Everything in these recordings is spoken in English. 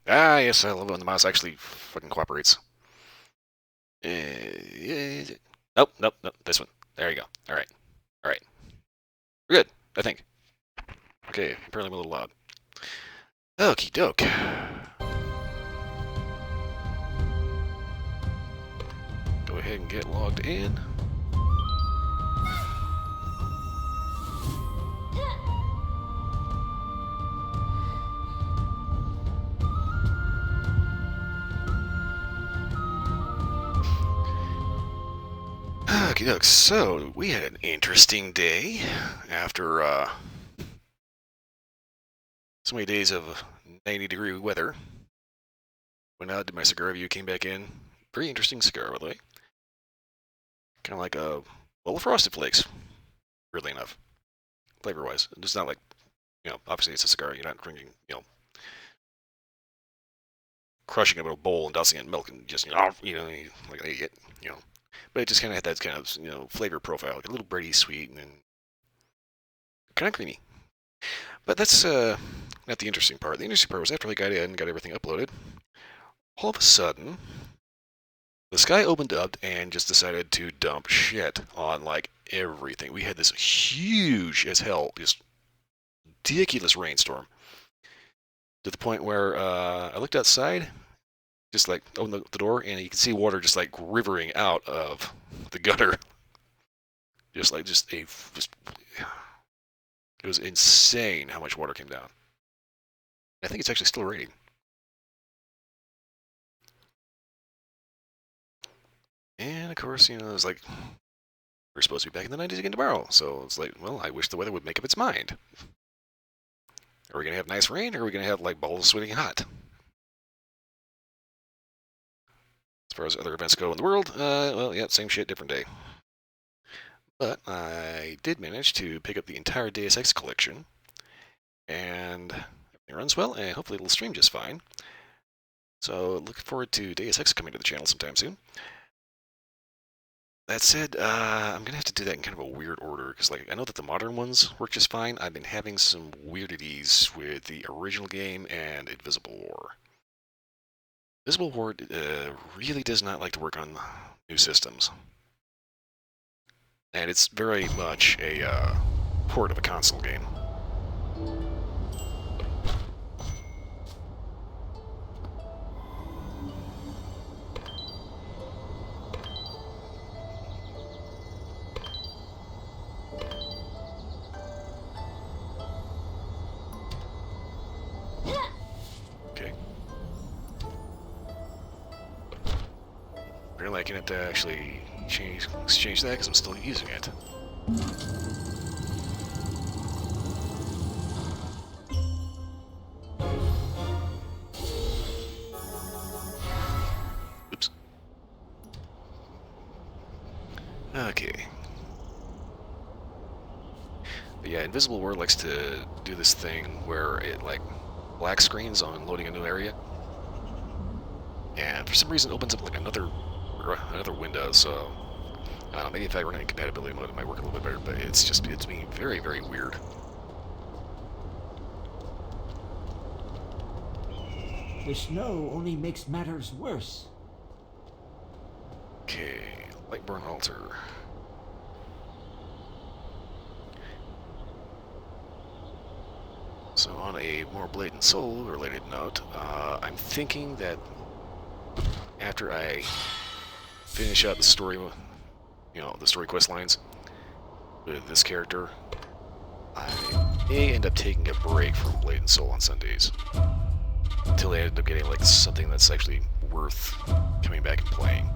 Ah, yes, I love it when the mouse actually fucking cooperates. Nope, nope, nope. This one. There you go. All right, all right. We're good, I think. Okay, apparently I'm a little loud. Okie doke. Go ahead and get logged in. Okie doke. So we had an interesting day after so many days of 90-degree weather. Went out, did my cigar review, came back in. Very interesting cigar, by the way. Kind of like a bowl of Frosted Flakes, weirdly enough, flavor-wise. It's not like, obviously it's a cigar. You're not drinking, crushing it in a bowl and dousing it in milk and just, like an idiot, But it just kind of had that kind of, flavor profile, like a little bready sweet and then kind of creamy. But that's not the interesting part. The interesting part was after I got in and got everything uploaded, all of a sudden, the sky opened up and just decided to dump shit on, like, everything. We had this huge as hell, just ridiculous rainstorm to the point where I looked outside, just like opened the door, and you can see water just like rivering out of the gutter. It was insane how much water came down. I think it's actually still raining. And of course, it's like we're supposed to be back in the 90s again tomorrow. So it's like, well, I wish the weather would make up its mind. Are we going to have nice rain, or are we going to have like balls sweating hot? As far as other events go in the world, well, yeah, same shit, different day. But I did manage to pick up the entire Deus Ex collection, and everything runs well, and hopefully it'll stream just fine. So looking forward to Deus Ex coming to the channel sometime soon. That said, I'm gonna have to do that in kind of a weird order, because like I know that the modern ones work just fine. I've been having some weirdities with the original game and Invisible War. Invisible War really does not like to work on new systems. And it's very much a port of a console game. Okay. Apparently I can have to actually exchange that because I'm still using it. Oops. Okay. But yeah, Invisible War likes to do this thing where it like black screens on loading a new area, and for some reason opens up like another window. So I don't know, maybe if I run in compatibility mode, it might work a little bit better. But it's being very, very weird. The snow only makes matters worse. Okay, Lightborn Altar. So on a more Blade and Soul related note, I'm thinking that after I finish out the story, the story quest lines with this character, I may end up taking a break from Blade and Soul on Sundays until I end up getting like something that's actually worth coming back and playing.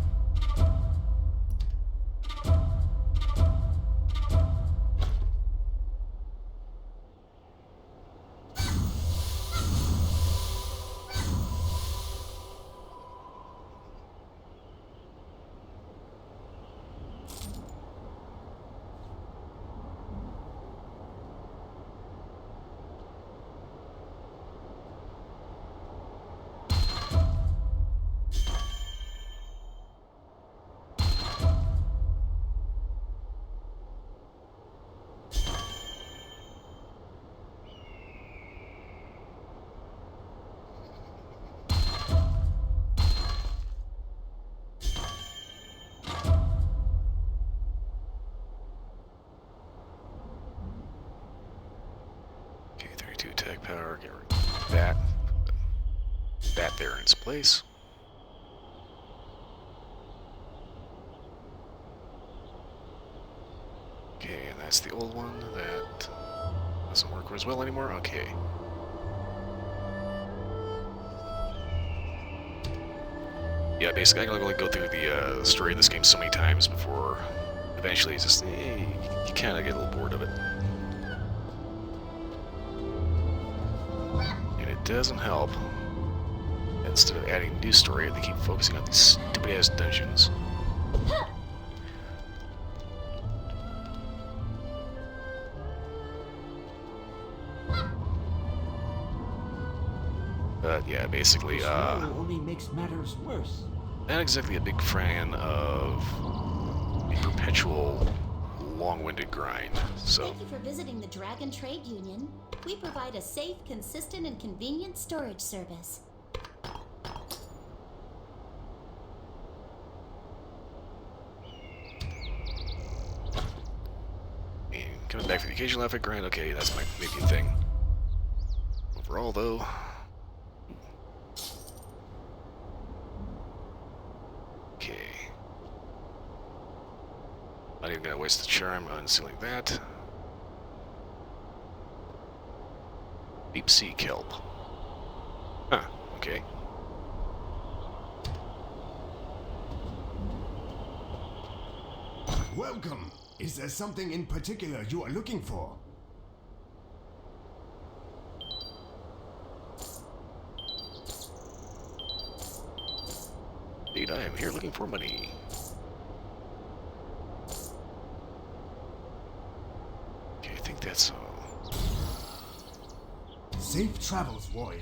power, get rid of that. That there in its place. Okay, and that's the old one. That doesn't work as well anymore. Okay. Yeah, basically I can only go through the story of this game so many times before eventually it's just, you kind of get a little bored of it. And it doesn't help. Instead of adding new story, they keep focusing on these stupid-ass dungeons. But yeah, basically, The snow only makes matters worse. not exactly a big fan of a perpetual, long-winded grind, so... Thank you for visiting the Dragon Trade Union. We provide a safe, consistent, and convenient storage service. And coming back for the occasional epic grind, okay, that's my maybe a thing. Overall, though... Okay. Not even gonna waste the charm on sealing that. Deep sea kelp. Huh, okay. Welcome! Is there something in particular you are looking for? Indeed, I am here looking for money. Okay, I think that's all. Safe travels, warrior.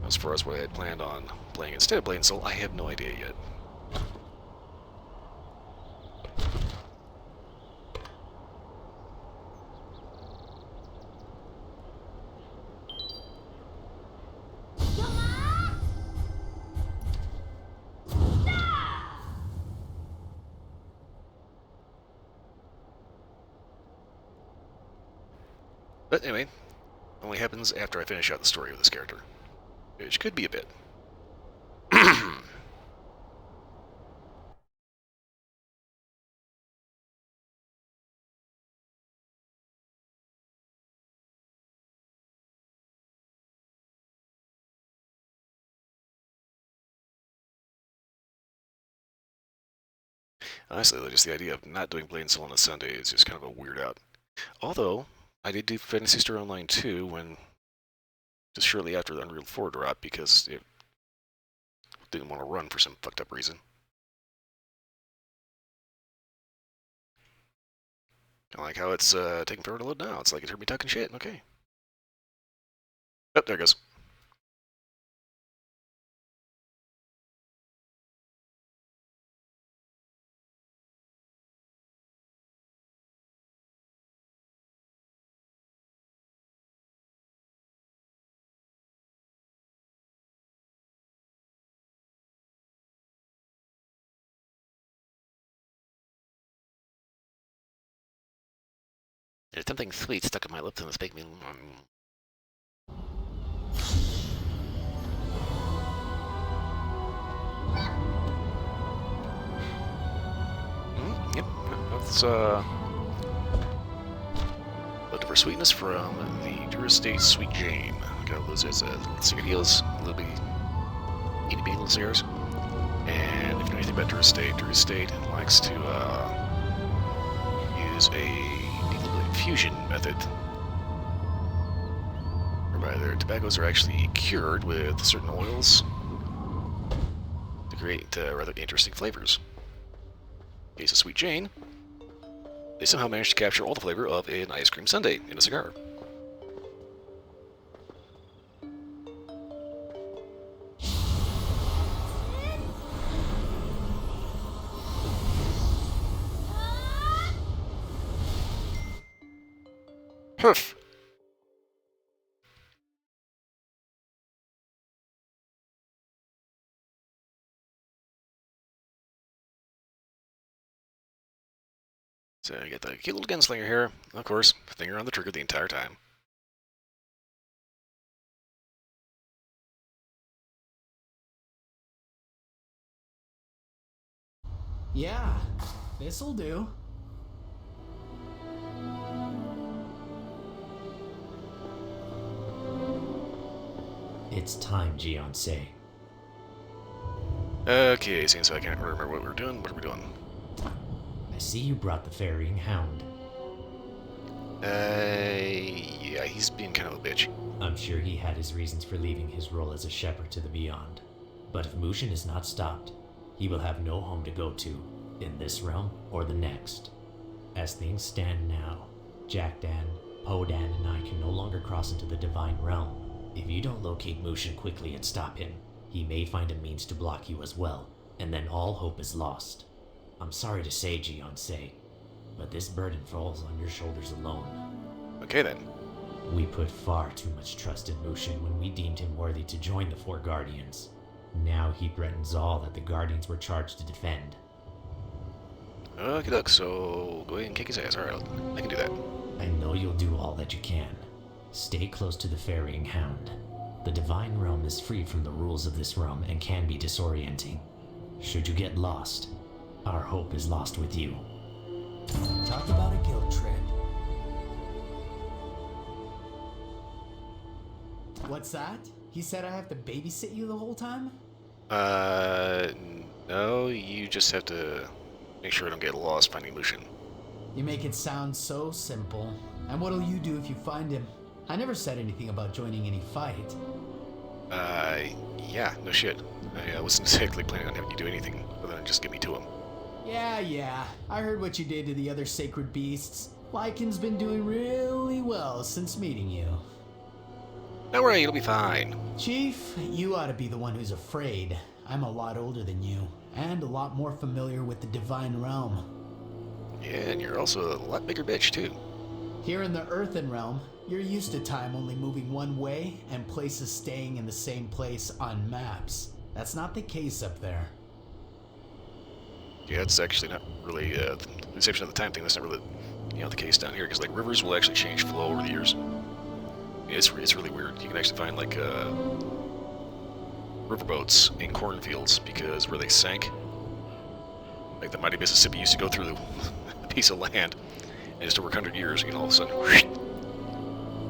As far as what I had planned on playing instead of Blade and Soul, I have no idea yet. But anyway, it only happens after I finish out the story of this character, which could be a bit. Honestly, though, just the idea of not doing Blade and Soul on a Sunday is just kind of a weird out. Although, I did do Fantasy Star Online 2 when, just shortly after the Unreal 4 dropped because it didn't want to run for some fucked up reason. Kind of like how it's taking forever to load now. It's like it heard me talking shit. Okay. Oh, there it goes. There's something sweet stuck in my lips and it's making me... Yep, that's looking for sweetness from the Dura State Sweet Jane. Got those as cigarillos, little bitty, itty bitty little cigars. And if you know anything about Dura State likes to use a neat little infusion method whereby their tobaccos are actually cured with certain oils to create rather interesting flavors. In the case of Sweet Jane, they somehow managed to capture all the flavor of an ice cream sundae in a cigar. Huff! So I get the cute little gunslinger here. Of course, finger on the trigger the entire time. Yeah, this'll do. It's time, Gionsei. Okay, seems so I can't remember what we're doing. What are we doing? I see you brought the ferrying hound. Yeah, he's being kind of a bitch. I'm sure he had his reasons for leaving his role as a shepherd to the beyond. But if Mushin is not stopped, he will have no home to go to, in this realm or the next. As things stand now, Jack Dan, Po Dan, and I can no longer cross into the divine realm. If you don't locate Mushin quickly and stop him, he may find a means to block you as well, and then all hope is lost. I'm sorry to say, Gionsei, but this burden falls on your shoulders alone. Okay then. We put far too much trust in Mushin when we deemed him worthy to join the Four Guardians. Now he threatens all that the Guardians were charged to defend. Okay, look, so go ahead and kick his ass. Alright, I can do that. I know you'll do all that you can. Stay close to the ferrying hound. The divine realm is free from the rules of this realm and can be disorienting. Should you get lost, our hope is lost with you. Talk about a guilt trip. What's that? He said I have to babysit you the whole time? No, you just have to make sure I don't get lost finding Lucian. You make it sound so simple. And what'll you do if you find him? I never said anything about joining any fight. Yeah, no shit. I wasn't exactly planning on having you do anything other than just get me to him. Yeah. I heard what you did to the other sacred beasts. Lycan's been doing really well since meeting you. Don't worry, it'll be fine. Chief, you ought to be the one who's afraid. I'm a lot older than you, and a lot more familiar with the divine realm. Yeah, and you're also a lot bigger bitch, too. Here in the earthen realm, you're used to time only moving one way and places staying in the same place on maps. That's not the case up there. Yeah, it's actually not really, the exception of the time thing, that's not really, the case down here, because, like, rivers will actually change flow over the years. Yeah, it's really weird. You can actually find, like, riverboats in cornfields, because where they sank, like the mighty Mississippi used to go through a piece of land, and just over 100 years, all of a sudden, whoosh,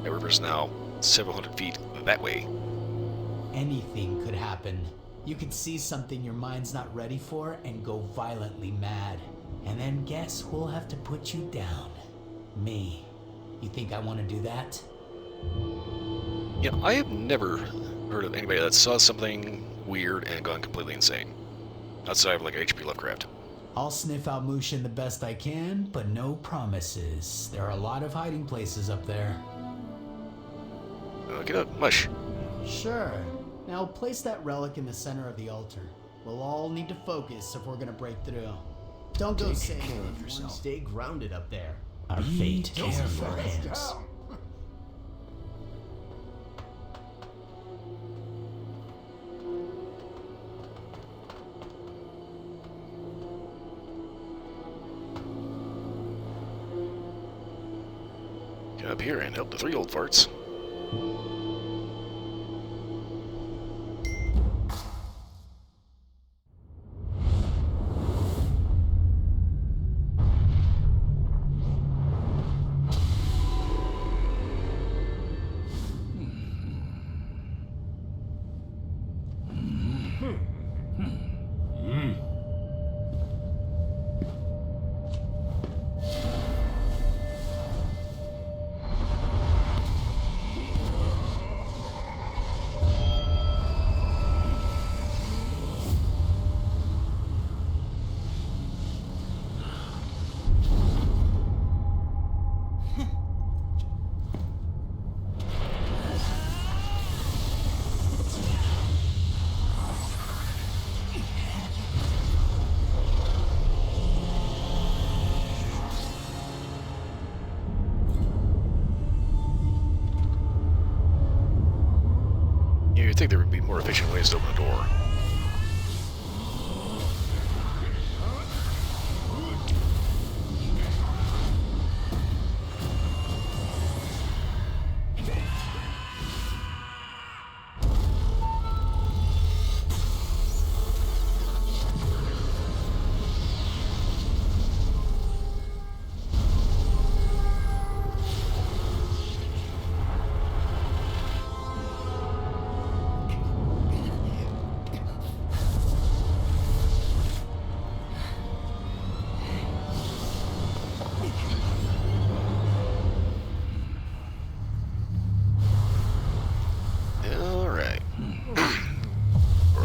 that river's now several hundred feet that way. Anything could happen. You could see something your mind's not ready for and go violently mad. And then guess who'll have to put you down? Me. You think I want to do that? I have never heard of anybody that saw something weird and gone completely insane. Outside of, like, H.P. Lovecraft. I'll sniff out Mushin the best I can, but no promises. There are a lot of hiding places up there. Get up, mush. Sure. Now place that relic in the center of the altar. We'll all need to focus if we're gonna break through. Don't go saying anything. Stay grounded up there. Our fate is in your hands. Down. Get up here and help the 3 old farts. You'd think there would be more efficient ways to open the door.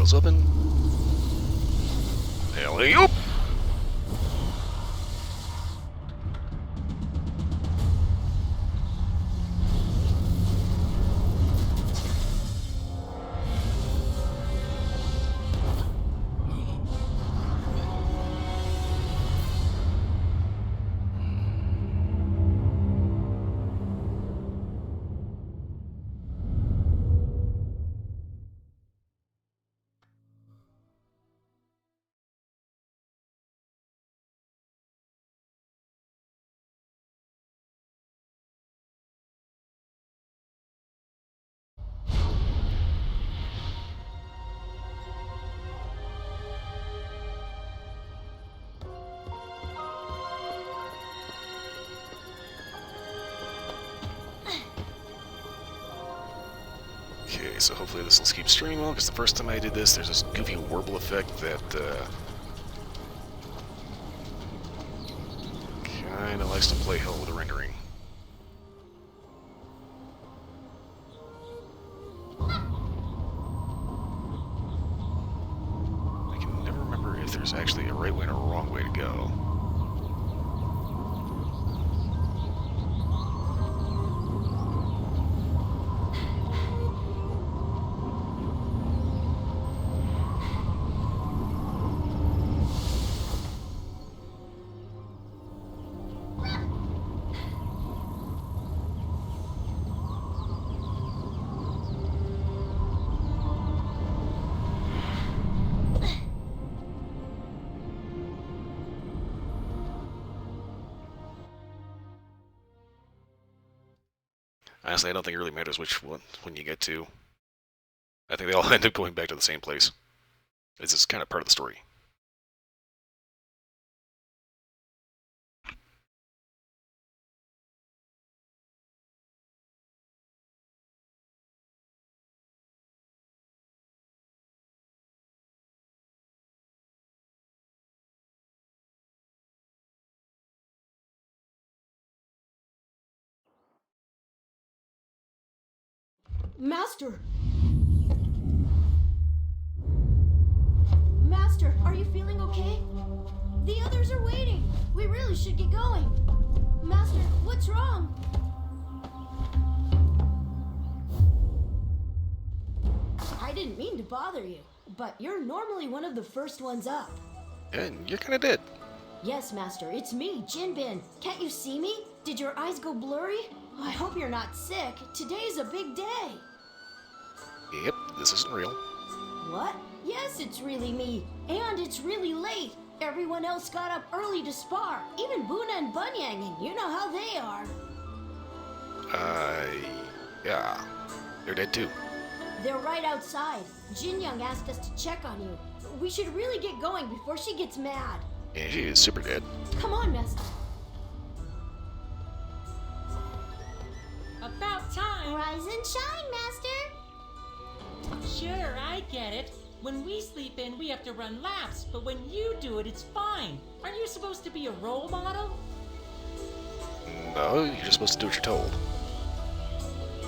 Portal's open. Alley-oop! Okay, so hopefully this will keep streaming well, because the first time I did this, there's this goofy warble effect that kind of likes to play hell with the rendering. I can never remember if there's actually a right way and a wrong way to go. Honestly, I don't think it really matters which one when you get to. I think they all end up going back to the same place. It's just kind of part of the story. Master! Master, are you feeling okay? The others are waiting. We really should get going. Master, what's wrong? I didn't mean to bother you, but you're normally one of the first ones up. And you're kind of dead. Yes, Master, it's me, Jinbin. Can't you see me? Did your eyes go blurry? I hope you're not sick. Today's a big day. Yep, this isn't real. What? Yes, it's really me. And it's really late. Everyone else got up early to spar. Even Buna and Bunyang, and you know how they are. Yeah. They're dead too. They're right outside. Jin Young asked us to check on you. We should really get going before she gets mad. And she is super dead. Come on, Master. About time! Rise and shine, Master! Sure, I get it. When we sleep in, we have to run laps, but when you do it, it's fine. Aren't you supposed to be a role model? No, you're just supposed to do what you're told.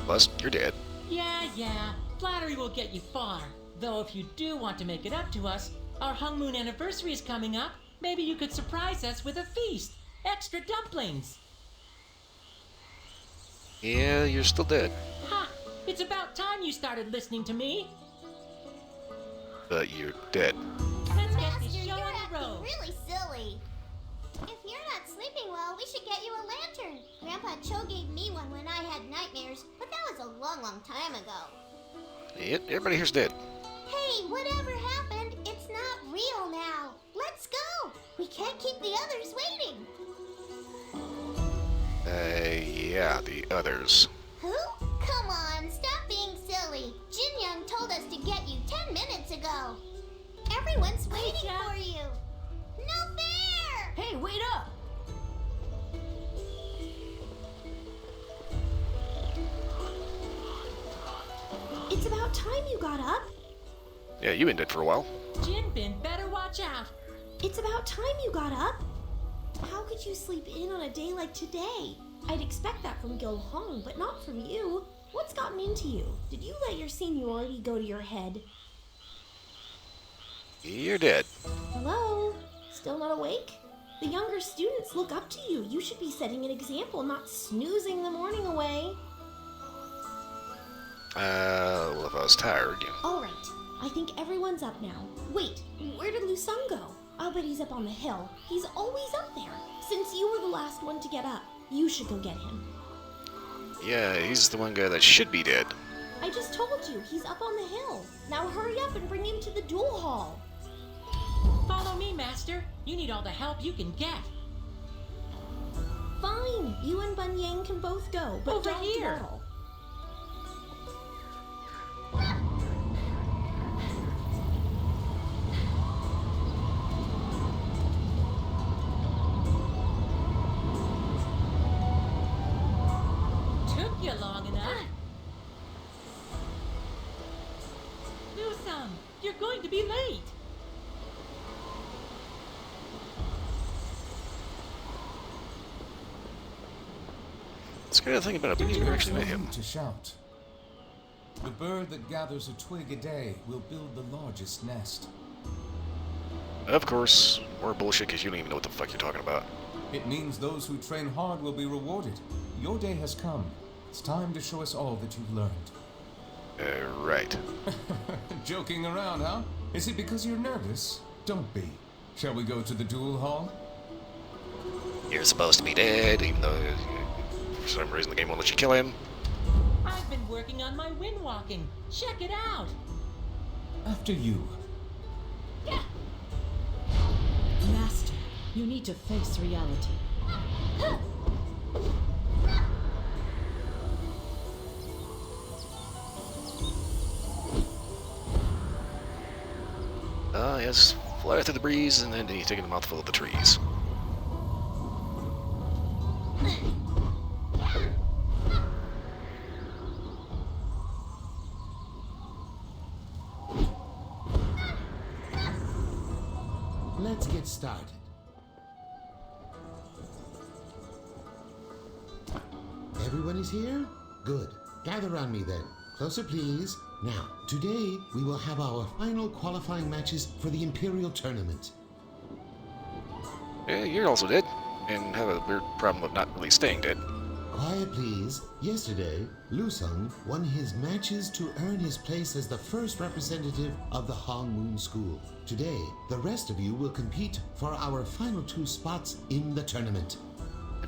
Plus, you're dead. Yeah. Flattery will get you far. Though if you do want to make it up to us, our Hung Moon anniversary is coming up. Maybe you could surprise us with a feast. Extra dumplings. Yeah, you're still dead. Ha! It's about time you started listening to me. But you're dead. Let's get Master, this show you're on the acting road. really silly. If you're not sleeping well, we should get you a lantern. Grandpa Cho gave me one when I had nightmares, but that was a long time ago. Yep, everybody here's dead. Hey, whatever happened, it's not real now. Let's go. We can't keep the others waiting. Yeah, the others. Who? Come on, stop being silly. Jin Young told us to get you 10 minutes ago. Everyone's waiting Jack. for you. No fair! Hey, wait up! It's about time you got up. Yeah, you've been dead for a while. Jinbin, better watch out. It's about time you got up. How could you sleep in on a day like today? I'd expect that from Gil Hong, but not from you. What's gotten into you? Did you let your seniority go to your head? You're dead. Hello? Still not awake? The younger students look up to you. You should be setting an example, not snoozing the morning away. Well, if I was tired, you know. All right. I think everyone's up now. Wait, where did Lusung go? I'll bet he's up on the hill. He's always up there. Since you were the last one to get up, you should go get him. Yeah, he's the one guy that should be dead. I just told you, he's up on the hill. Now hurry up and bring him to the duel hall. Follow me, Master. You need all the help you can get. Fine, you and Bunyang can both go, but Over don't here. dawdle. Took you long enough. Lusung, you're going to be late. It's a good thing about it, but you actually met him. To shout. The bird that gathers a twig a day will build the largest nest. Of course, more bullshit because you don't even know what the fuck you're talking about. It means those who train hard will be rewarded. Your day has come. It's time to show us all that you've learned. Right. Joking around, huh? Is it because you're nervous? Don't be. Shall we go to the duel hall? You're supposed to be dead, even though for some reason the game won't let you kill him. I've been working on my wind walking. Check it out. After you. Master, you need to face reality. Yes, fly through the breeze and then you take a mouthful of the trees. Let's get started. Everyone is here? Good. Gather around me then. Closer, please. Now, today we will have our final qualifying matches for the Imperial Tournament. Yeah, you're also dead, and have a weird problem of not really staying dead. Quiet, please. Yesterday, Lusung won his matches to earn his place as the first representative of the Hong Moon School. Today, the rest of you will compete for our final 2 spots in the tournament.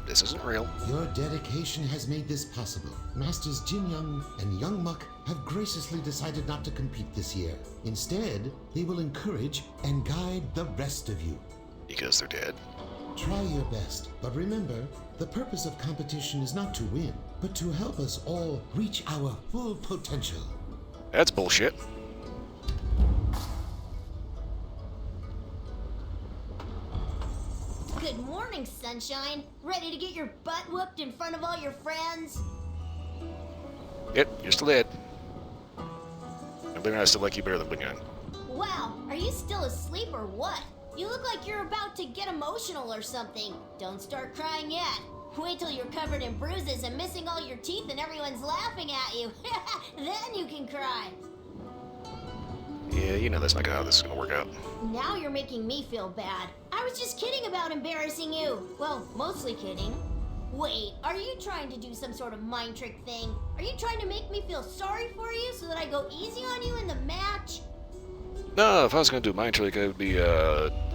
This isn't real. Your dedication has made this possible. Masters Jin Young and Young Muck have graciously decided not to compete this year. Instead, they will encourage and guide the rest of you. Because they're dead. Try your best, but remember, the purpose of competition is not to win, but to help us all reach our full potential. That's bullshit. Good morning, sunshine. Ready to get your butt whooped in front of all your friends? Yep, you're still dead. And believe me, I still like you better than Blingon. Wow, are you still asleep or what? You look like you're about to get emotional or something. Don't start crying yet. Wait till you're covered in bruises and missing all your teeth and everyone's laughing at you. Then you can cry. Yeah, you know that's not how this is gonna work out. Now you're making me feel bad. I was just kidding about embarrassing you. Well, mostly kidding. Wait, are you trying to do some sort of mind trick thing? Are you trying to make me feel sorry for you so that I go easy on you in the match? No, if I was gonna do a mind trick, I would be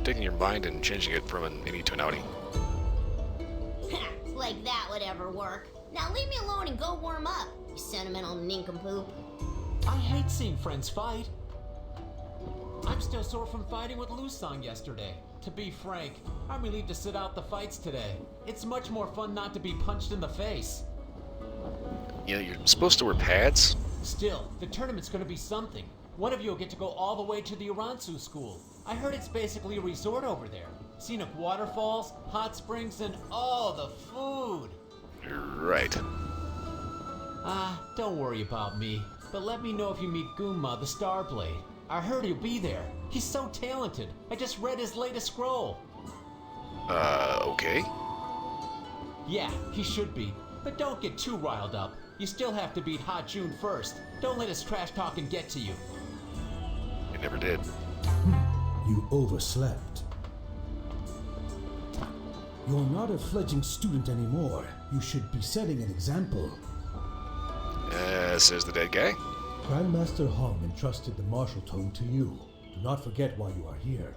taking your mind and changing it from an innie to an outie. Like that would ever work. Now leave me alone and go warm up, you sentimental nincompoop. I hate seeing friends fight. I'm still sore from fighting with Lusung yesterday. To be frank, I'm relieved to sit out the fights today. It's much more fun not to be punched in the face. You know, you're supposed to wear pads? Still, the tournament's gonna be something. One of you will get to go all the way to the Uransu school. I heard it's basically a resort over there. Scenic waterfalls, hot springs, and oh, the food! Right. Don't worry about me. But let me know if you meet Gunma, the Starblade. I heard he'll be there. He's so talented. I just read his latest scroll. Okay. Yeah, he should be. But don't get too riled up. You still have to beat Hot June first. Don't let his trash talking get to you. You never did. You overslept. You're not a fledgling student anymore. You should be setting an example. Says the dead guy. Grandmaster Hong entrusted the martial tome to you. Do not forget why you are here.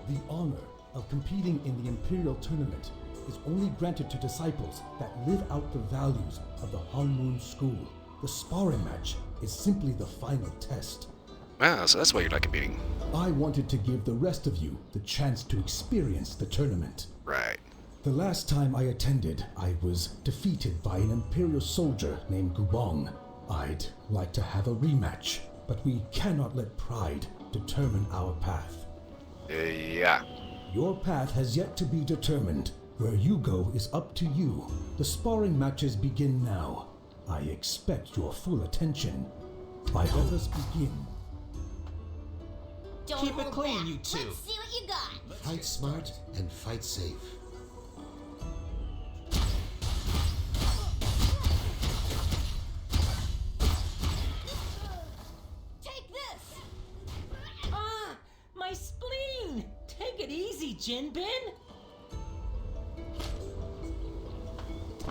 The honor of competing in the Imperial Tournament is only granted to disciples that live out the values of the Hong Moon School. The sparring match is simply the final test. Ah, so that's why you're not competing. I wanted to give the rest of you the chance to experience the tournament. Right. The last time I attended, I was defeated by an Imperial soldier named Gubong. I'd like to have a rematch, but we cannot let pride determine our path. Yeah. Your path has yet to be determined. Where you go is up to you. The sparring matches begin now. I expect your full attention. Let us begin. Don't Keep it hold clean, back. you two. Let's see what you got. Fight smart and fight safe. Take this. Ah, my spleen! Take it easy, Jinbin.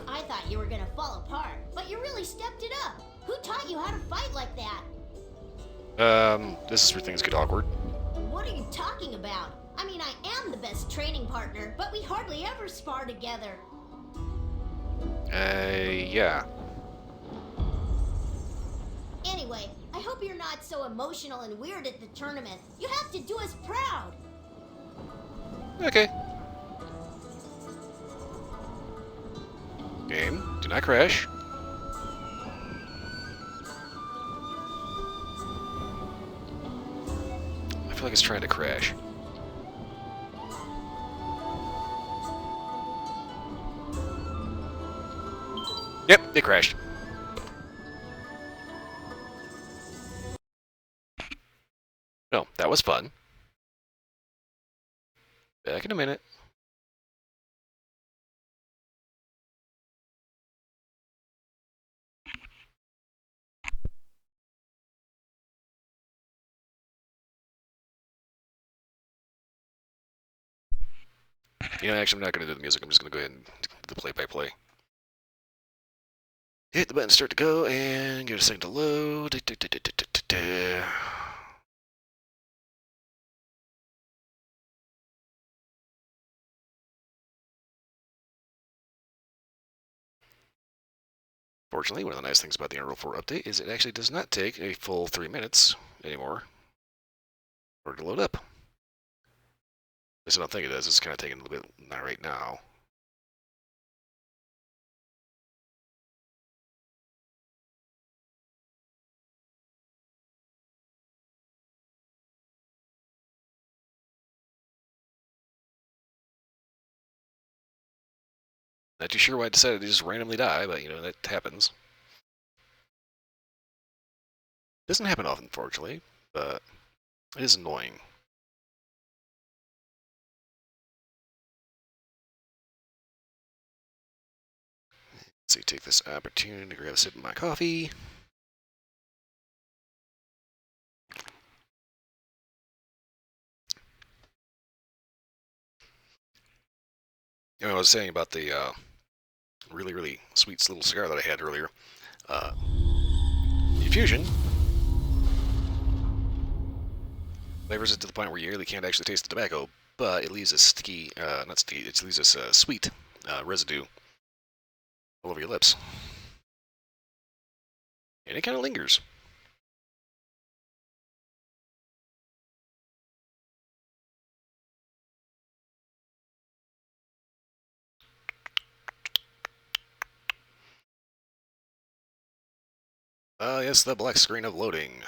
I thought you were gonna fall apart, but you really stepped it up. Who taught you how to fight like that? This is where things get awkward. What are you talking about? I mean, I am the best training partner, but we hardly ever spar together. Yeah. Anyway, I hope you're not so emotional and weird at the tournament. You have to do us proud. Okay. Game, do not crash. I feel like it's trying to crash. Yep, it crashed. No, that was fun. Back in a minute. You know, actually, I'm not going to do the music. I'm just going to go ahead and do the play-by-play. Hit the button, start to go, and give it a second to load. Fortunately, one of the nice things about the Unreal 4 update is it actually does not take a full 3 minutes anymore for it to load up. At least I don't think it does. It's kind of taking a little bit right now. Not too sure why I decided to just randomly die, but you know, that happens. Doesn't happen often, fortunately, but it is annoying. Let's see, take this opportunity to grab a sip of my coffee. You know, I was saying about the really, really sweet little cigar that I had earlier. The Fusion flavors it to the point where you really can't actually taste the tobacco, but it leaves a sticky, not sticky, it leaves this sweet residue all over your lips. And it kind of lingers. Yes, the black screen of loading.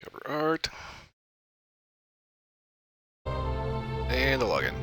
Cover art. And the login.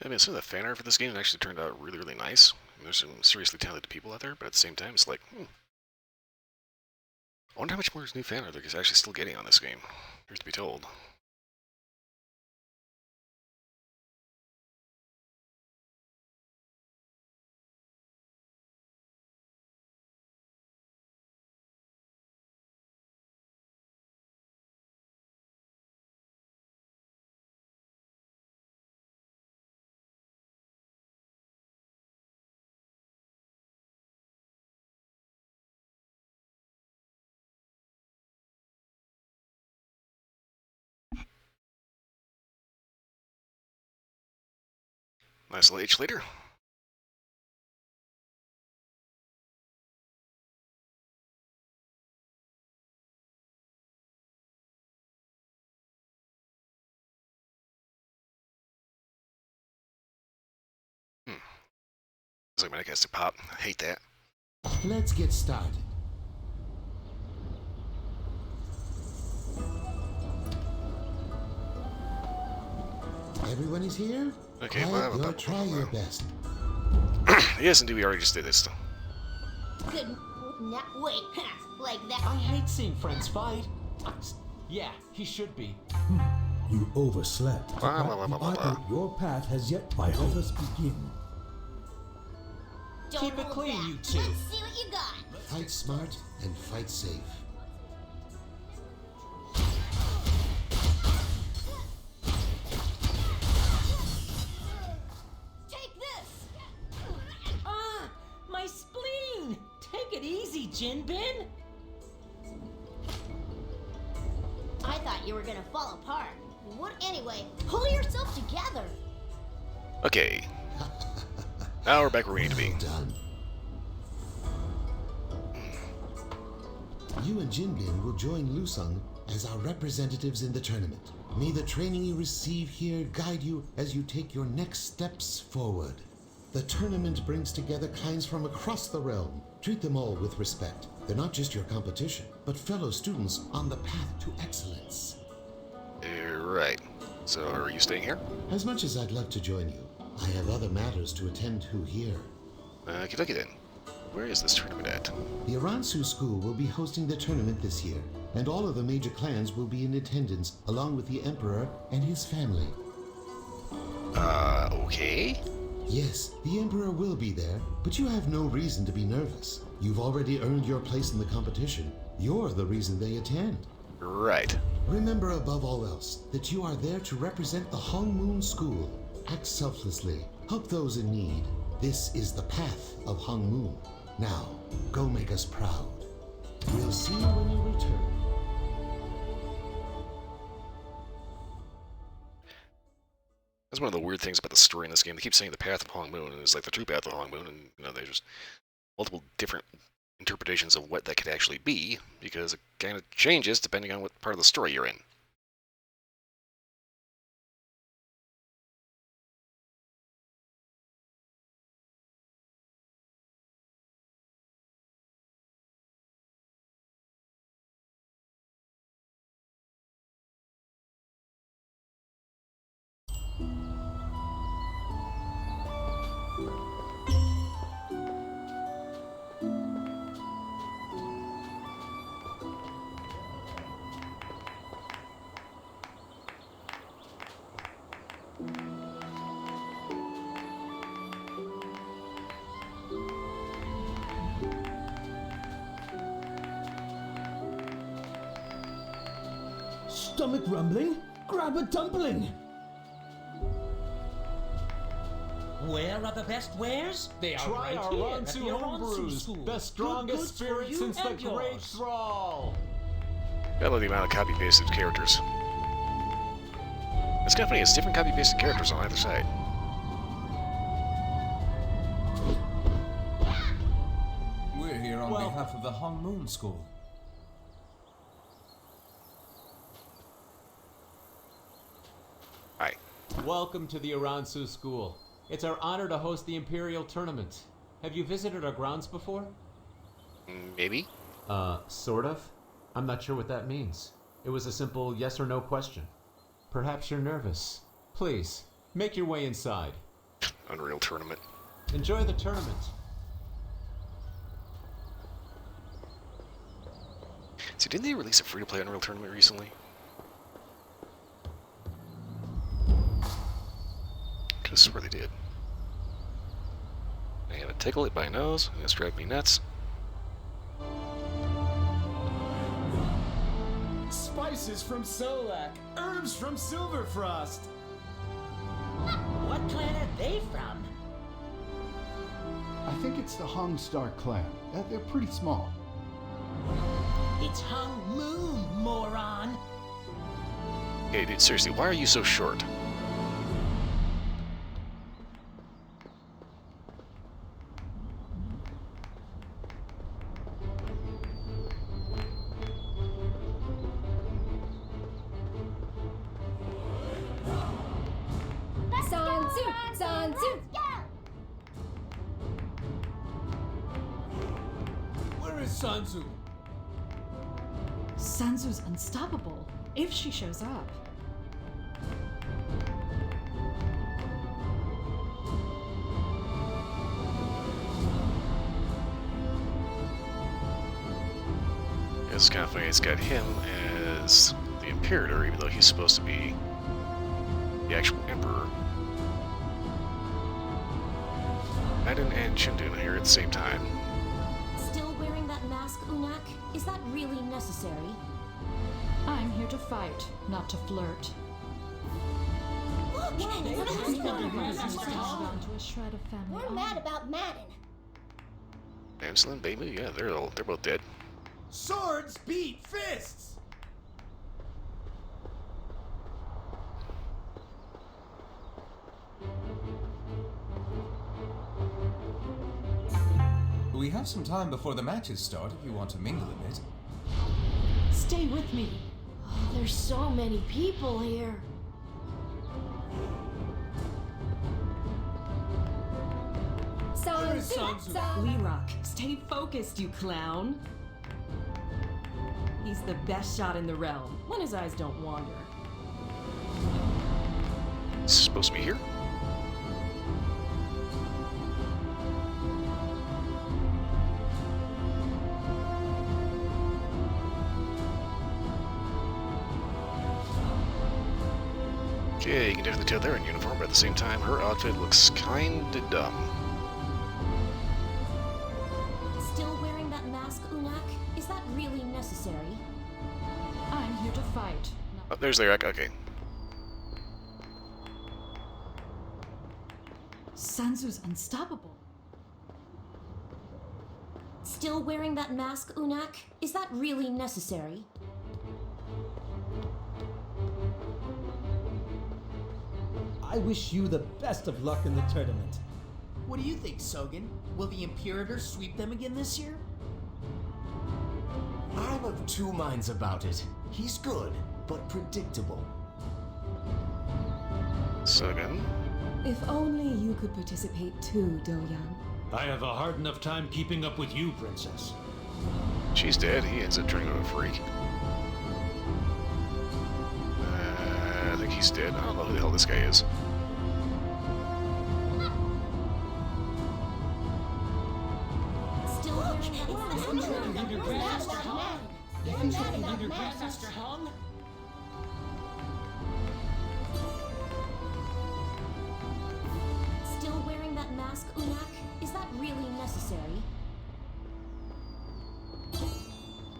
I mean, some of the fan art for this game actually turned out really, really nice. There's some seriously talented people out there, but at the same time, it's like, I wonder how much more new fan art they're actually still getting on this game. Here's to be told. Nice little H later. Looks like my neck has to pop. I hate that. Let's get started. Everyone is here? Okay, Try your best. Yes, indeed, we already just did this. Good. Now, wait, like that. I hate seeing friends fight. Yeah, he should be. You overslept. Your path has yet. Let us begin. Don't Keep it hold clean, back. you two. Let's see what you got. Fight smart and fight safe. Take this. Ah, my spleen! Take it easy, Jinbin. I thought you were gonna fall apart. What anyway? Pull yourself together. Okay. Now we're back where we need to be. Done. You and Jinbin will join Lusung as our representatives in the tournament. May the training you receive here guide you as you take your next steps forward. The tournament brings together clients from across the realm. Treat them all with respect. They're not just your competition, but fellow students on the path to excellence. Right. So, are you staying here? As much as I'd love to join you, I have other matters to attend to here. Okie dokie then. Where is this tournament at? The Aransu School will be hosting the tournament this year, and all of the major clans will be in attendance, along with the Emperor and his family. Okay. Yes, the Emperor will be there, but you have no reason to be nervous. You've already earned your place in the competition. You're the reason they attend. Right. Remember above all else that you are there to represent the Hong Moon School. Act selflessly. Help those in need. This is the path of Hong Moon. Now, go make us proud. We'll see you when you return. That's one of the weird things about the story in this game. They keep saying the path of Hong Moon, and it's like the true path of Hong Moon, and there's just multiple different interpretations of what that could actually be, because it kind of changes depending on what part of the story you're in. Stomach rumbling? Grab a dumpling! Where are the best wares? They are Try right our here Run at the to Aransu School. Homebrew's, the strongest Good goods for spirit you since the and Great yours. Thrall. I love the amount of copy-pasted characters. This company has different copy-pasted characters on either side. We're here on behalf of the Hong Moon School. Hi. Welcome to the Aransu School. It's our honor to host the Imperial Tournament. Have you visited our grounds before? Maybe? Sort of. I'm not sure what that means. It was a simple yes or no question. Perhaps you're nervous. Please, make your way inside. Unreal Tournament. Enjoy the tournament. See, didn't they release a free-to-play Unreal Tournament recently? Could have swore they did. I gotta tickle it by nose. It's driving me nuts. Spices from Solak, herbs from Silverfrost. What planet are they from? I think it's the Hong Star clan. They're pretty small. It's Hung Moon, moron! Hey, dude, seriously, why are you so short? Where is Sanzu? Sanzu's unstoppable, if she shows up. It's kind of funny, it's got him as the Imperator, even though he's supposed to be the actual Emperor. Madden and Chindun here at the same time. Still wearing that mask, Unak? Is that really necessary? I'm here to fight, not to flirt. Look! It's Down to a shred of family We're honor. mad about Madden. Anselin, Beimu, yeah, they're both dead. Swords beat fists! We have some time before the matches start if you want to mingle a bit. Stay with me. Oh, there's so many people here. Where is Sanzu? Lee Rock, stay focused, you clown. He's the best shot in the realm, when his eyes don't wander. It's supposed to be here? Okay, you can definitely tell they're in uniform, but at the same time, her outfit looks kinda dumb. Still wearing that mask, Unak? Is that really necessary? I'm here to fight. Oh, there's Lyrak, okay. Sanzu's unstoppable. Still wearing that mask, Unak? Is that really necessary? I wish you the best of luck in the tournament. What do you think, Sogan? Will the Imperator sweep them again this year? I'm of two minds about it. He's good, but predictable. Sogan. If only you could participate too, Do-Yan. I have a hard enough time keeping up with you, Princess. She's dead. He ends up turning into a freak. I think he's dead. I don't know who the hell this guy is. Still Grandmaster Hung? Still wearing that mask, Unak? Is that really necessary?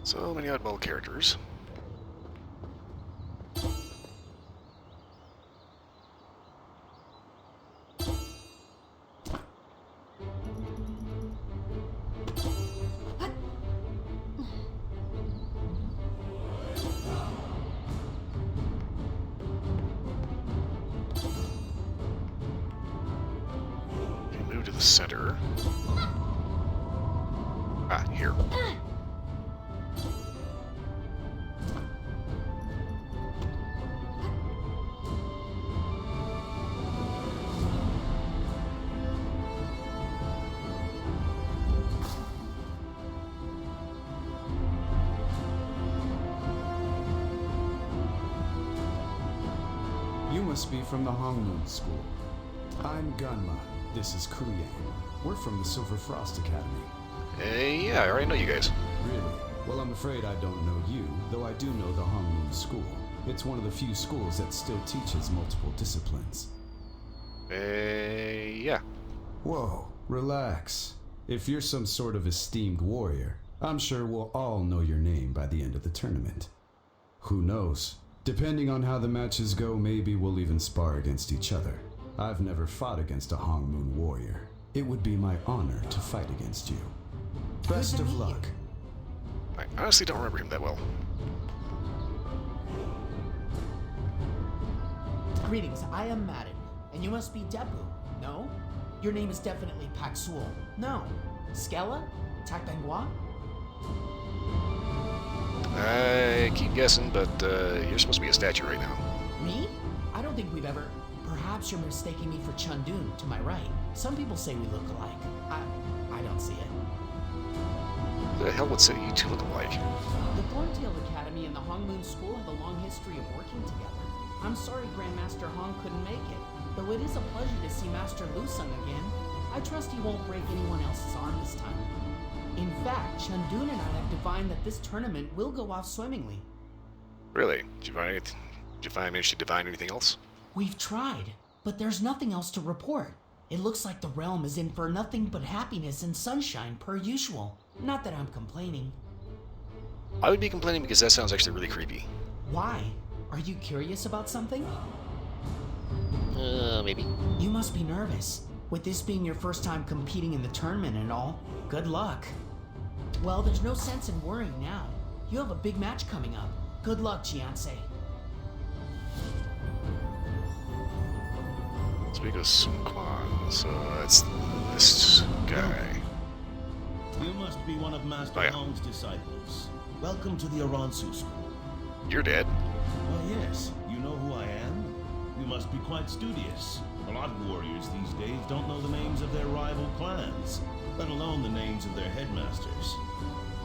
So many oddball characters. Move to the center. Ah, here. You must be from the Hongmoon School. I'm Gunma, This is Kuyan. We're from the Silver Frost Academy. Yeah, I already know you guys. Really? Well, I'm afraid I don't know you, though I do know the Hongmoon School. It's one of the few schools that still teaches multiple disciplines. Yeah. Whoa, relax. If you're some sort of esteemed warrior, I'm sure we'll all know your name by the end of the tournament. Who knows? Depending on how the matches go, maybe we'll even spar against each other. I've never fought against a Hongmoon warrior. It would be my honor to fight against you. Best of luck. I honestly don't remember him that well. Greetings, I am Madden, and you must be Debu, no? Your name is definitely Paxul. No. Skella? Takbangwa? I keep guessing, but you're supposed to be a statue right now. Me? I don't think we've ever... Perhaps you're mistaking me for Chundun to my right. Some people say we look alike. I don't see it. The hell would say you two look alike? The Thorntail Academy and the Hongmoon School have a long history of working together. I'm sorry Grandmaster Hong couldn't make it, though it is a pleasure to see Master Lusung again. I trust he won't break anyone else's arm this time. In fact, Chundun and I have divined that this tournament will go off swimmingly. Really? Did you manage to divine anything else? We've tried, but there's nothing else to report. It looks like the realm is in for nothing but happiness and sunshine per usual. Not that I'm complaining. I would be complaining because that sounds actually really creepy. Why? Are you curious about something? Maybe. You must be nervous. With this being your first time competing in the tournament and all, good luck. Well, there's no sense in worrying now. You have a big match coming up. Good luck, Jianse. Speak of Sun Quan, so it's this guy. You must be one of Master Hong's disciples. Welcome to the Aransu School. You're dead. Well, yes. You know who I am? You must be quite studious. A lot of warriors these days don't know the names of their rival clans, let alone the names of their headmasters.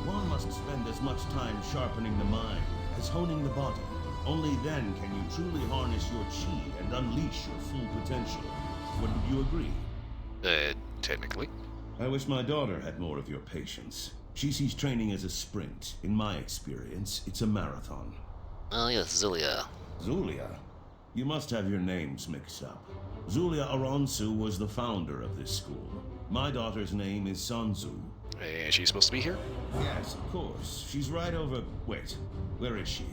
One must spend as much time sharpening the mind as honing the body. Only then can you truly harness your chi and unleash your full potential. Wouldn't you agree? Technically. I wish my daughter had more of your patience. She sees training as a sprint. In my experience, it's a marathon. Oh yes, Zulia. Zulia? You must have your names mixed up. Zulia Aransu was the founder of this school. My daughter's name is Sanzu. And she's supposed to be here? Yes, of course. She's right over... Wait, where is she?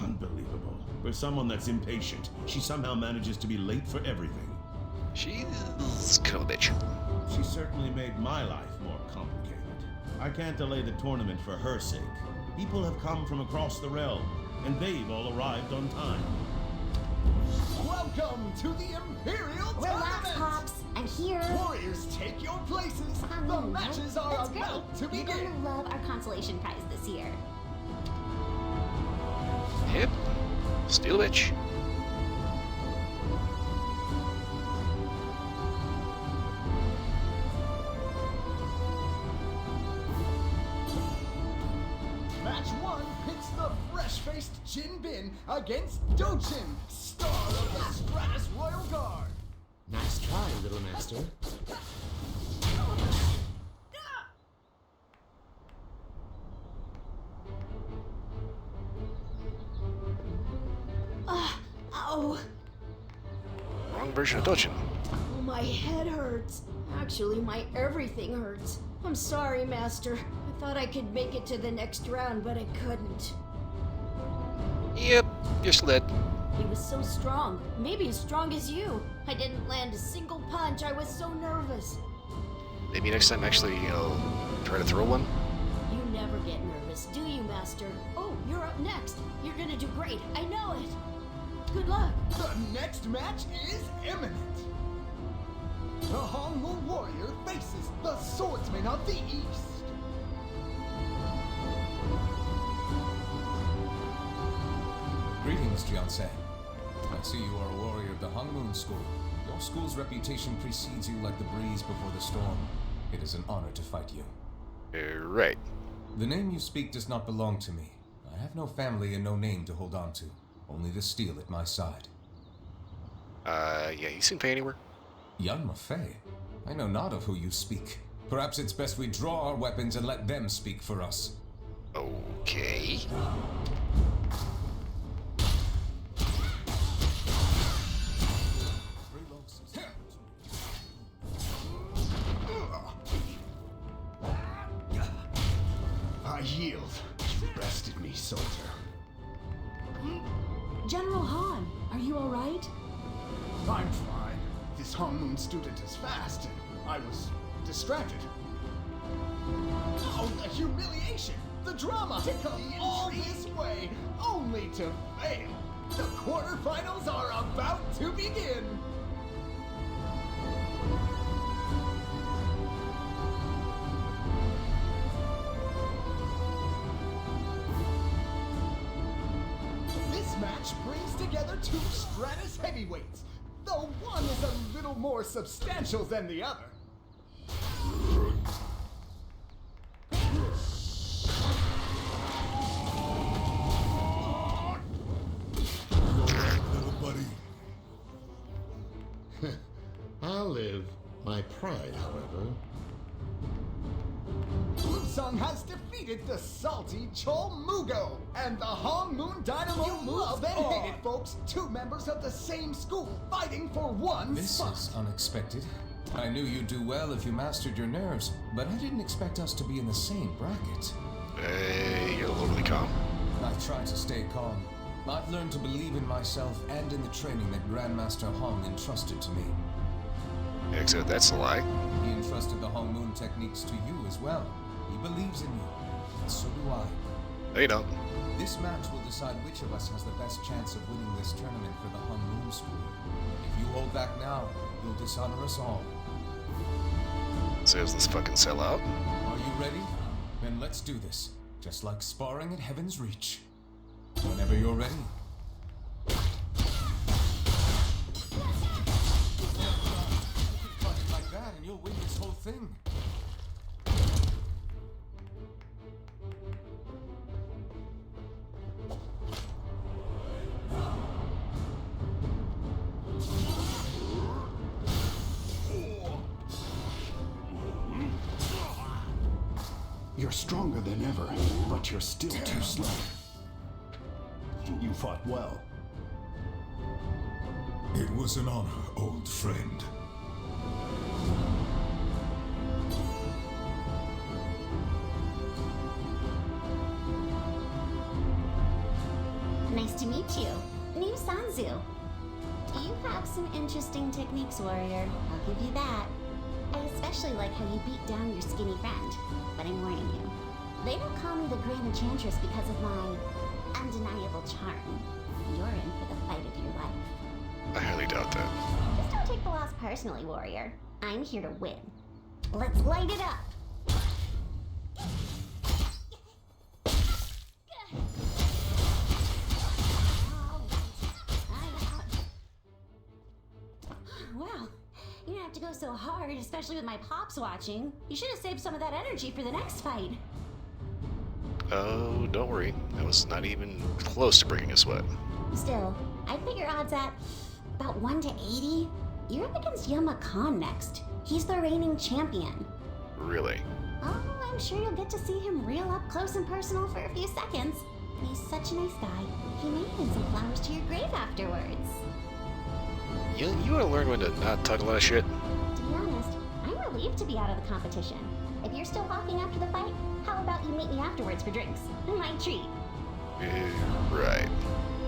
Unbelievable. For someone that's impatient, she somehow manages to be late for everything. She's kind of a bitch. She certainly made my life more complicated. I can't delay the tournament for her sake. People have come from across the realm, and they've all arrived on time. Welcome to the Imperial Relax, Tournament! Pops. I'm here. Warriors, take your places. The matches are That's about great. to begin. You're gonna love our consolation prize this year. Yep. Steal a bitch. Match 1 pits the fresh-faced Jin Bin against Dojin, star of the Stratus Royal Guard. Nice try, little master. Ow. Wrong version of Dojin. Oh, my head hurts. Actually, my everything hurts. I'm sorry, Master. I thought I could make it to the next round, but I couldn't. Yep, you're still dead. He was so strong. Maybe as strong as you. I didn't land a single punch. I was so nervous. Maybe next time actually, try to throw one? You never get nervous, do you, Master? Oh, you're up next. You're gonna do great. I know it. Good luck. The next match is imminent. The Hongmoon Warrior faces the Swordsman of the East. Greetings, Jianse. I see you are a warrior of the Hongmoon School. Your school's reputation precedes you like the breeze before the storm. It is an honor to fight you. Right. The name you speak does not belong to me. I have no family and no name to hold on to. Only the steel at my side. Yeah, you seen Pay anywhere? Yanma Fei? I know not of who you speak. Perhaps it's best we draw our weapons and let them speak for us. Okay. I yield. You bested me, soldier. General Han, are you alright? I'm fine. This Hongmoon student is fast, and I was distracted. Oh, the humiliation! The drama! To come all this way, only to fail! The quarterfinals are about to begin! This match brings together two Stratus heavyweights, though one is a little more substantial than the other. Little buddy. I'll live. My pride, however. Lusung has defeated the salty Chol Mugo and the Hongmoon Dynamo. You love and hate it, folks. Two members of the same school fighting for one spot. This is unexpected. I knew you'd do well if you mastered your nerves, but I didn't expect us to be in the same bracket. Hey, you're overly calm. I try to stay calm. I've learned to believe in myself and in the training that Grandmaster Hong entrusted to me. Except that's a lie. He entrusted the Hongmoon techniques to you as well. He believes in you, and so do I. No, you don't. This match will decide which of us has the best chance of winning this tournament for the Hongmoon School. If you hold back now, you'll dishonor us all. Says this fucking sellout. Are you ready? Then let's do this. Just like sparring at Heaven's Reach. Whenever you're ready. Fight like that and you'll win this whole thing. You're stronger than ever, but you're still too slow. You fought well. It was an honor, old friend. Nice to meet you. Name's Sanzu. You have some interesting techniques, warrior. I'll give you that. I especially like how you beat down your skinny friend. But I'm warning you. They don't call me the Grand Enchantress because of my undeniable charm. You're in for the fight of your life. I highly doubt that. Just don't take the loss personally, warrior. I'm here to win. Let's light it up! Wow, you didn't have to go so hard, especially with my pops watching. You should have saved some of that energy for the next fight. Oh, don't worry. I was not even close to breaking a sweat. Still, I'd put your odds at about 1 to 80. You're up against Yama Khan next. He's the reigning champion. Really? Oh, I'm sure you'll get to see him real up close and personal for a few seconds. He's such a nice guy. He may hand some flowers to your grave afterwards. You want to learn when to not talk a lot of shit? To be honest, I'm relieved to be out of the competition. If you're still walking after the fight, how about you meet me afterwards for drinks? My treat. Right.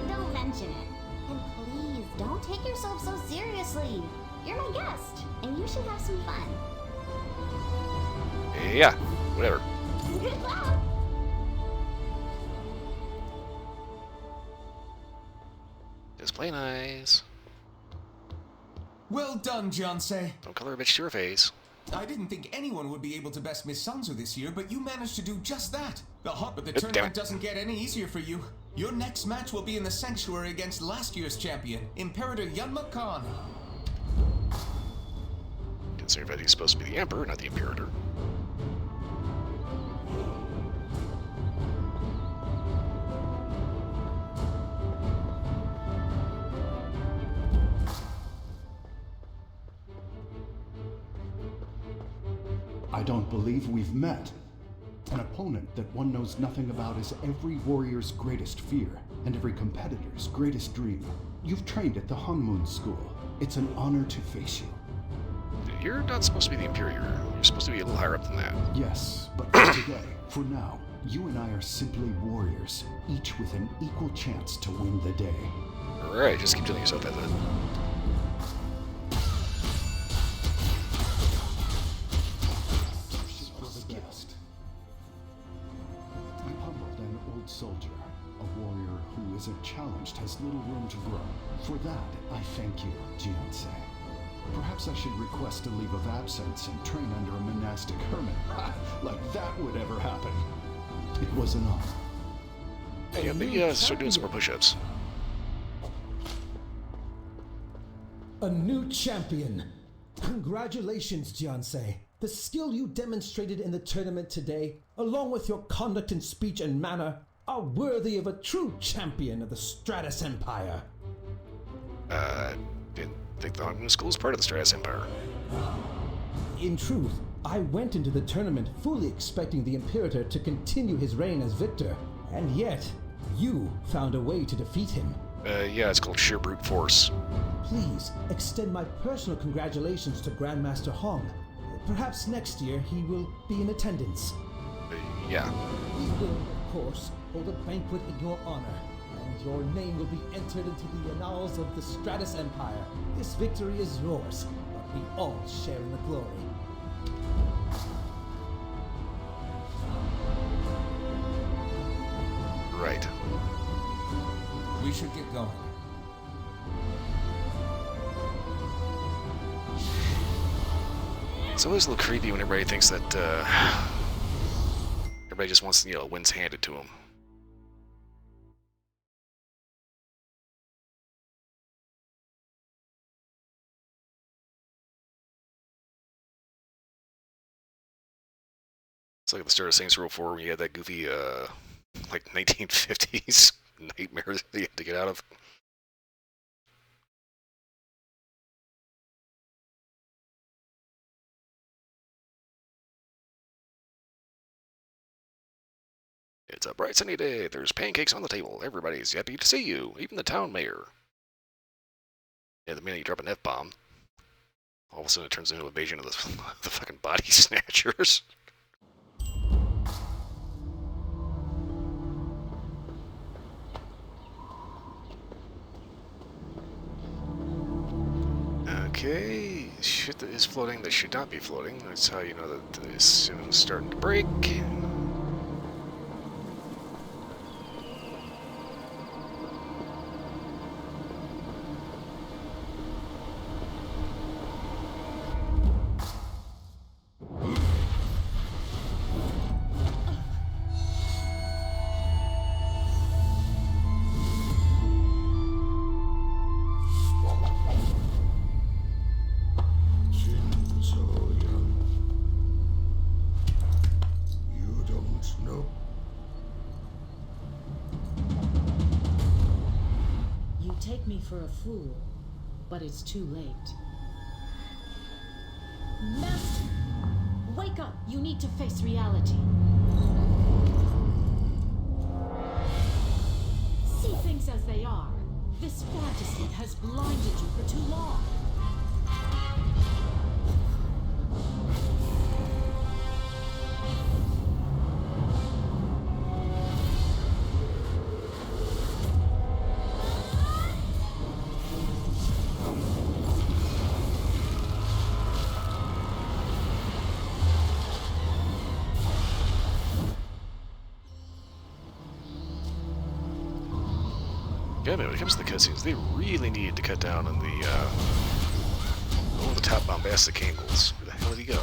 Don't mention it. And please, don't take yourself so seriously. You're my guest, and you should have some fun. Yeah, whatever. Good luck! Just play nice. Well done, Jiansei. Don't color a bitch to her face. I didn't think anyone would be able to best Miss Sanzu this year, but you managed to do just that. But the Damn tournament it. doesn't get any easier for you. Your next match will be in the Sanctuary against last year's champion, Imperator Yanma Khan. Considering that he's supposed to be the Emperor, not the Imperator. I don't believe we've met. An opponent that one knows nothing about is every warrior's greatest fear, and every competitor's greatest dream. You've trained at the Hongmoon School. It's an honor to face you. You're not supposed to be the Imperior. You're supposed to be a little higher up than that. Yes, but for today, for now, you and I are simply warriors, each with an equal chance to win the day. Alright, just keep telling yourself that then. I pummeled an old soldier. A warrior who isn't challenged has little room to grow. For that, I thank you, Jiansei. Perhaps I should request a leave of absence and train under a monastic hermit. Like that would ever happen. It was an honor. Yeah, maybe start doing some more push-ups. A new champion! Congratulations, Jiansei. The skill you demonstrated in the tournament today, along with your conduct and speech and manner, are worthy of a true champion of the Stratus Empire. Didn't think the Hongmoon School was part of the Stratus Empire. In truth, I went into the tournament fully expecting the Imperator to continue his reign as victor, and yet, you found a way to defeat him. Yeah, it's called sheer brute force. Please extend my personal congratulations to Grandmaster Hong. Perhaps next year he will be in attendance. Yeah. We will, of course, hold a banquet in your honor, and your name will be entered into the annals of the Stratus Empire. This victory is yours, but we all share in the glory. Right. We should get going. It's always a little creepy when everybody thinks that, everybody just wants, wins handed to them. It's like at the start of Saints Row 4 when you had that goofy, like 1950s nightmare that you had to get out of. It's a bright sunny day. There's pancakes on the table. Everybody's happy to see you, even the town mayor. Yeah, the minute you drop an F-bomb, all of a sudden it turns into an invasion of the fucking body snatchers. Okay, shit that is floating that should not be floating. That's how you know that the sim is starting to break. Take me for a fool, but it's too late. Master! Wake up! You need to face reality. See things as they are. This fantasy has blinded you for too long. Yeah, man, when it comes to the cutscenes, they really needed to cut down on the top bombastic angles. Where the hell did he go?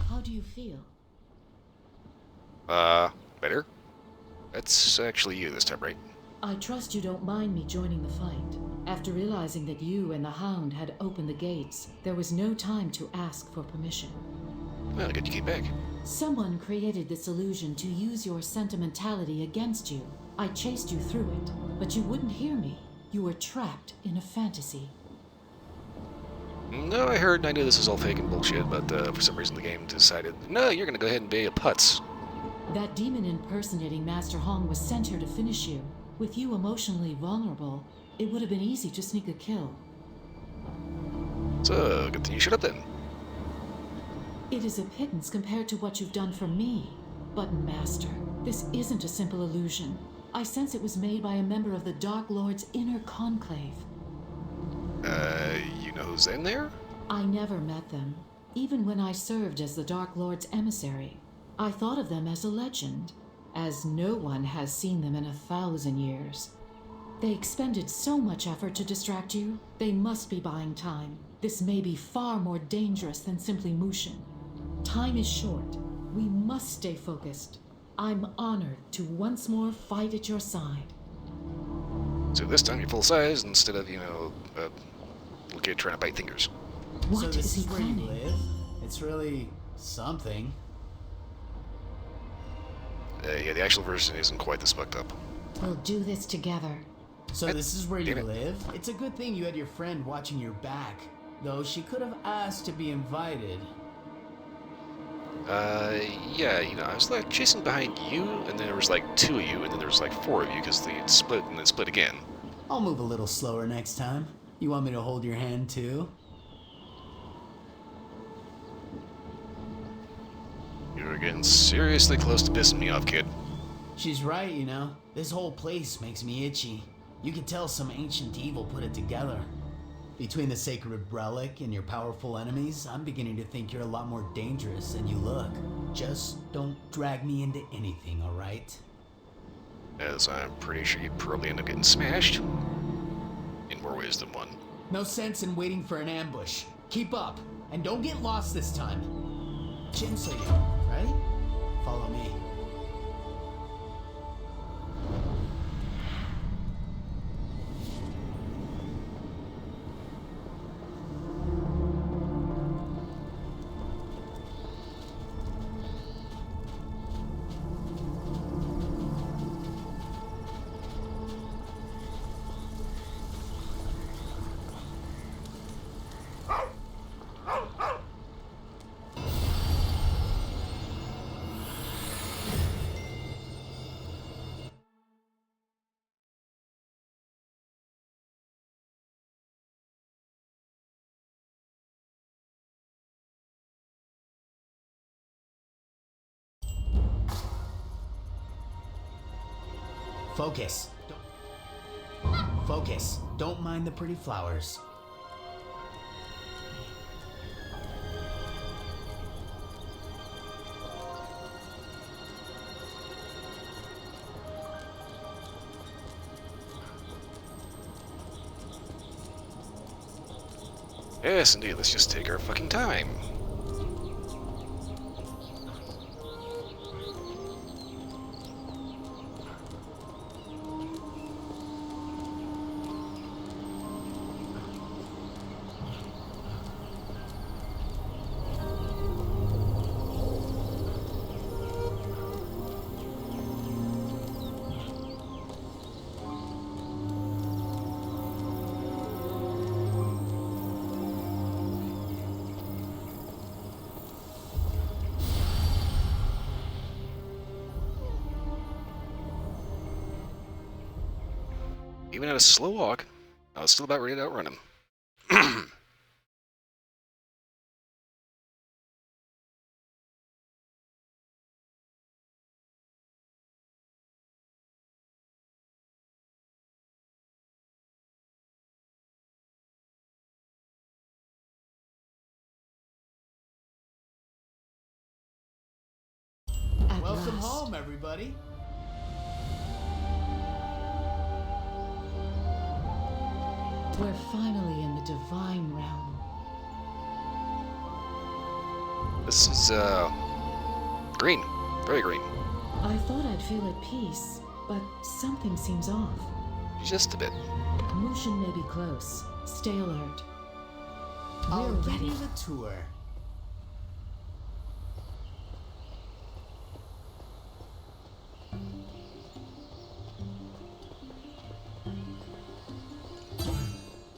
How do you feel? Better? That's actually you this time, right? I trust you don't mind me joining the fight. After realizing that you and the Hound had opened the gates, there was no time to ask for permission. Well, good you came back. Someone created this illusion to use your sentimentality against you. I chased you through it, but you wouldn't hear me. You were trapped in a fantasy. No, I heard and I knew this was all fake and bullshit, but for some reason the game decided, no, you're gonna go ahead and be a putz. That demon impersonating Master Hong was sent here to finish you. With you emotionally vulnerable, it would have been easy to sneak a kill. So, good thing you showed up then. It is a pittance compared to what you've done for me. But Master, this isn't a simple illusion. I sense it was made by a member of the Dark Lord's inner conclave. You know who's in there? I never met them. Even when I served as the Dark Lord's emissary, I thought of them as a legend, as no one has seen them in 1,000 years. They expended so much effort to distract you, they must be buying time. This may be far more dangerous than simply Mushin. Time is short. We must stay focused. I'm honored to once more fight at your side. So this time you're full size instead of, a little kid trying to bite fingers. What so this is he is where you planning? live? It's really something. Yeah, the actual version isn't quite this fucked up. We'll do this together. So this is where you damn it. live? It's a good thing you had your friend watching your back. Though she could have asked to be invited. Yeah, I was like chasing behind you, and then there was like 2 of you, and then there was like 4 of you, because they split and then split again. I'll move a little slower next time. You want me to hold your hand too? You're getting seriously close to pissing me off, kid. She's right, This whole place makes me itchy. You could tell some ancient evil put it together. Between the sacred relic and your powerful enemies, I'm beginning to think you're a lot more dangerous than you look. Just don't drag me into anything, alright? As I'm pretty sure you'd probably end up getting smashed. In more ways than one. No sense in waiting for an ambush. Keep up, and don't get lost this time. Chinsuyu, right? Follow me. Focus. Focus. Don't mind the pretty flowers. Yes, indeed, let's just take our fucking time. Even at a slow walk, I was still about ready to outrun him. Welcome home, everybody. We're finally in the divine realm. This is, green. Very green. I thought I'd feel at peace, but something seems off. Just a bit. Mushin may be close. Stay alert. I'll We're give ready. you the tour.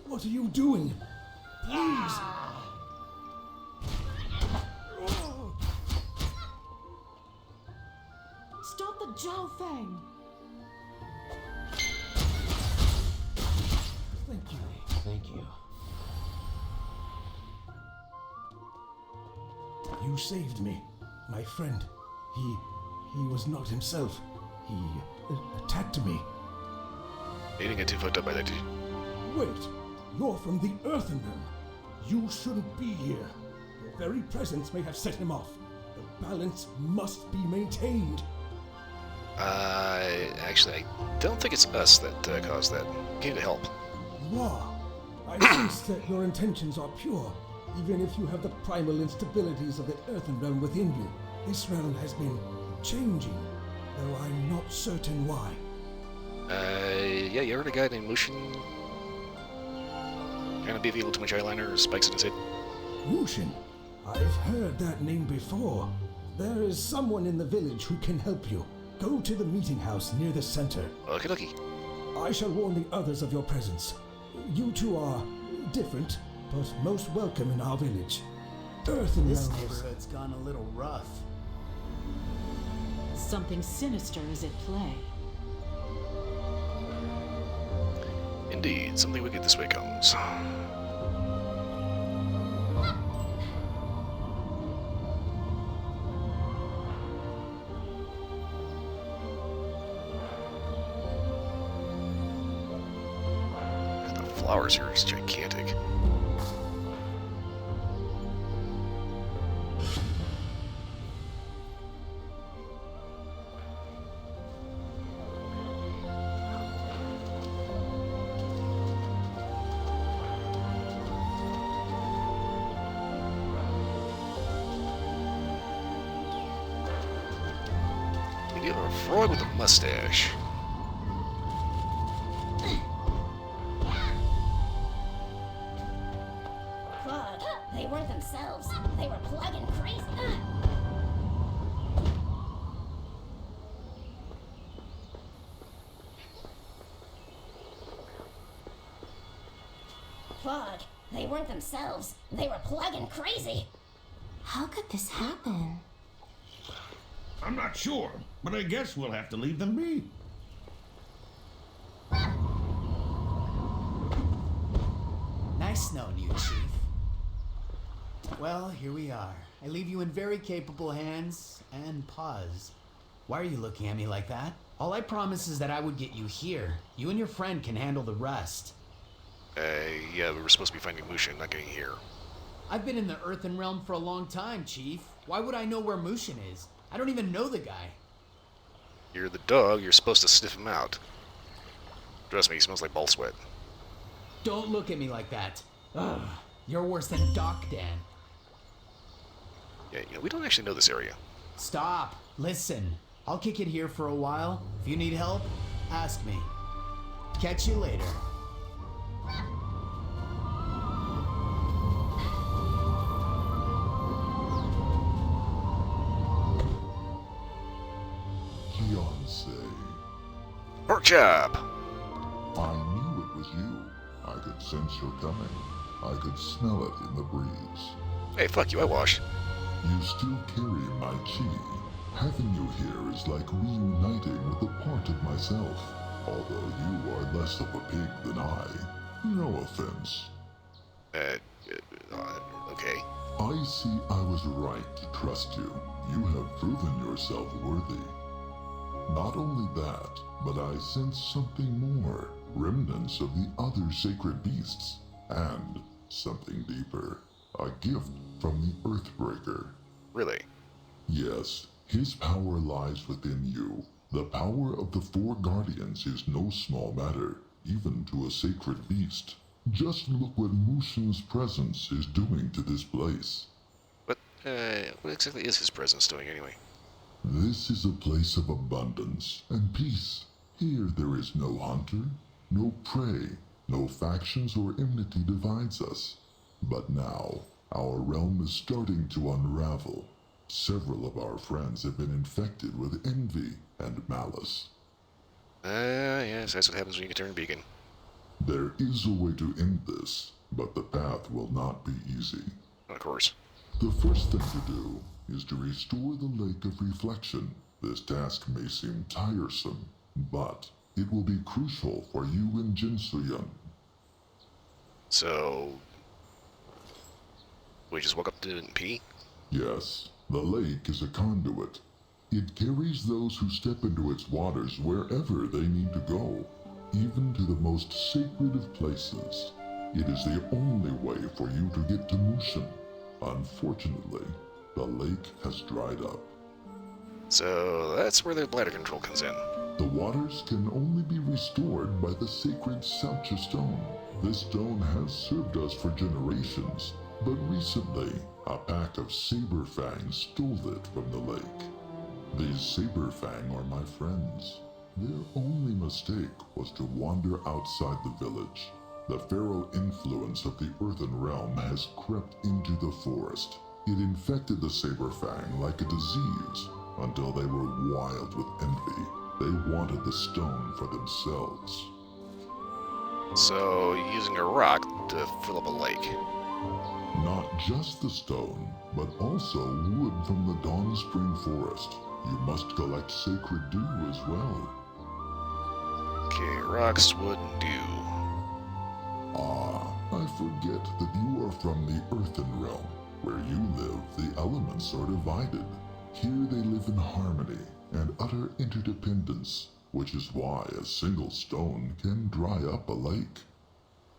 What are you doing? Please! Stop the Zhao Feng! Thank you. Thank you. You saved me. My friend. He was not himself. He attacked me. You didn't get too fucked up by that, did you? Wait! You're from the Earthen Realm. You shouldn't be here. Your very presence may have set him off. The balance must be maintained. Actually, I don't think it's us that caused that. Came to help. You are. I sense that your intentions are pure, even if you have the primal instabilities of the Earthen Realm within you. This realm has been changing, though I'm not certain why. Yeah, you heard a guy named Mushin? Kind of beefy, a little too much eyeliner, spikes in his head. Mushin? I've heard that name before. There is someone in the village who can help you. Go to the meeting house near the center. Okie dokie. I shall warn the others of your presence. You two are different, but most welcome in our village. Earthen This Realm is... neighborhood's gone a little rough. Something sinister is at play. Indeed, something wicked this way comes. The flowers here is gigantic. You have a frog with a mustache. Claude, they weren't themselves. They were plugging crazy. Claude, they weren't themselves. They were plugging crazy. How could this happen? I'm not sure, but I guess we'll have to leave them be. Nice knowing you, Chief. Well, here we are. I leave you in very capable hands and pause. Why are you looking at me like that? All I promised is that I would get you here. You and your friend can handle the rest. Yeah, we were supposed to be finding Mushin, not getting here. I've been in the Earthen Realm for a long time, Chief. Why would I know where Mushin is? I don't even know the guy. You're the dog, you're supposed to sniff him out. Trust me, he smells like ball sweat. Don't look at me like that. Ugh, you're worse than Doc Dan. Yeah, we don't actually know this area. Stop. Listen. I'll kick it here for a while. If you need help, ask me. Catch you later. Fiancé. Pork chop! I knew it was you. I could sense your coming. I could smell it in the breeze. Hey, fuck you, I washed. You still carry my chi. Having you here is like reuniting with a part of myself. Although you are less of a pig than I. No offense. Okay. I see I was right to trust you. You have proven yourself worthy. Not only that, but I sense something more. Remnants of the other sacred beasts. And something deeper. A gift from the Earthbreaker. Really? Yes, his power lies within you. The power of the four guardians is no small matter, even to a sacred beast. Just look what Mushin's presence is doing to this place. What exactly is his presence doing anyway? This is a place of abundance and peace. Here there is no hunter, no prey, no factions or enmity divides us. But now, our realm is starting to unravel. Several of our friends have been infected with envy and malice. Yes, that's what happens when you turn beacon. There is a way to end this, but the path will not be easy. Of course. The first thing to do is to restore the Lake of Reflection. This task may seem tiresome, but it will be crucial for you and Jinsoyun. So, we just walk up to it and pee? Yes, the lake is a conduit. It carries those who step into its waters wherever they need to go, even to the most sacred of places. It is the only way for you to get to Mushin. Unfortunately, the lake has dried up. So that's where the bladder control comes in. The waters can only be restored by the sacred Salcha stone. This stone has served us for generations, but recently, a pack of Saberfang stole it from the lake. These Saberfang are my friends. Their only mistake was to wander outside the village. The feral influence of the Earthen Realm has crept into the forest. It infected the Saberfang like a disease until they were wild with envy. They wanted the stone for themselves. So, using a rock to fill up a lake. Not just the stone, but also wood from the Dawn Spring Forest. You must collect sacred dew as well. Okay, rocks, wood, and dew. Ah, I forget that you are from the Earthen Realm. Where you live, the elements are divided. Here they live in harmony and utter interdependence, which is why a single stone can dry up a lake.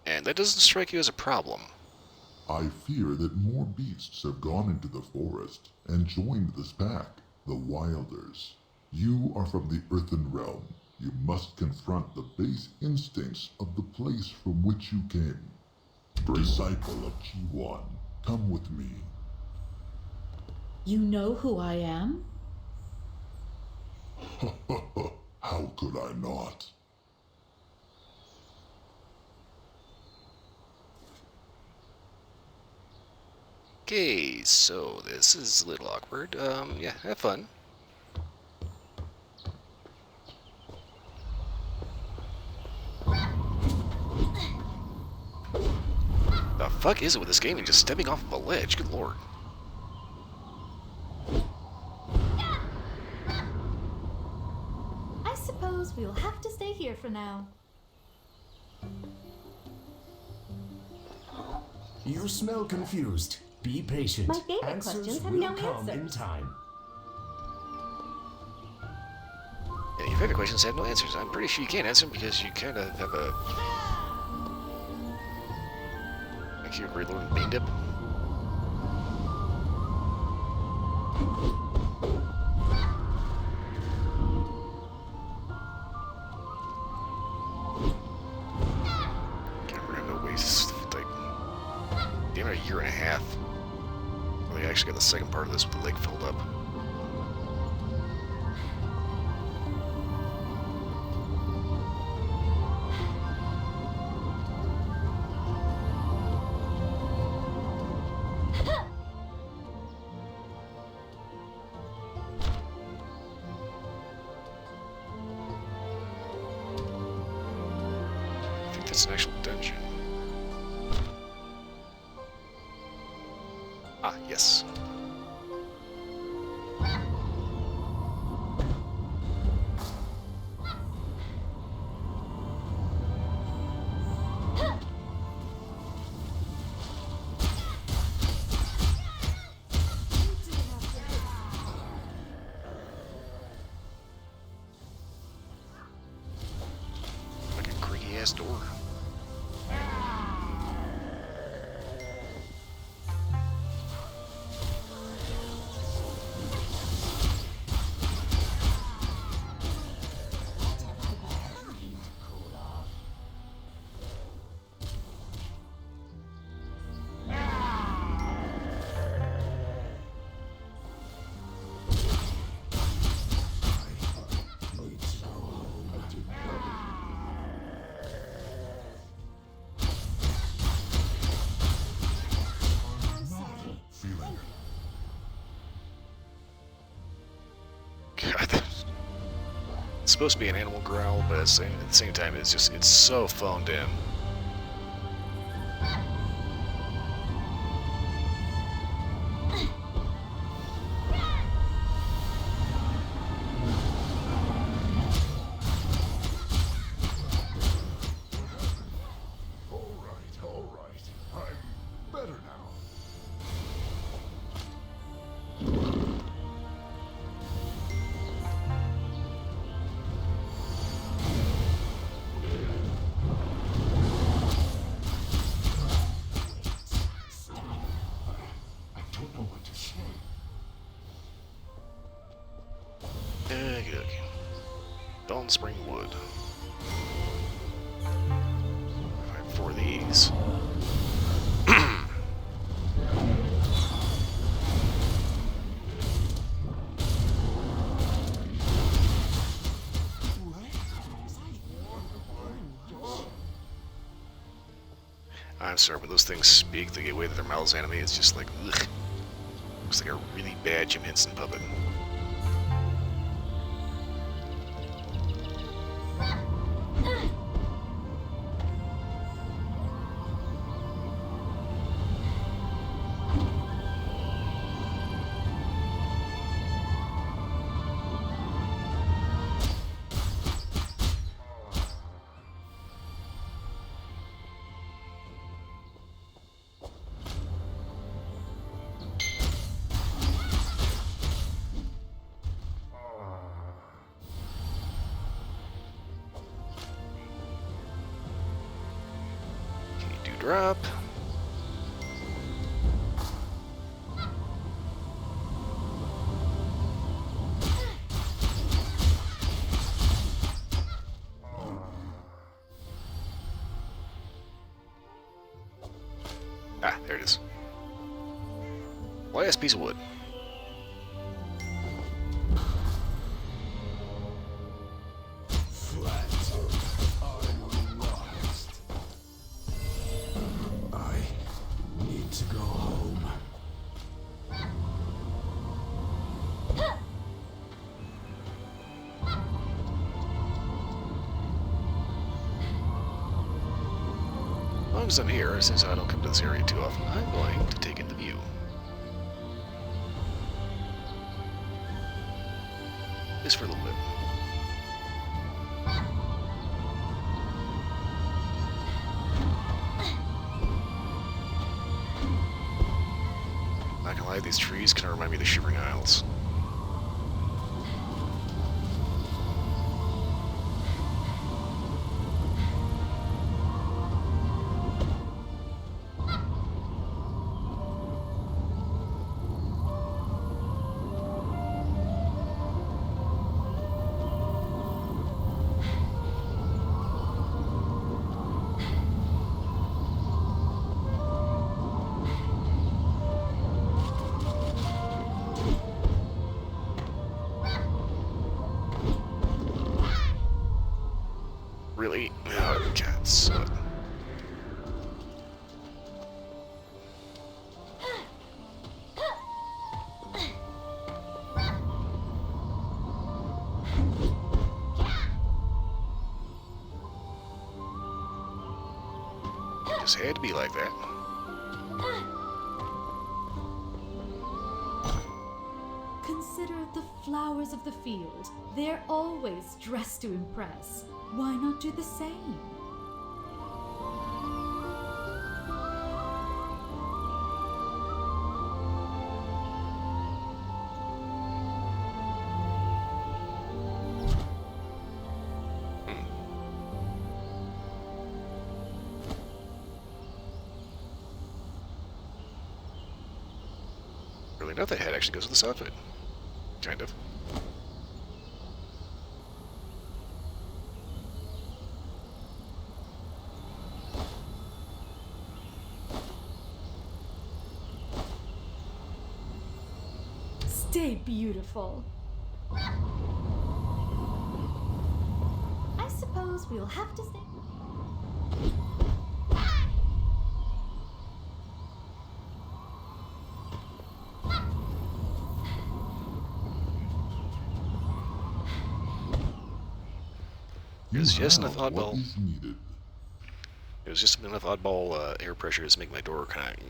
And that doesn't strike you as a problem. I fear that more beasts have gone into the forest and joined this pack, the Wilders. You are from the Earthen Realm. You must confront the base instincts of the place from which you came. Disciple of G1, come with me. You know who I am? How could I not? Okay, so this is a little awkward. Yeah, have fun. The fuck is it with this game and just stepping off of a ledge? Good lord. I suppose we'll have to stay here for now. You smell confused. Be patient. My favorite Answers questions have will no come in answers. time. Yeah, your favorite questions have no answers. I'm pretty sure you can't answer them because you kind of have a... like you're reloading bean dip. Can't remember no ways. Like, damn it, a year and a half. We actually got the second part of this with the lake filled up. I think that's an actual dungeon. Ah, yes. Like a creaky ass door. It's supposed to be an animal growl, but at the same time, it's so phoned in. All right. I'm better now. I don't know what to say. Okay. Dawn Spring Wood. 4 of these. I'm sorry, when those things speak, the way that their mouths animate, it's just like, ugh. Looks like a really bad Jim Henson puppet. Drop. Ah, there it is. Last piece of wood. As long as I'm here, since I don't come to this area too often, I'm going to take in the view. Just for a little bit. Not gonna lie, these trees kind of remind me of the Shivering Isles. Really? Oh, God, son. Just had to be like that. Consider the flowers of the field. They're always dressed to impress. Why not do the same? Really not, that head actually goes with this outfit. Kind of. Stay beautiful. I suppose we'll have to stay. It was just enough what oddball. is needed. It was just enough oddball air pressure to make my door kind of.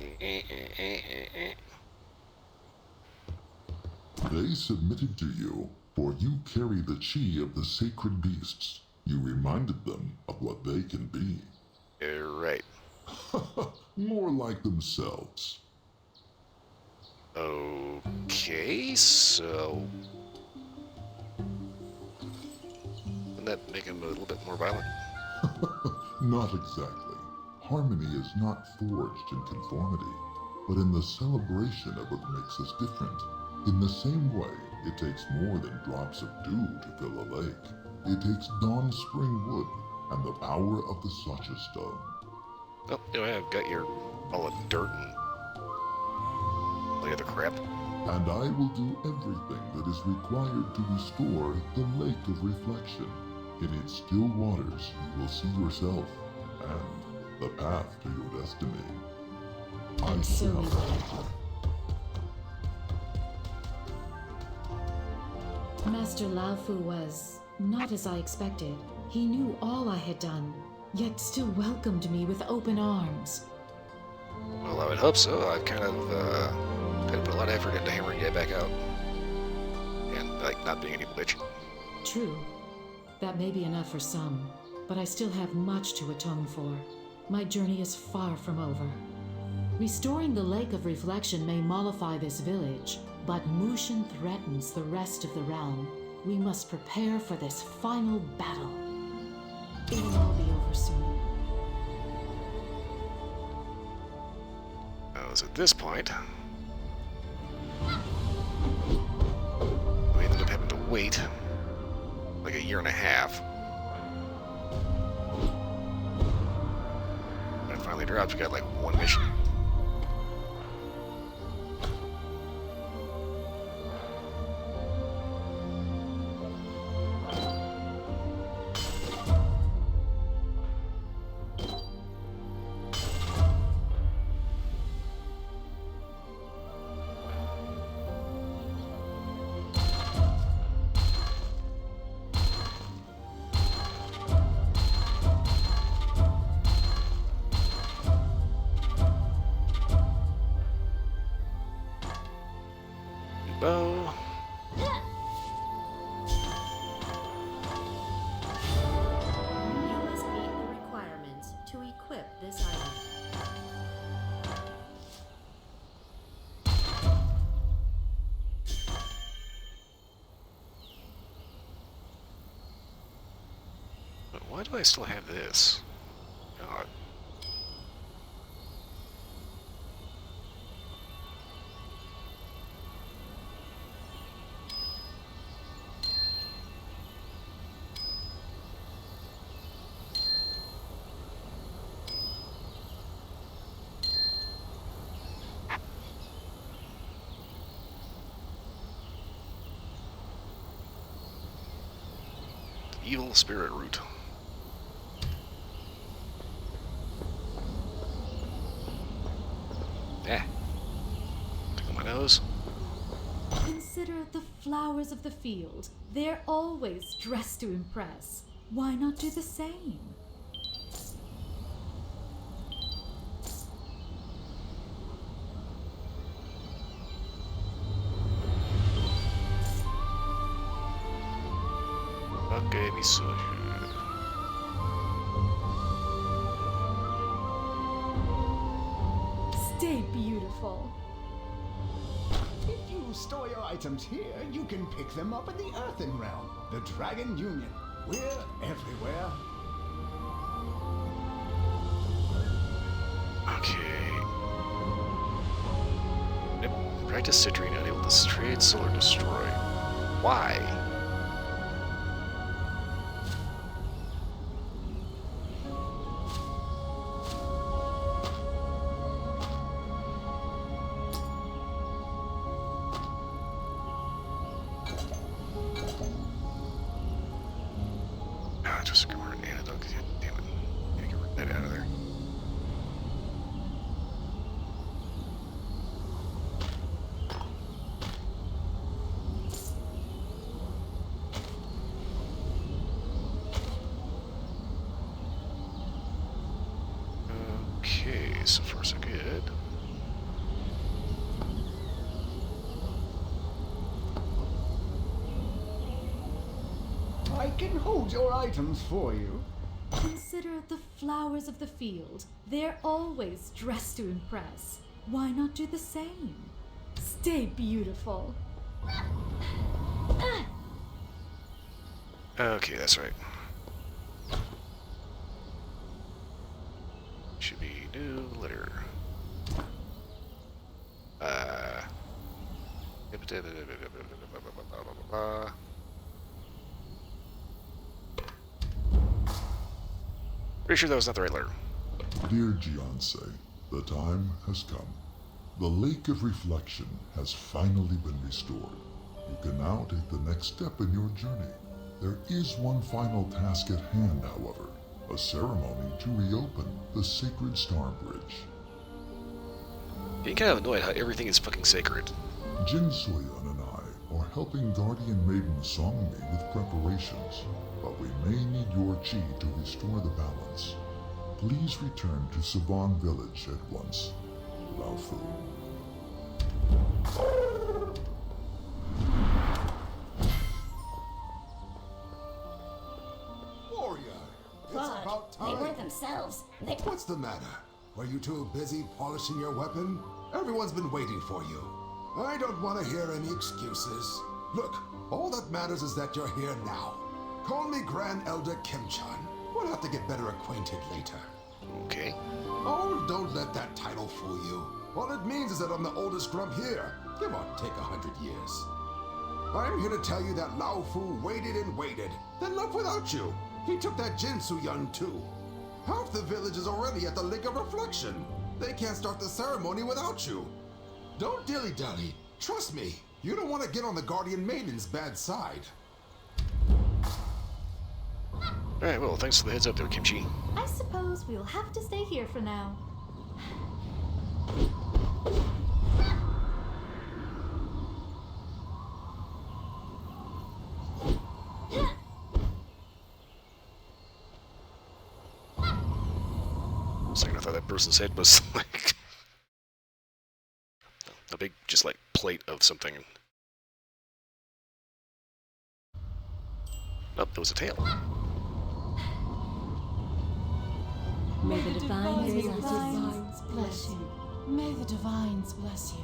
They submitted to you, for you carry the chi of the sacred beasts. You reminded them of what they can be. You're right. More like themselves. Okay, so... Wouldn't that make him a little bit more violent? Not exactly. Harmony is not forged in conformity, but in the celebration of what makes us different. In the same way, it takes more than drops of dew to fill a lake. It takes dawn spring wood and the power of the Sacha stone. Oh, anyway, I've got your all the dirt and the other crap. And I will do everything that is required to restore the Lake of Reflection. In its still waters, you will see yourself and the path to your destiny. I shall. Master Laofu was not as I expected. He knew all I had done, yet still welcomed me with open arms. Well, I would hope so. I've kind of put a lot of effort into hammering you back out. And, like, not being any witch. True. That may be enough for some, but I still have much to atone for. My journey is far from over. Restoring the Lake of Reflection may mollify this village, but Mushin threatens the rest of the realm. We must prepare for this final battle. It will all be over soon. So at this point, we ended up having to wait like a year and a half. When it finally drops, we got like one mission. Bow. You must meet the requirements to equip this item. But why do I still have this? God. Evil spirit root. Eh. Tickle my nose. Consider the flowers of the field. They're always dressed to impress. Why not do the same? Okay, me so. Stay beautiful. If you store your items here, you can pick them up in the Earthen Realm, the Dragon Union. We're everywhere. Okay. Yep. Practice citrine unable to trade, soul, or destroy. Why? Ah, just a convert antidote. Damn it. Gotta get that out of there. can hold your items for you. Consider the flowers of the field. They're always dressed to impress. Why not do the same? Stay beautiful. Okay, that's right. Should be new letter. Pretty sure that was not the right letter. Dear Gianse, the time has come. The Lake of Reflection has finally been restored. You can now take the next step in your journey. There is one final task at hand, however. A ceremony to reopen the sacred Star Bridge. Getting kind of annoyed how everything is fucking sacred. Jin Soyan and I are helping Guardian Maiden Songmi with preparations, but we may need your chi to restore the balance. Please return to Savan Village at once. Laofu. Warrior, it's Claude, about they time. weren't themselves. What's the matter? Were you too busy polishing your weapon? Everyone's been waiting for you. I don't want to hear any excuses. Look, all that matters is that you're here now. Call me Grand Elder Kim-chan. We'll have to get better acquainted later. Okay. Oh, don't let that title fool you. All it means is that I'm the oldest grump here. Give or take 100 years. I'm here to tell you that Lao Fu waited and waited, then left without you. He took that Jinsu Yun too. Half the village is already at the Lake of Reflection. They can't start the ceremony without you. Don't dilly-dally. Trust me, you don't want to get on the Guardian Maiden's bad side. Alright, well, thanks for the heads up there, Kimchi. I suppose we'll have to stay here for now. Second, I thought that person's head was like a big, just like plate of something. Oh, there was a tail. May the divines bless you. May the divines bless you.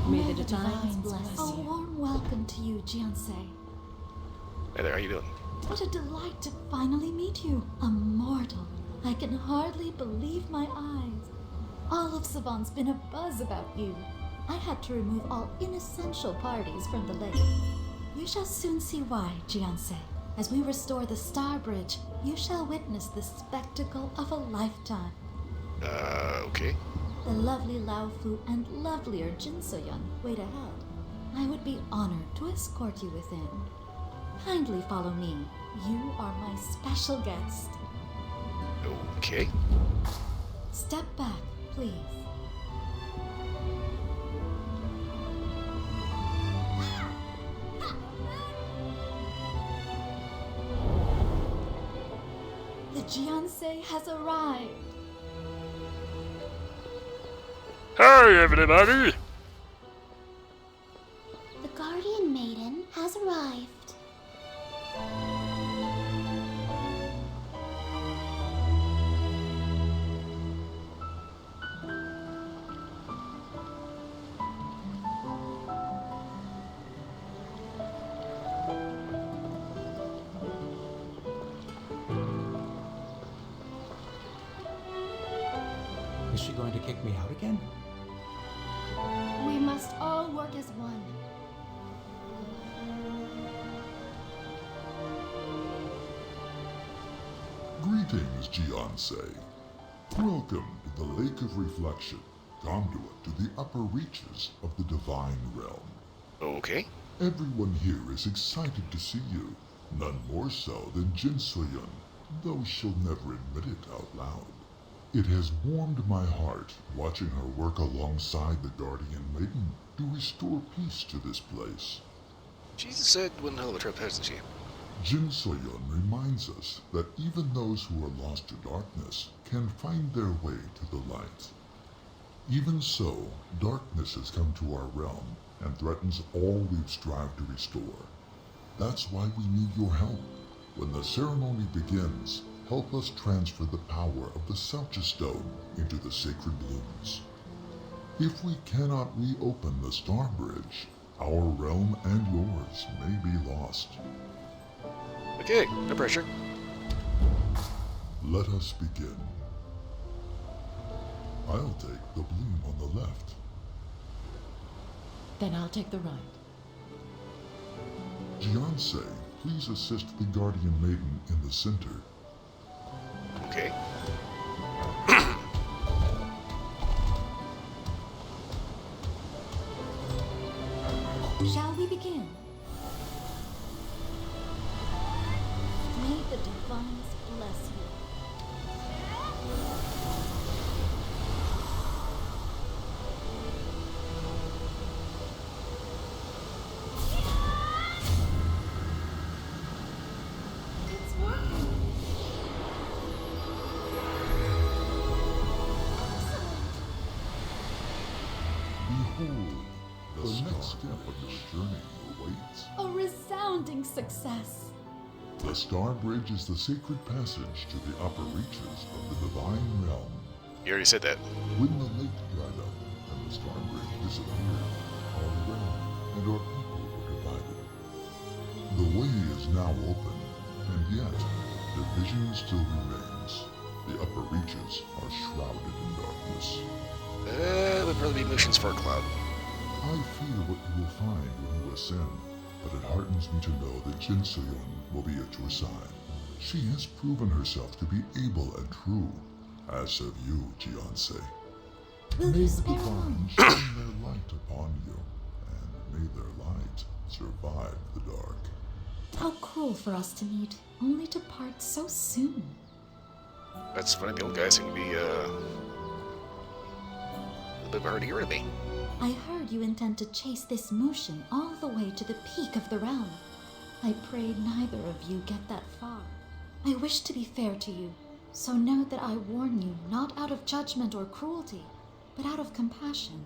May the divines bless you. A warm welcome to you, Jiansei. Hey there, how you doing? What a delight to finally meet you, a mortal. I can hardly believe my eyes. All of Savan's been abuzz about you. I had to remove all inessential parties from the lake. You shall soon see why, Jiansei. As we restore the Star Bridge, you shall witness the spectacle of a lifetime. Okay. The lovely Lao Fu and lovelier Jin Soyun wait ahead. I would be honored to escort you within. Kindly follow me. You are my special guest. Okay. Step back, please. The Jiansei has arrived. Hi, everybody! The Guardian Maiden has arrived. Is she going to kick me out again? We must all work as one. Greetings, Gianse. Welcome to the Lake of Reflection, conduit to the upper reaches of the Divine Realm. Okay. Everyone here is excited to see you, none more so than Jin Soyun, though she'll never admit it out loud. It has warmed my heart watching her work alongside the Guardian Maiden to restore peace to this place. She said one hell of a trip, hasn't she? Jin Soyun reminds us that even those who are lost to darkness can find their way to the light. Even so, darkness has come to our realm and threatens all we've strived to restore. That's why we need your help. When the ceremony begins, help us transfer the power of the Selcha Stone into the sacred blooms. If we cannot reopen the Star Bridge, our realm and yours may be lost. Okay, no pressure. Let us begin. I'll take the bloom on the left. Then I'll take the right. Jiansei, please assist the Guardian Maiden in the center. Okay. Shall we begin? May the divines bless you. It's working. Behold, the next step of your journey awaits. A resounding success. The Star Bridge is the sacred passage to the upper reaches of the divine realm. You already said that. When the lake dried up and the Star Bridge disappeared, our realm and our people were divided. The way is now open, and yet division still remains. The upper reaches are shrouded in darkness. It would probably be Mushin's Fur Cloud. I fear what you will find when you ascend, but it heartens me to know that Jin Soyun will be at your side. She has proven herself to be able and true, as have you, Jiansei. Will May you the spare divines shine their light upon you, and may their light survive the dark. How cruel for us to meet, only to part so soon. That's funny, the old guy seemed to be, a little bit hard to get rid of me. I heard you intend to chase this Mushin all the way to the peak of the realm. I pray neither of you get that far. I wish to be fair to you, so know that I warn you not out of judgment or cruelty, but out of compassion.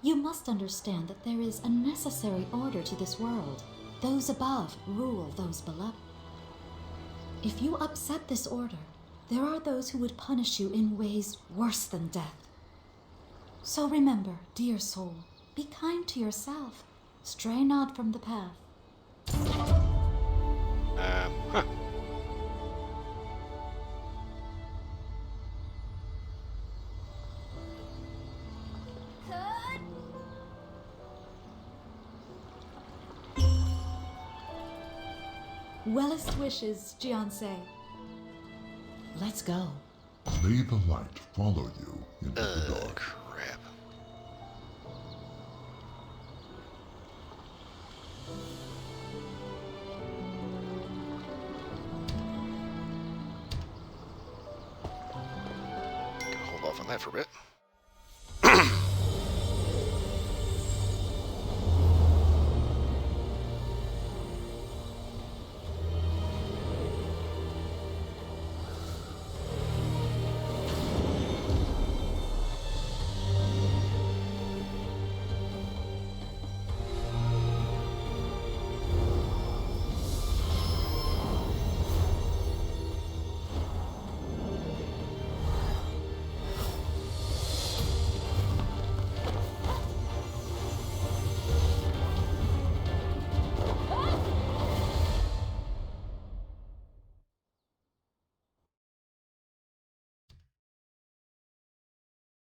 You must understand that there is a necessary order to this world. Those above rule those below. If you upset this order, there are those who would punish you in ways worse than death. So remember, dear soul, be kind to yourself. Stray not from the path. Huh. Wellest wishes, Jiansei. Let's go. May the light follow you into the dark. Crap. Gonna hold off on that for a bit.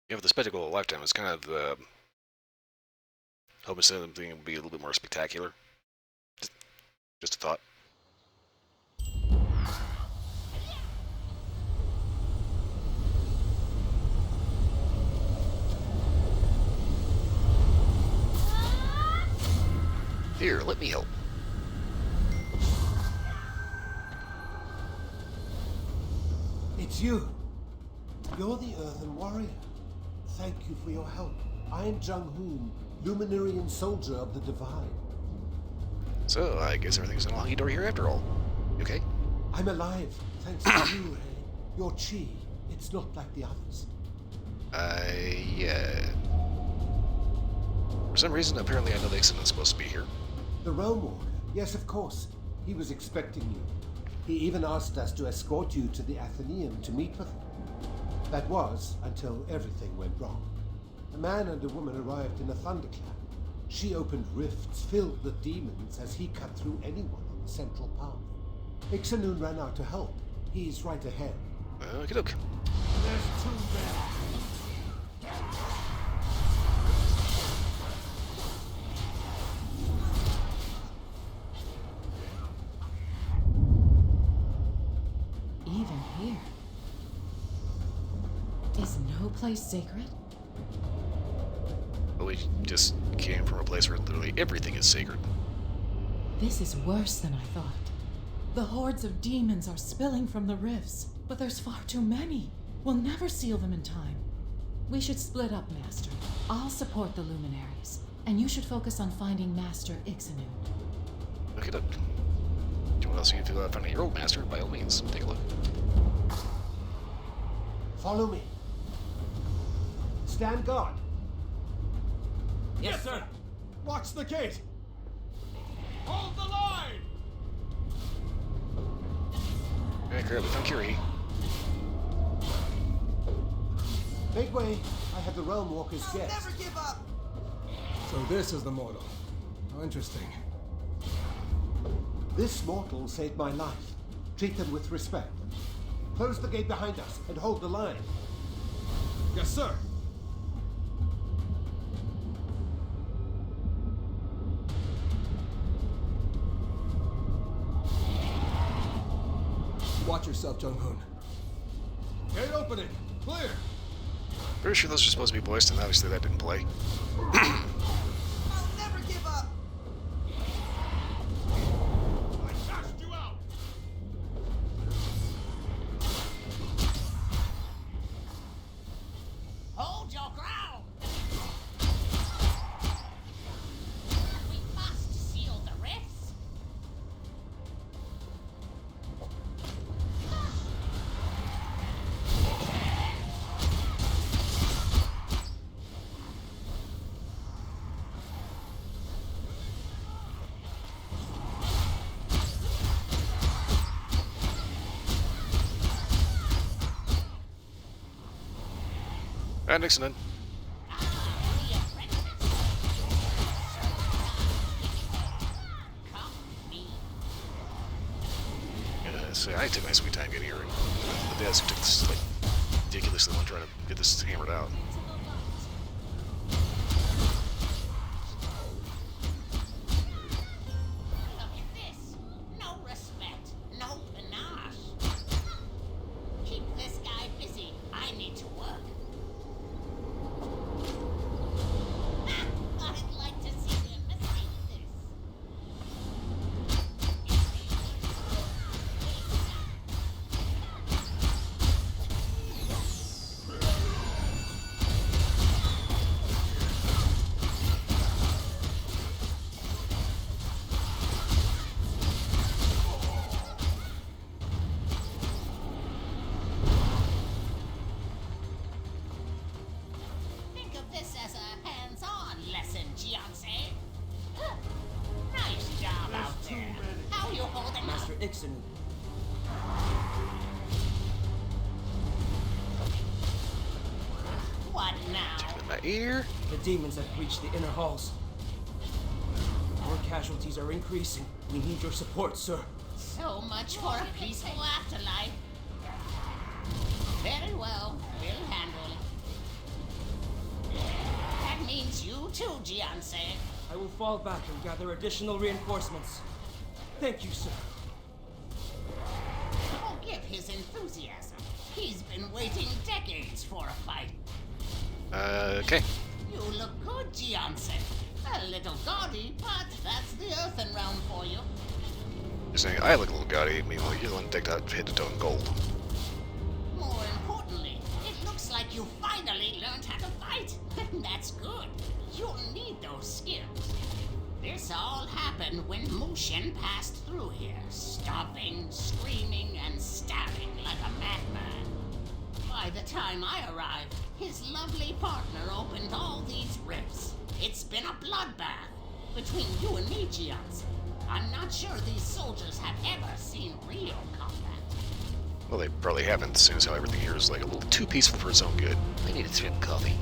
Yeah, for the spectacle of a lifetime, it's kind of hoping something would be a little bit more spectacular. Just a thought. Here, let me help. It's you. You're the Earthen Warrior. Thank you for your help. I am Jung-hoon, Luminarian Soldier of the Divine. So, I guess everything's in hunky-dory here after all. okay? I'm alive, thanks to you, Ray. Your chi, it's not like the others. Yeah. For some reason, apparently I know the Ixalan's supposed to be here. The Realm Walker, yes, of course. He was expecting you. He even asked us to escort you to the Athenaeum to meet with him. That was until everything went wrong. A man and a woman arrived in a thunderclap. She opened rifts filled with demons as he cut through anyone on the central path. Ixanun ran out to help. He's right ahead. Okay, look. There's two there. Even here. Is no place sacred? Well, we just came from a place where literally everything is sacred. This is worse than I thought. The hordes of demons are spilling from the rifts, but there's far too many. We'll never seal them in time. We should split up, Master. I'll support the luminaries, and you should focus on finding Master Ixanun. Look it up. Do you want to feel about finding your old master? By all means, take a look. Follow me. Stand guard. Yes, sir. Watch the gate. Hold the line! Alright, grab it. Don't carry. Make way. I have the Realm Walker's guest. Never give up! So this is the mortal. How interesting. This mortal saved my life. Treat them with respect. Close the gate behind us and hold the line. Yes, sir. Watch yourself, Jung-hoon. Gate opening. Clear. Pretty sure those are supposed to be voiced, and obviously that didn't play. I'll never give up! I cast you out! Hold your ground! We must seal the rifts. Alright, Ixalan. So I took my sweet time getting here, and the guys who took this like ridiculously long trying to get this hammered out. Look at this. No respect, no panache. Keep this guy busy. I need to work. I'd like to see him escape this. Think of this as a hands-on lesson, Jianse. Nice job out there. How you holding up? Master Ixanun. What now? In my ear. The demons have breached the inner halls. More casualties are increasing. We need your support, sir. So much for a peaceful afterlife. Very well, we'll handle it. That means you too, Jianse. I will fall back and gather additional reinforcements. Thank you, sir. Forgive his enthusiasm. He's been waiting decades for a fight. Okay. You look good, Jianse. A little gaudy, but that's the Earthen Realm for you. You're saying I look a little gaudy, meanwhile you're the one decked out head to toe in gold. More importantly, it looks like you finally learned how to fight. That's good. You'll need those skills. This all happened when Mushin passed through here, stomping, screaming, and stabbing like a madman. By the time I arrived, his lovely partner opened all these rifts. It's been a bloodbath between you and me, Gianzi. I'm not sure these soldiers have ever seen real combat. Well, they probably haven't, seeing as how everything here is like a little too peaceful for its own good. They need to drink coffee.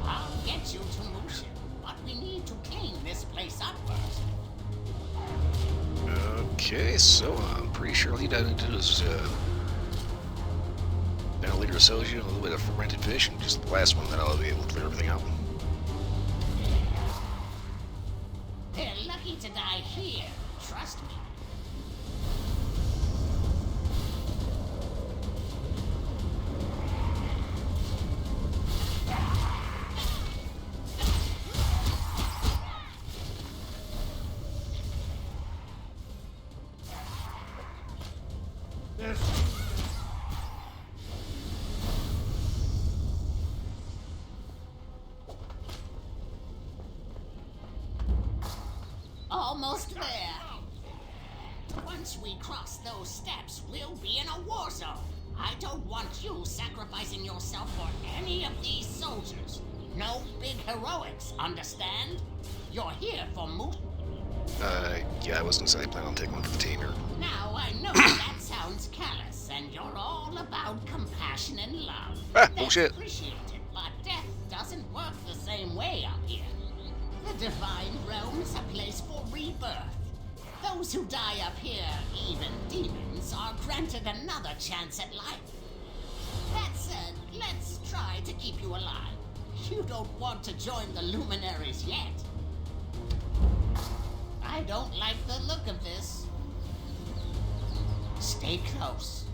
I'll get you to Mushin, but we need to clean this place up first. Okay, so I'm pretty sure all he died into is down a liter of soju and a little bit of fermented fish, and just the last one, then I'll be able to clear everything out. They're lucky to die here, trust me. Almost there. Once we cross those steps, we'll be in a war zone. I don't want you sacrificing yourself for any of these soldiers. No big heroics, understand? You're here for Moot. Yeah, I wasn't necessarily planning on taking one for the team here. Now I know that sounds callous, and you're all about compassion and love. Ah, bullshit. Appreciated, but death doesn't work the same way up here. The Divine Realm is a place for rebirth. Those who die up here, even demons, are granted another chance at life. That said, let's try to keep you alive. You don't want to join the Luminaries yet. I don't like the look of this. Stay close.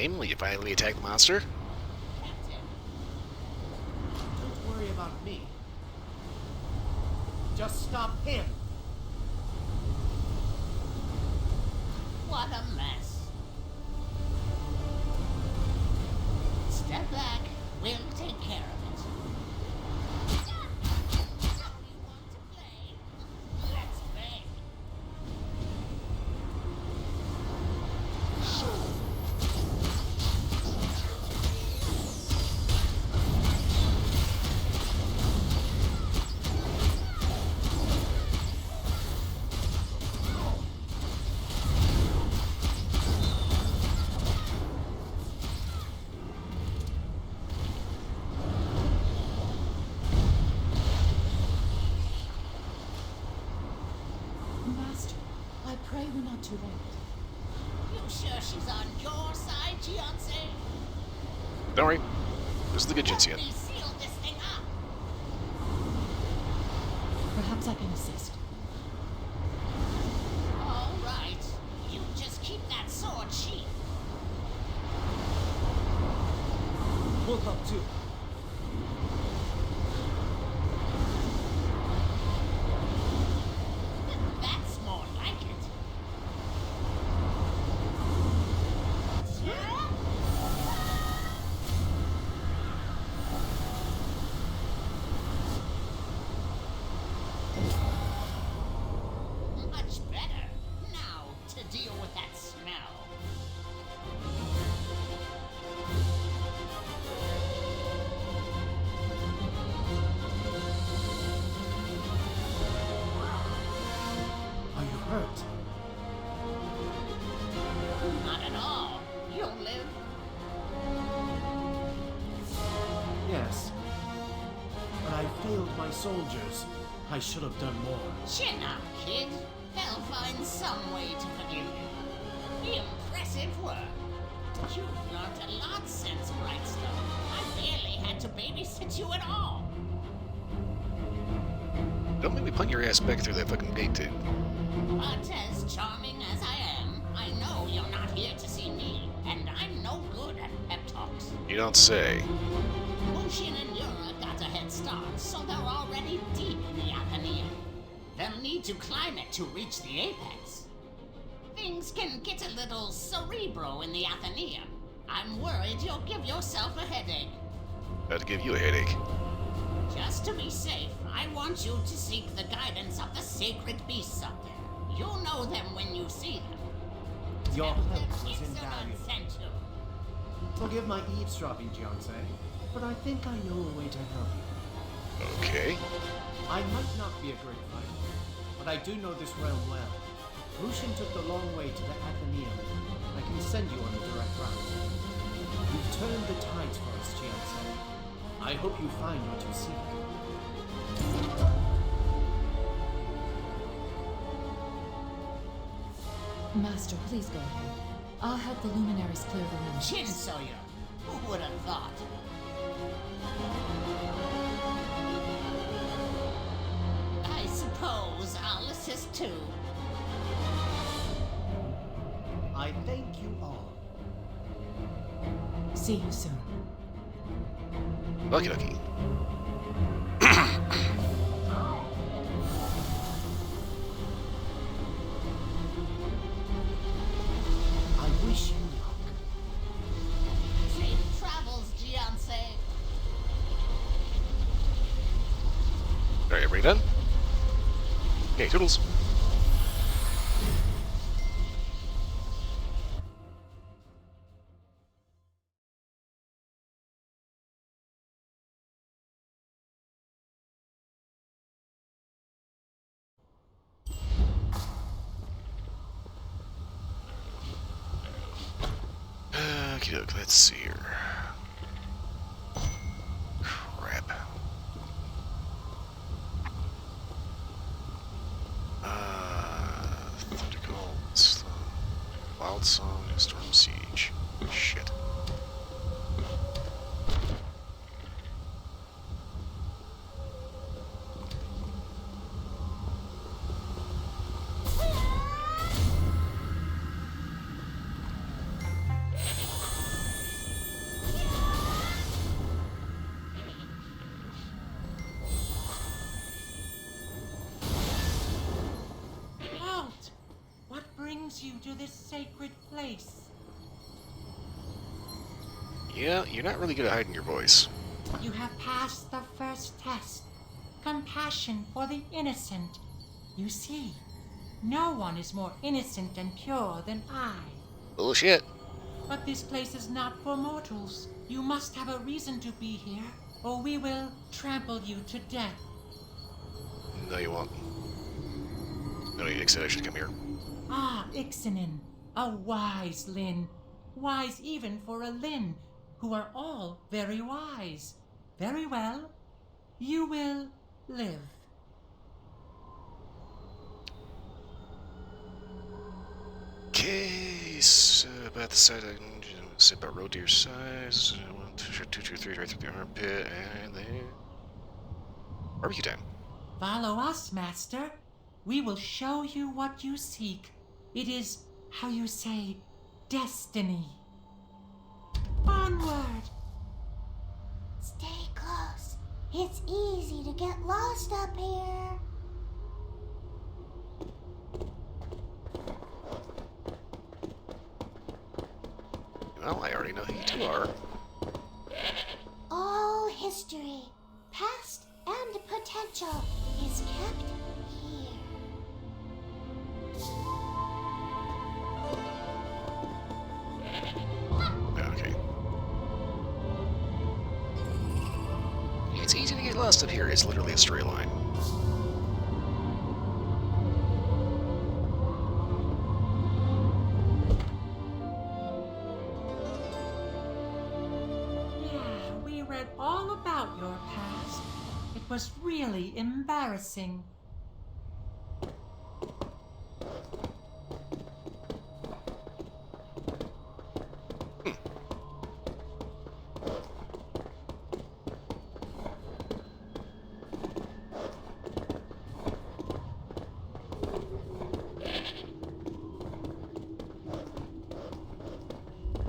Will you finally attack the monster? Don't worry about me. Just stop him. What a mess. Step back. We'll take care of it. Let's bang. Master, I pray we're not too late. You sure she's on your side, Gianzi? Don't worry. This is the good Jinxia. Let me seal this thing up. Perhaps I can assist. All right. You just keep that sword sheathed. We'll help too. That's more like it. Much better. Now to deal with that smell. failed my soldiers. I should have done more. Chin up, kid. They'll find some way to forgive you. Impressive work. You've learned a lot since Brightstone. I barely had to babysit you at all. Don't make me punt your ass back through that fucking gate, dude. But as charming as I am, I know you're not here to see me, and I'm no good at pep talks. You don't say. Mushin and Yura got a head start, so they're already deep in the Athenaeum. They'll need to climb it to reach the apex. Things can get a little cerebral in the Athenaeum. I'm worried you'll give yourself a headache. About to give you a headache. Just to be safe, I want you to seek the guidance of the sacred beasts up there. You'll know them when you see them. Your Tell help them was Ixalan invaluable. sent you. Forgive my eavesdropping, Jianse, but I think I know a way to help you. Okay. I might not be a great fighter, but I do know this realm well. Mushin took the long way to the Athenaeum. I can send you on a direct route. You've turned the tides for us, Jianse. I hope you find what you seek. Master, please go ahead. I'll help the luminaries clear the room. Shinsoya, who would have thought? I suppose I'll assist too. I thank you all. See you soon. Lucky ducky. I wish you luck. Safe travels, Jianse. Alright, everybody done? Okay, toodles. Okay, let's see here. Crap. Thunderbolts, Wild Song, Storm Siege. Shit. Halt! What brings you to this sacred place? Yeah, you're not really good at hiding your voice. You have passed the first test. Compassion for the innocent. You see, no one is more innocent and pure than I. Bullshit. But this place is not for mortals. You must have a reason to be here, or we will trample you to death. No, you won't. No, Nick said I should come here. Ah, Ixanin, a wise Lin. Wise even for a Lin, who are all very wise. Very well. You will live. Case about the side. Say about road to your size. 1, 2, 2, 3, right through the armpit, and then barbecue time. Follow us, Master. We will show you what you seek. It is, how you say, destiny. Onward! Stay close. It's easy to get lost up here. Well, I already know who you two are. All history, past and potential, is kept here. Okay. It's easy to get lost up here. It's literally a straight line. Yeah, we read all about your past. It was really embarrassing.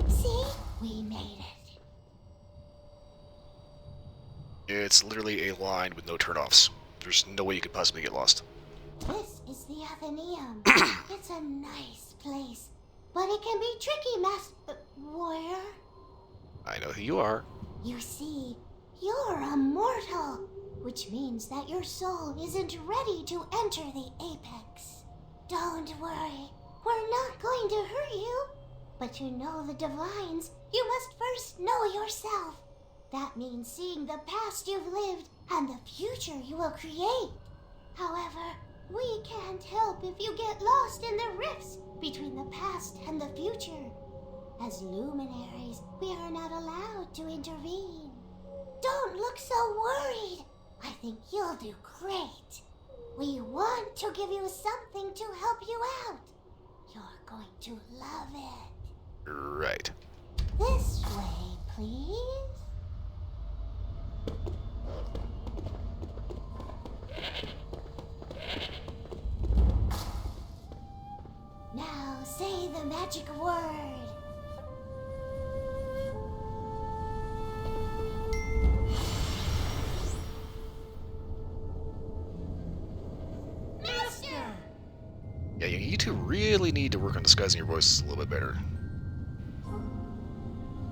See? We made it. It's literally a line with no turnoffs. There's no way you could possibly get lost. This is the Athenaeum. It's a nice place, but it can be tricky, Warrior. I know who you are. You see, you're immortal, which means that your soul isn't ready to enter the apex. Don't worry, we're not going to hurt you. But to know the divines, you must first know yourself. That means seeing the past you've lived and the future you will create. However, we can't help if you get lost in the rifts between the past and the future. As luminaries, we are not allowed to intervene. Don't look so worried. I think you'll do great. We want to give you something to help you out. You're going to love it. Right. This way, please. Now say the magic word. Master! Yeah, you two really need to work on disguising your voices a little bit better.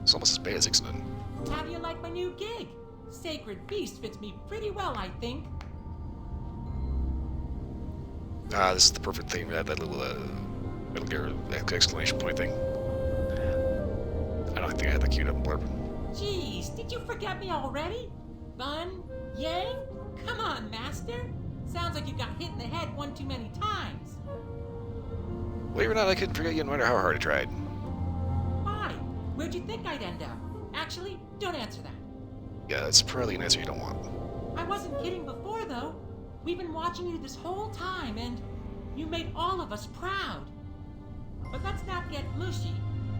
It's almost as bad as Ixnun. How do you like my new gig? Sacred Beast fits me pretty well, I think. This is the perfect thing, that little Metal Gear exclamation point thing. I don't think I had that queued up in blurb. Jeez, did you forget me already? Bun? Yang? Come on, Master. Sounds like you got hit in the head one too many times. Believe it or not, I couldn't forget you no matter how hard I tried. Why? Where'd you think I'd end up? Actually, don't answer that. Yeah, that's probably an answer you don't want. I wasn't kidding before, though. We've been watching you this whole time, and you made all of us proud. But let's not get mushy.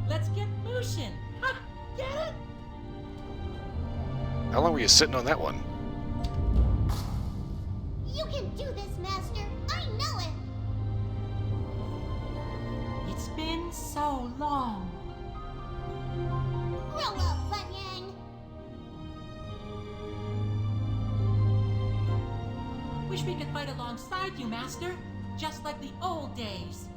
Let's get mooshin'. Ha! Get it? How long were you sitting on that one? You can do this, Master. I know it. It's been so long. Grow up, Bunyang. Wish we could fight alongside you, Master. Just like the old days.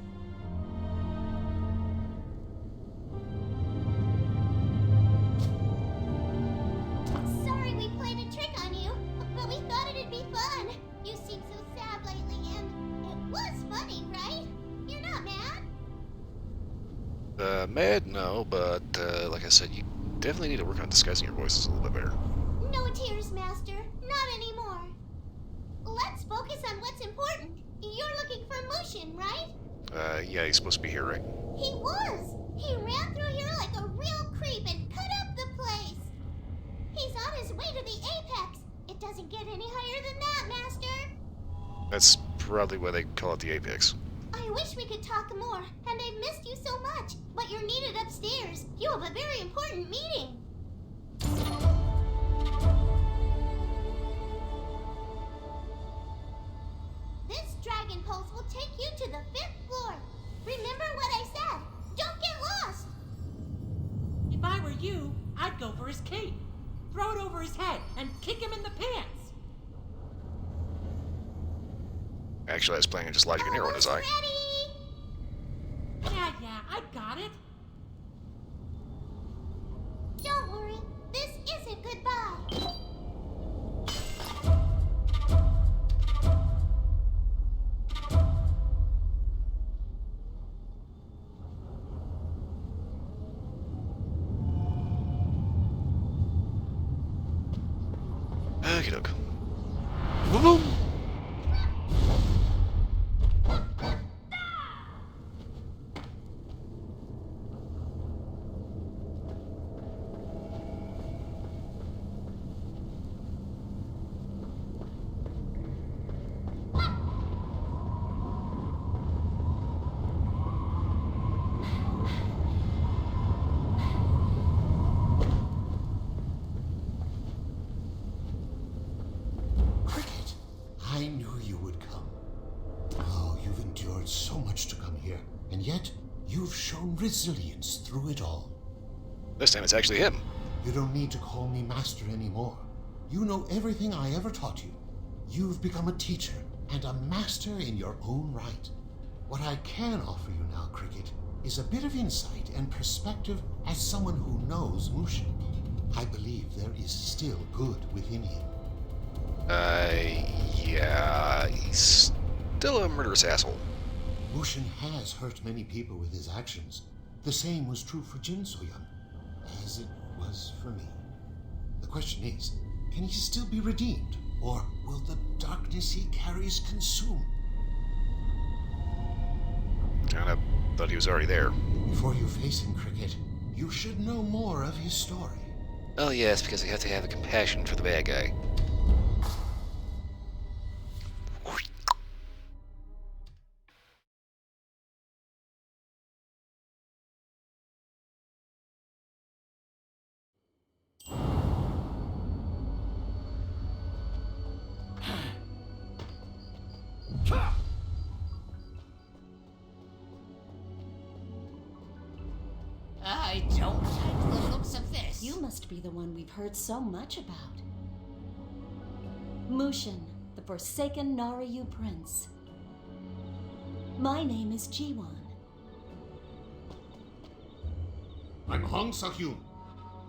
Sorry we played a trick on you, but we thought it'd be fun. You seem so sad lately, and it was funny, right? You're not mad? Mad? No, but like I said, you definitely need to work on disguising your voices a little bit better. No tears, Master. Not anymore. Let's focus on what's important. You're looking for Mushin, right? Yeah, he's supposed to be here, right? He was. He ran through here like a real creep and cut up the place. He's on his way to the apex. It doesn't get any higher than that, Master. That's probably why they call it the Apex. I wish we could talk more, and I've missed you so much. But you're needed upstairs. You have a very important meeting. This dragon pulse will take you to the 5th floor. Remember what I said. Don't get lost. If I were you, I'd go for his cape. Throw it over his head and kick him in the pants. Actually, I was planning on just lodging an arrow in his eye. Yeah, I got it. Don't worry. This isn't goodbye. Okie doke. Boom boom! shown resilience through it all. This time it's actually him. You don't need to call me master anymore. You know everything I ever taught you. You've become a teacher and a master in your own right. What I can offer you now, Cricket, is a bit of insight and perspective as someone who knows Mushin. I believe there is still good within him. Yeah, he's still a murderous asshole. Mushin has hurt many people with his actions. The same was true for Jin Soyoung, as it was for me. The question is, can he still be redeemed, or will the darkness he carries consume? I thought he was already there. Before you face him, Cricket, you should know more of his story. Oh yes, because we have to have a compassion for the bad guy. I don't like the looks of this. You must be the one we've heard so much about. Mushin, the Forsaken Naryu Prince. My name is Jiwon. I'm Hong Seok-yoon.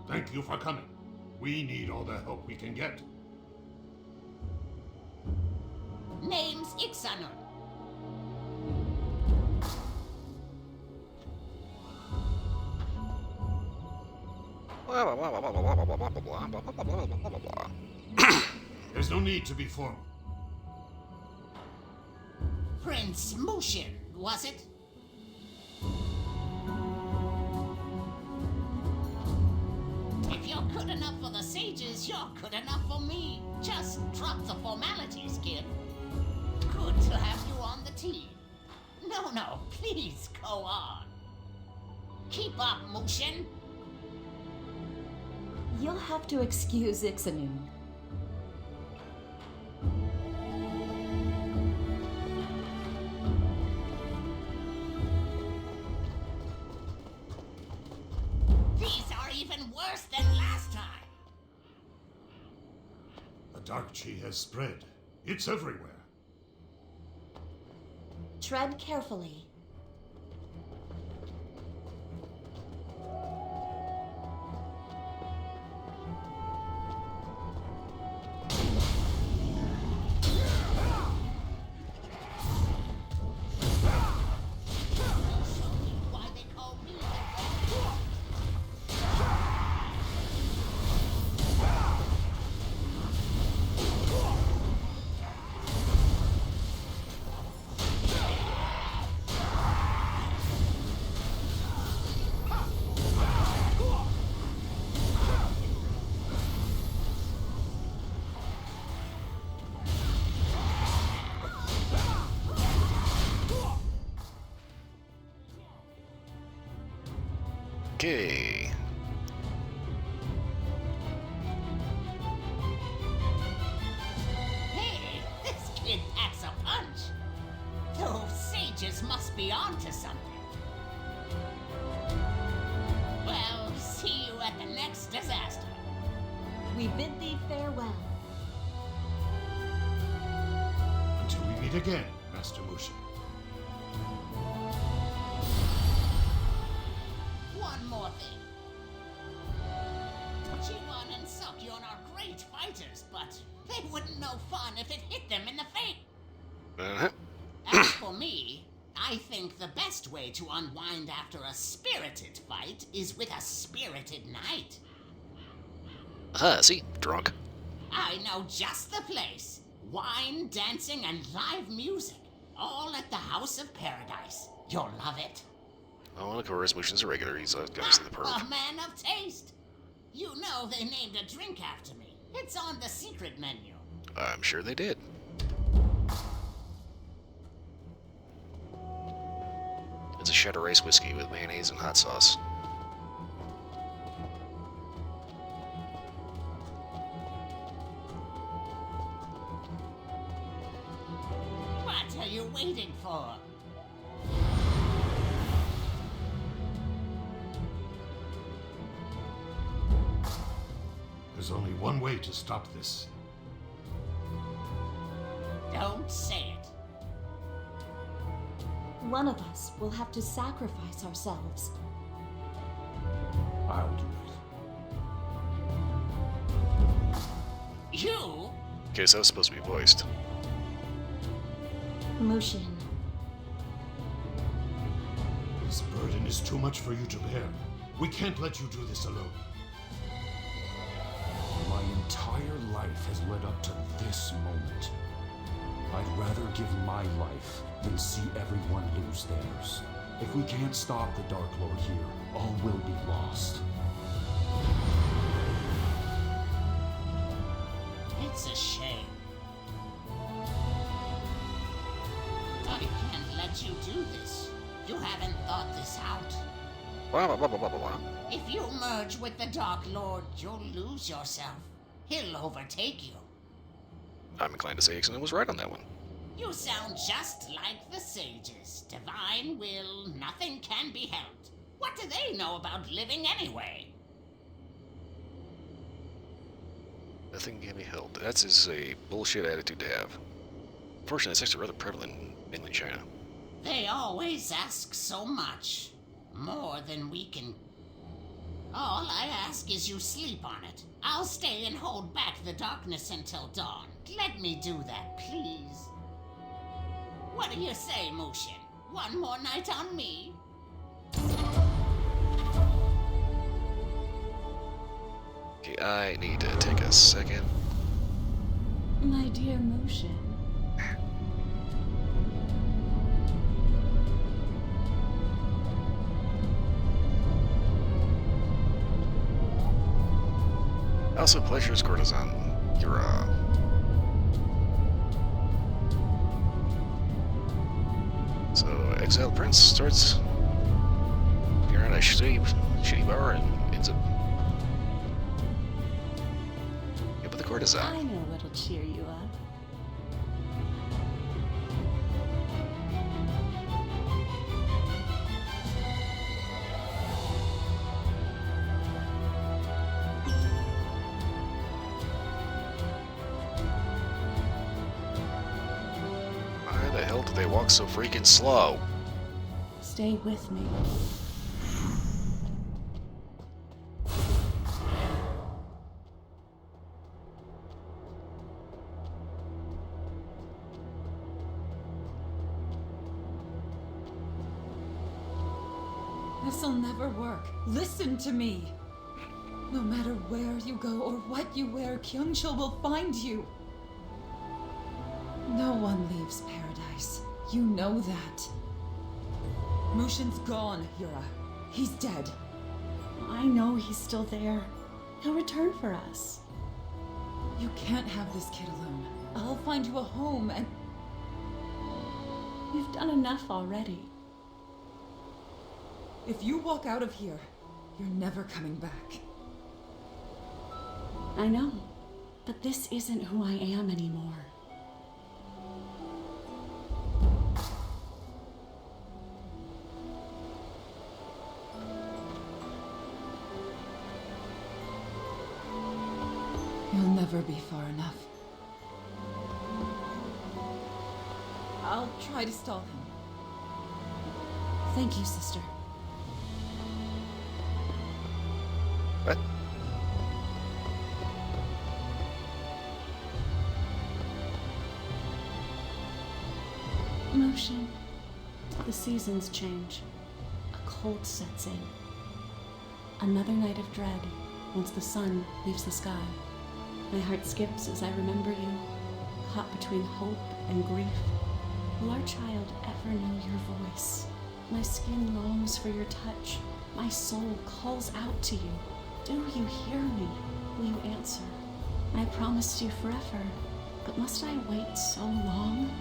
Thank you for coming. We need all the help we can get. Name's Iksanun. There's no need to be formal. Prince Mushin, was it? If you're good enough for the sages, you're good enough for me. Just drop the formalities, kid. Good to have you on the team. No, please go on. Keep up, Mushin. You'll have to excuse Iksanun. These are even worse than last time. The dark chi has spread. It's everywhere. Tread carefully. Okay. Hey, this kid packs a punch. Those sages must be onto something. Well, see you at the next disaster. We bid thee farewell. Until we meet again, Master Mushin. One more thing. Jiwon and Seok-yoon are great fighters, but they wouldn't know fun if it hit them in the face. As for me, I think the best way to unwind after a spirited fight is with a spirited night. See? Drunk. I know just the place. Wine, dancing, and live music. All at the House of Paradise. You'll love it. Oh, of course, Mushin's a regular. He's got us in the perk. A man of taste. You know they named a drink after me. It's on the secret menu. I'm sure they did. It's a Cheddar Rice whiskey with mayonnaise and hot sauce. What are you waiting for? There's only one way to stop this. Don't say it. One of us will have to sacrifice ourselves. I'll do it. You? Okay, so that was supposed to be voiced. Mushin. This burden is too much for you to bear. We can't let you do this alone. My entire life has led up to this moment. I'd rather give my life than see everyone lose theirs. If we can't stop the Dark Lord here, all will be lost. It's a shame. I can't let you do this. You haven't thought this out. If you merge with the Dark Lord, you'll lose yourself. He'll overtake you. I'm inclined to say Ixon was right on that one. You sound just like the sages. Divine will, nothing can be helped. What do they know about living anyway? Nothing can be held. That's just a bullshit attitude to have. Unfortunately, it's actually rather prevalent in mainland China. They always ask so much. More than we can... All I ask is you sleep on it. I'll stay and hold back the darkness until dawn. Let me do that, please. What do you say, Mushin? One more night on me? Okay, I need to take a second. My dear Mushin. Also, pleasures courtesan. You're So, exiled prince starts. You're at a shitty bar and ends up. Yeah, but the courtesan. I know what'll cheer you up. Why the hell do they walk so freaking slow? Stay with me. This'll never work. Listen to me. No matter where you go or what you wear, Kyungchul will find you. No one leaves paradise. You know that. Mushin's gone, Yura. He's dead. I know he's still there. He'll return for us. You can't have this kid alone. I'll find you a home and... You've done enough already. If you walk out of here, you're never coming back. I know, but this isn't who I am anymore. You'll never be far enough. I'll try to stall him. Thank you, sister. What? Mushin, the seasons change. A cold sets in. Another night of dread once the sun leaves the sky. My heart skips as I remember you, caught between hope and grief. Will our child ever know your voice? My skin longs for your touch. My soul calls out to you. Do you hear me? Will you answer? I promised you forever, but must I wait so long?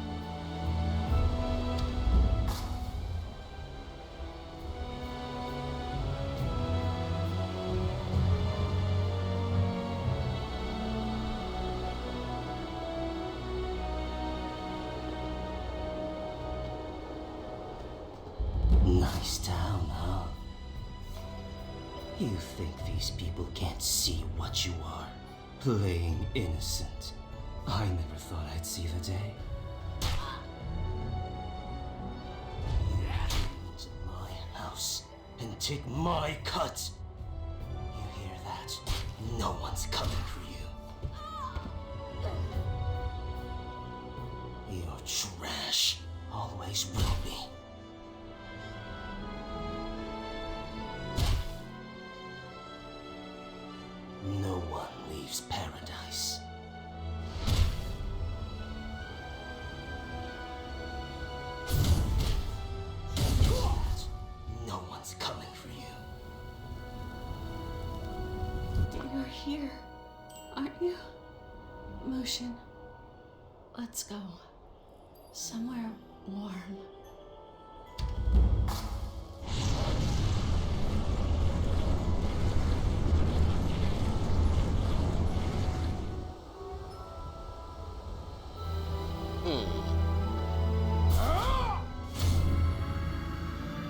Nice town, huh? You think these people can't see what you are? Playing innocent. I never thought I'd see the day. You came into my house and take my cut. You hear that? No one's coming for you. You're trash. Always will be. No one leaves paradise. No one's coming for you. You're here, aren't you? Motion. Let's go. Somewhere warm.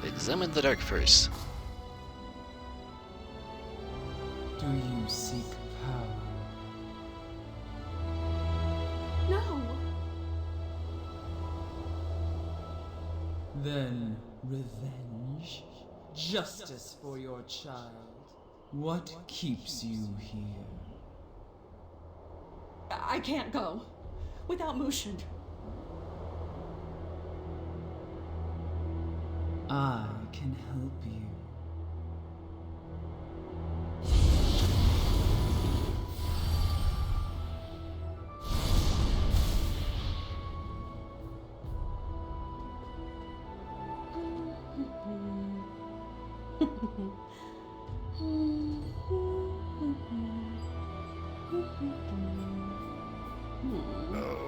Examine the dark first. Do you seek power? No! Then revenge? Justice for your child? What keeps you here? I can't go without Mushin. I can help you.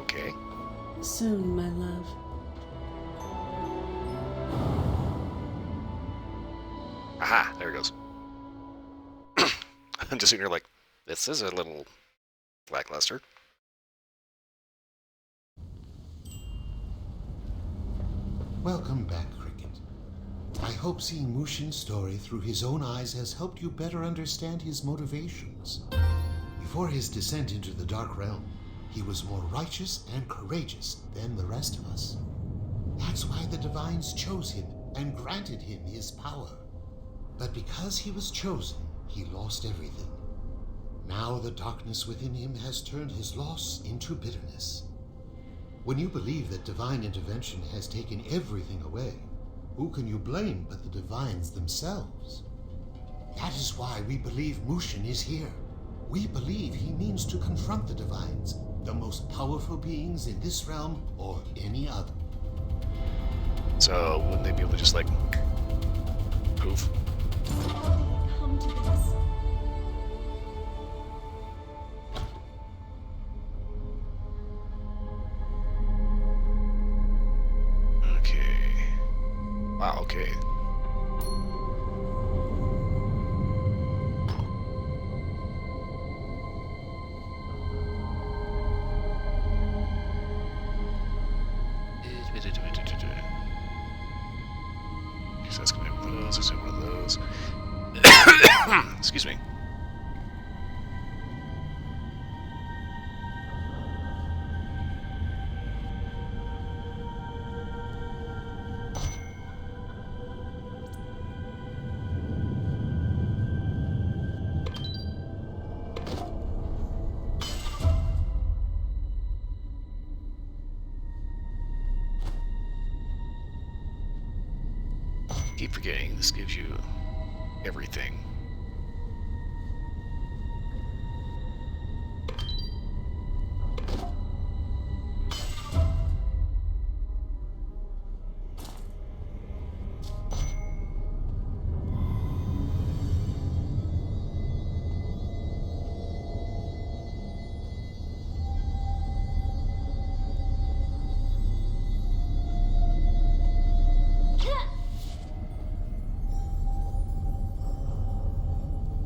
Okay. Soon, my love. Aha, there it goes. I'm just sitting here like, this is a little lackluster. Welcome back, Cricket. I hope seeing Mushin's story through his own eyes has helped you better understand his motivations. Before his descent into the Dark Realm, he was more righteous and courageous than the rest of us. That's why the Divines chose him and granted him his power. But because he was chosen, he lost everything. Now the darkness within him has turned his loss into bitterness. When you believe that divine intervention has taken everything away, who can you blame but the Divines themselves? That is why we believe Mushin is here. We believe he means to confront the Divines, the most powerful beings in this realm or any other. So, wouldn't they be able to just, like, poof? Come to this. Okay. Wow, okay. Guess that's gonna be one of those, is it one of those? Excuse me. Keep forgetting, this gives you everything.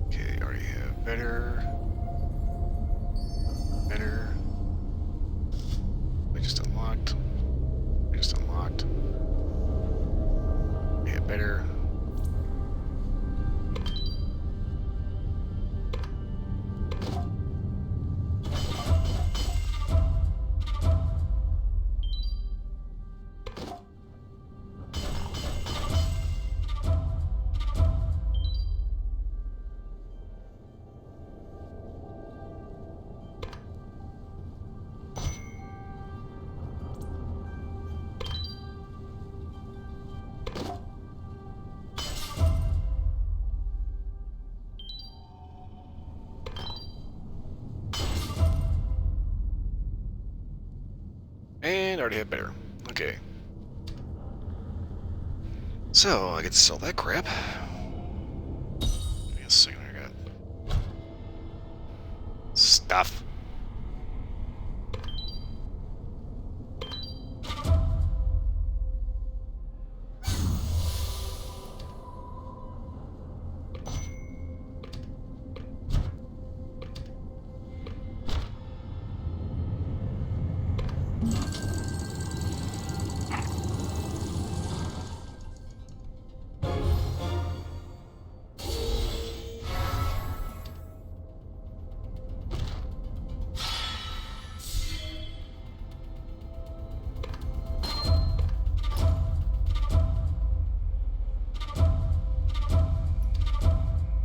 Okay, already have better. Better. We just unlocked. We just unlocked. Yeah, better. already have better. Okay. So, I get to sell that crap. Give me a second, I got stuff.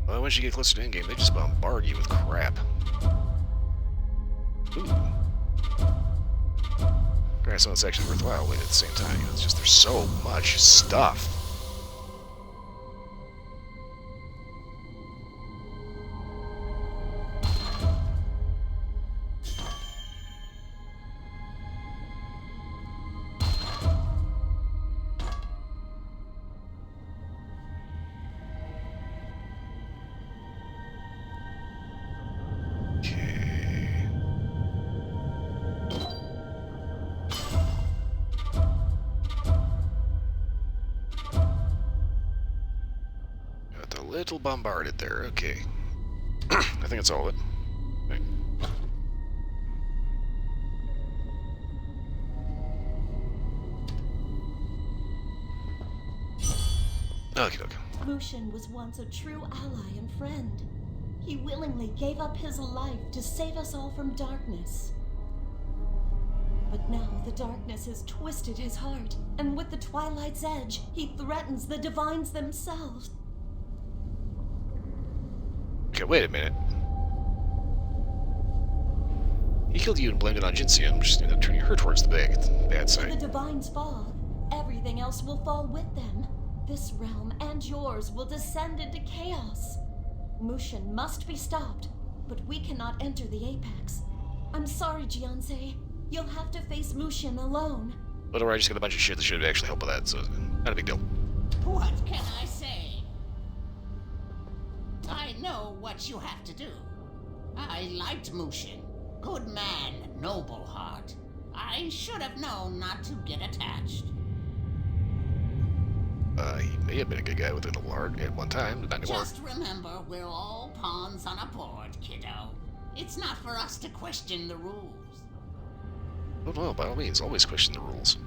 Well, once you get closer to endgame, they just bombard you with crap. Ooh. Granted, so it's actually worthwhile waiting at the same time. You know, it's just there's so much stuff. Little bombarded there, okay. I think that's all of it. Okay, okay. Mushin was once a true ally and friend. He willingly gave up his life to save us all from darkness. But now the darkness has twisted his heart, and with the Twilight's edge, he threatens the Divines themselves. Okay, wait a minute. He killed you and blamed it on Jinxie. I'm just turning her towards the bad If side. the Divines fall, everything else will fall with them. This realm and yours will descend into chaos. Mushin must be stopped, but we cannot enter the Apex. I'm sorry, Jianse. You'll have to face Mushin alone. But don't worry, I just got a bunch of shit that should actually help with that, so not a big deal. What can I say? I know what you have to do. I liked Mushin. Good man, noble heart. I should have known not to get attached. He may have been a good guy with a little heart at one time, but not anymore. Just remember, we're all pawns on a board, kiddo. It's not for us to question the rules. Oh no, by all means, always question the rules.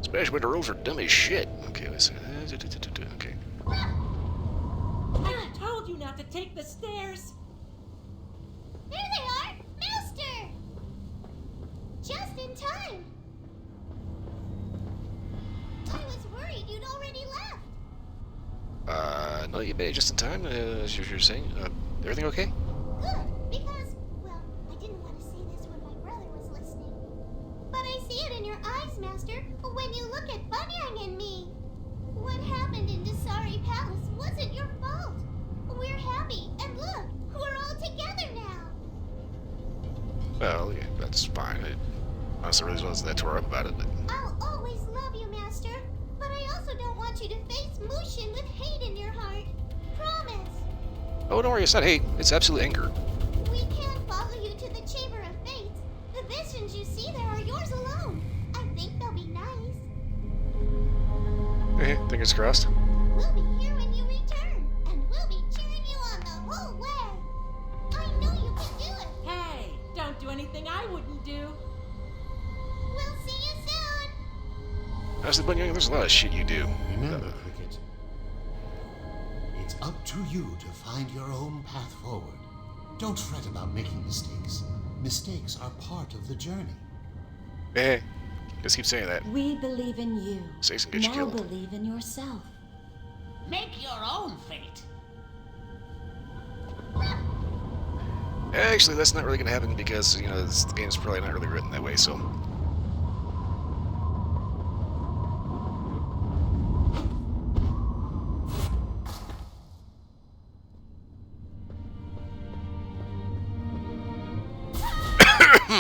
Especially when the rules are dumb as shit. Okay, let's see. Okay. I told you not to take the stairs. There they are! Master! Just in time! I was worried you'd already left. No, you made it just in time, as you're saying. Everything okay? Good, because, well, I didn't want to say this when my brother was listening. But I see it in your eyes, Master, when you look at Bunyang and me. What happened in Dasari Palace wasn't your fault. We're happy, and look, we're all together now. Well, yeah, that's fine. I honestly really wasn't that tore up about it, but... I'll always love you, Master, but I also don't want you to face Mushin with hate in your heart. Promise. Oh, don't worry, it's not hate. It's absolute anger. We can't follow you to the Chamber of Fates. The visions you see there are yours alone. I think they'll be nice. Fingers crossed. We'll be here when you return, and we'll be cheering you on the whole way. I know you can do it. Hey, don't do anything I wouldn't do. We'll see you soon. Honestly, Bunyang, there's a lot of shit you do. Remember, Cricket, it's up to you to find your own path forward. Don't fret about making mistakes. Mistakes are part of the journey. Hey, just keep saying that. We believe in you. Say some get you Now killed. believe in yourself. Make your own fate. Actually, that's not really going to happen because, the game's probably not really written that way, so... We're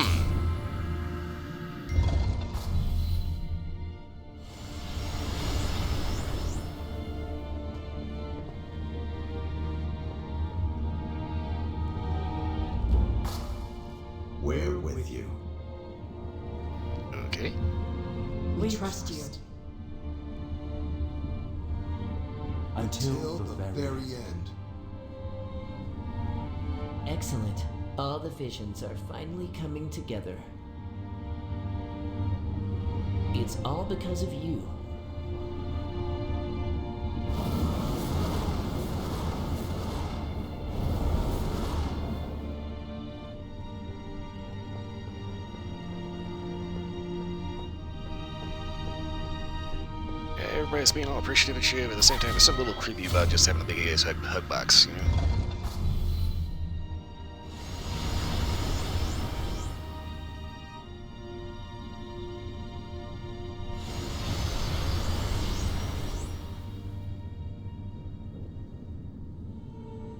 with you. Okay. We trust you. Until the very end. Excellent. All the visions are finally coming together. It's all because of you. Everybody's being all appreciative and shit, but at the same time, there's something a little creepy about just having a big ass hug box, you know?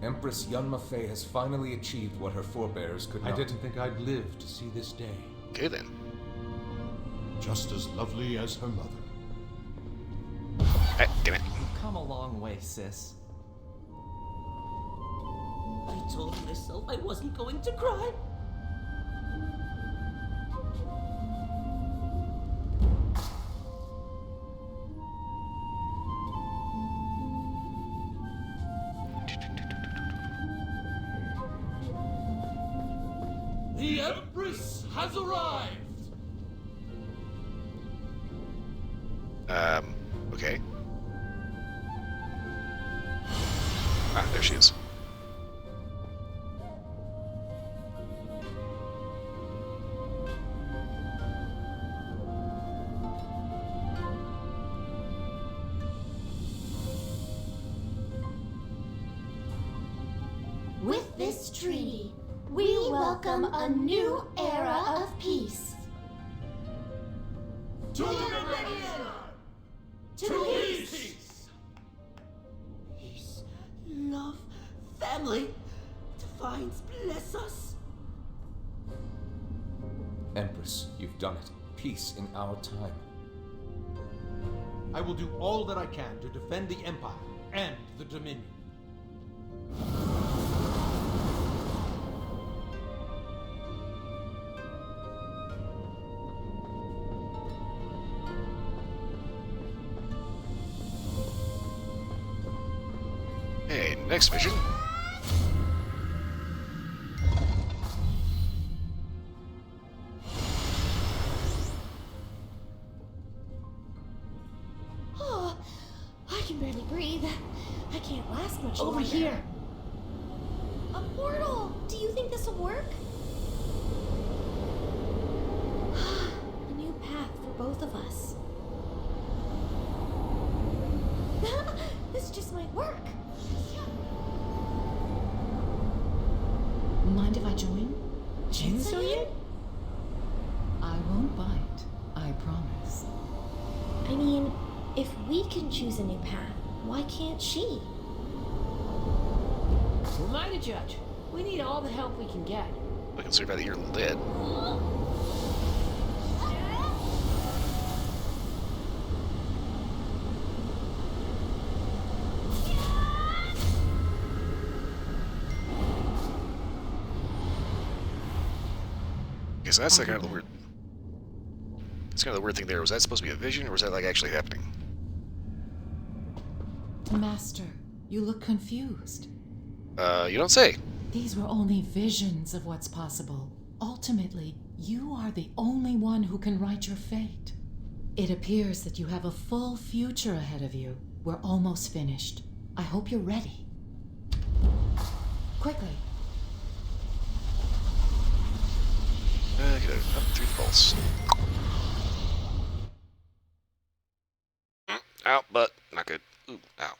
Empress Yunma Fei has finally achieved what her forebears could not. I didn't think I'd live to see this day. Okay then. Just as lovely as her mother. Hey, damn it. You've come a long way, sis. I told myself I wasn't going to cry. The Empress has arrived! Okay. Ah, there she is. With this treaty, we welcome a new era of peace. To liberation! To peace! Peace, love, family. Divines bless us. Empress, you've done it. Peace in our time. I will do all that I can to defend the Empire and the Dominion. Hey, next vision. Oh, I can barely breathe. I can't last much Over longer. here. A portal! Do you think this will work? A new path for both of us. This just might work. Mind if I join? Jinsoyin? I won't bite. I promise. I mean, if we can choose a new path, why can't she? Who am I to judge? We need all the help we can get. I can survive that you're dead. Okay, so that's like kind of the weird. That's kind of the weird thing there. Was that supposed to be a vision, or was that like actually happening? Master, you look confused. You don't say. These were only visions of what's possible. Ultimately, you are the only one who can write your fate. It appears that you have a full future ahead of you. We're almost finished. I hope you're ready. Quickly. Get up through the pulse. Ow, but not good. Ooh, ow.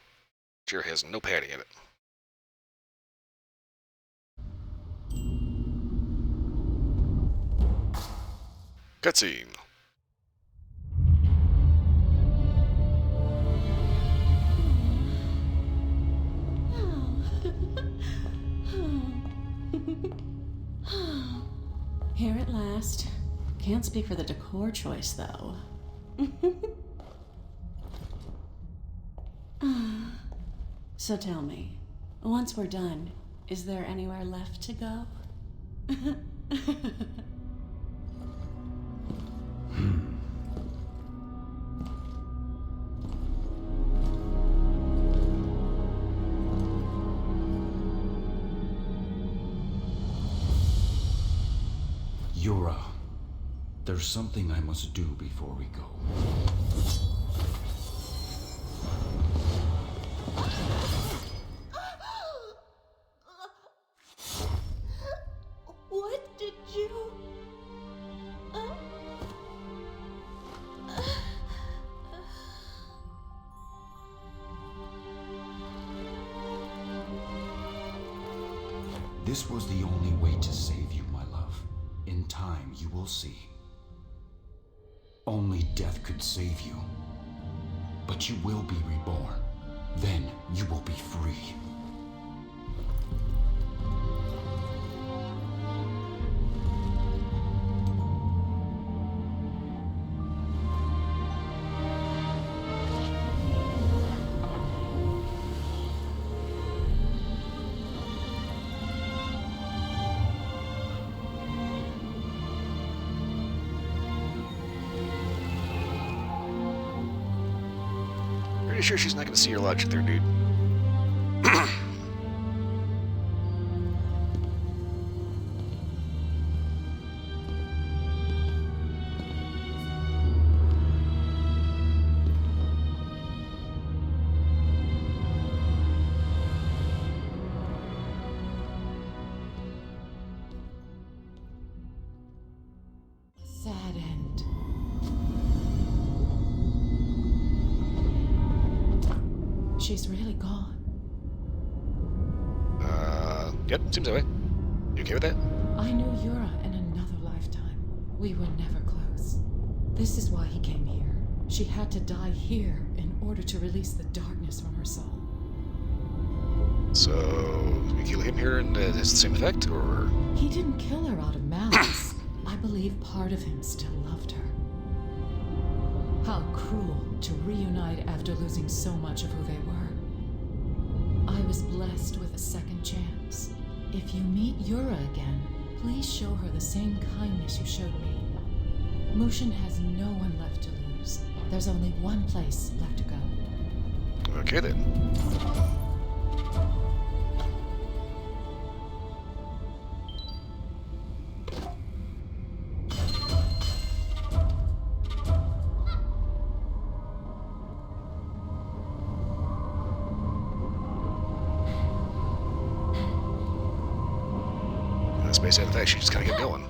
Chair has no padding in it. Cutscene. Here at last. Can't speak for the decor choice, though. So tell me, once we're done, is there anywhere left to go? Yura, there's something I must do before we go. What did you... This was the only way to save you, my love. In time, you will see. Only death could save you. But you will be reborn. Then you will be free. Pretty sure she's not going to see your logic there, dude. Sad end. She's really gone. Yep, seems that way. You okay with that? I knew Yura in another lifetime. We were never close. This is why he came here. She had to die here in order to release the darkness from her soul. So, we kill him here and it has the same effect, or...? He didn't kill her out of malice. I believe part of him still loved her. How cruel to reunite after losing so much of who they were. I was blessed with a second chance. If you meet Yura again, please show her the same kindness you showed me. Mushin has no one left to lose. There's only one place left to go. Okay then. Based on the fact she just kind of kept going.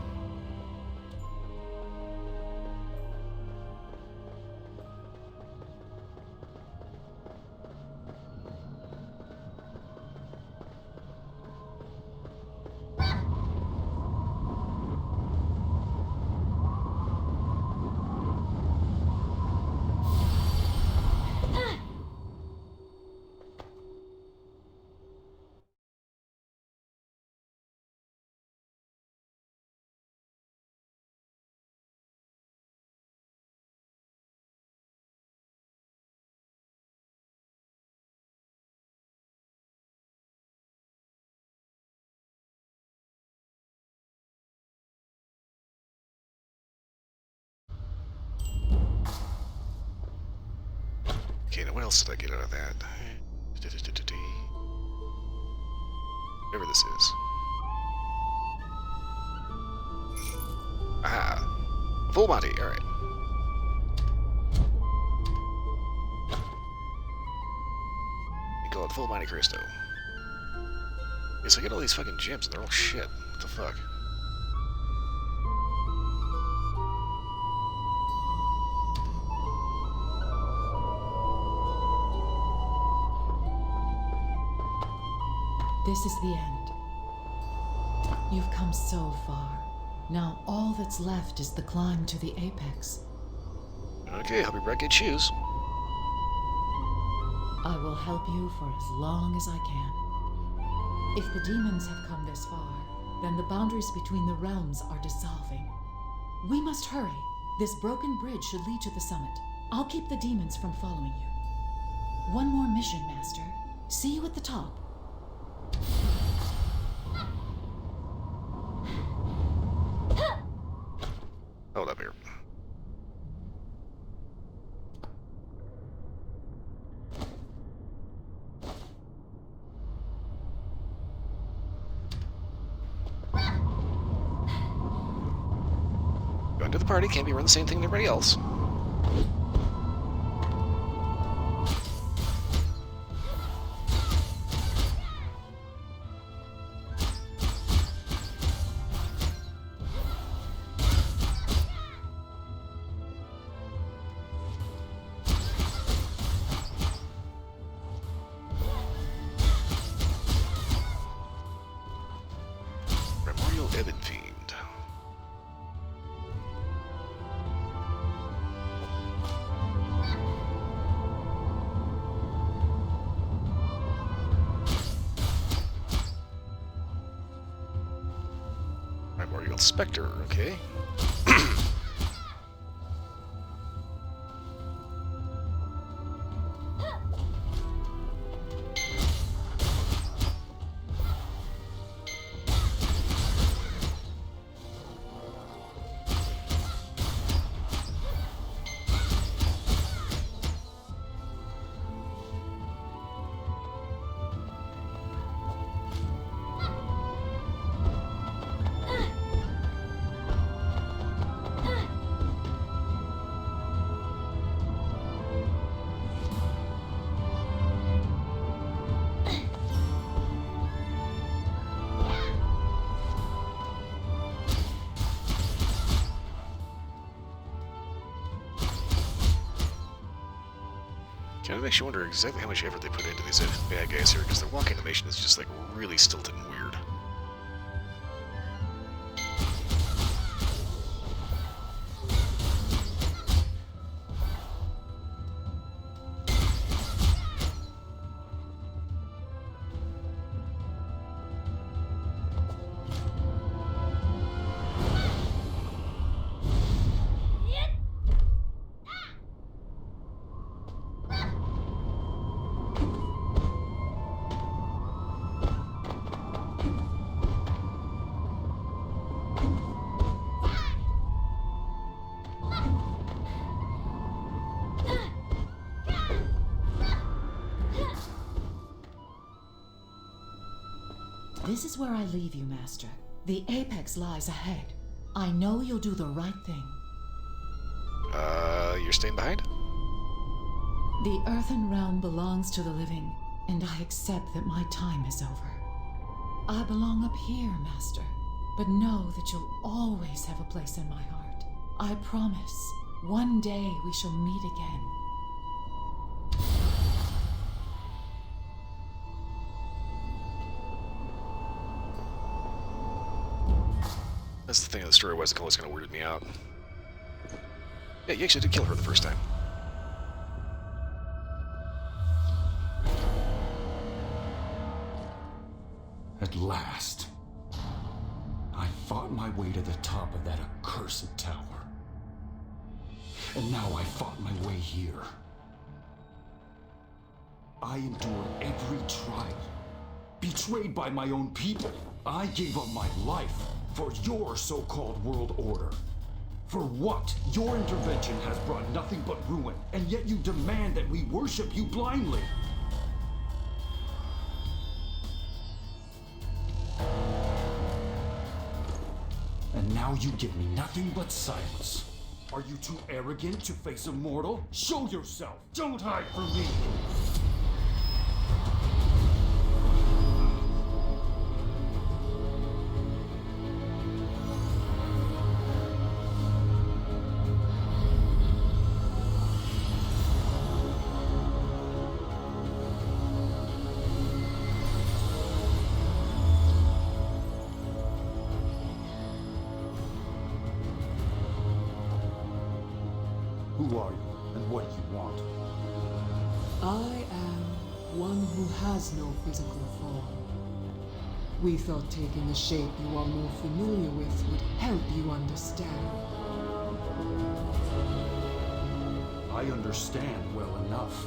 Okay, now what else did I get out of that? Whatever this is. Aha! Full Monty, alright. You call it Full Monte Cristo. Yes, I get all these fucking gems and they're all shit. What the fuck? This is the end. You've come so far. Now all that's left is the climb to the apex. Okay, help me break get shoes. I will help you for as long as I can. If the demons have come this far, then the boundaries between the realms are dissolving. We must hurry. This broken bridge should lead to the summit. I'll keep the demons from following you. One more mission, Master. See you at the top. Hold up here. Going to the party can't be run the same thing as everybody else. Primordial Spectre, okay. It makes you wonder exactly how much effort they put into these bad guys here, because their walk animation is just like really stilted and weird. This is where I leave you, Master. The apex lies ahead. I know you'll do the right thing. You're staying behind? The earthen realm belongs to the living, and I accept that my time is over. I belong up here, Master, but know that you'll always have a place in my heart. I promise, one day we shall meet again. That's the thing of the story was, it always kind of weirded me out. Yeah, you actually did kill her the first time. At last, I fought my way to the top of that accursed tower. And now I fought my way here. I endured every trial. Betrayed by my own people, I gave up my life for your so-called world order. For what? Your intervention has brought nothing but ruin, and yet you demand that we worship you blindly. And now you give me nothing but silence. Are you too arrogant to face a mortal? Show yourself! Don't hide from me! Who are you, and what do you want? I am one who has no physical form. We thought taking a shape you are more familiar with would help you understand. I understand well enough.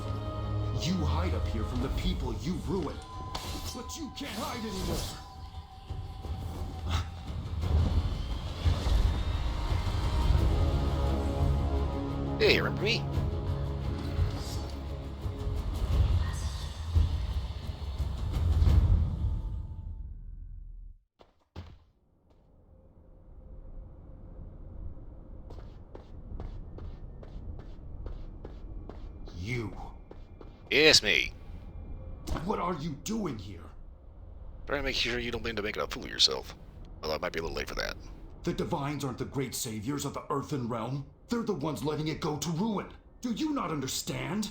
You hide up here from the people you've ruined. But you can't hide anymore! Hey, remember me? You. Yes, me. What are you doing here? Trying to make sure you don't begin to make a fool of yourself. Although it might be a little late for that. The Divines aren't the great saviors of the Earthen Realm. They're the ones letting it go to ruin. Do you not understand?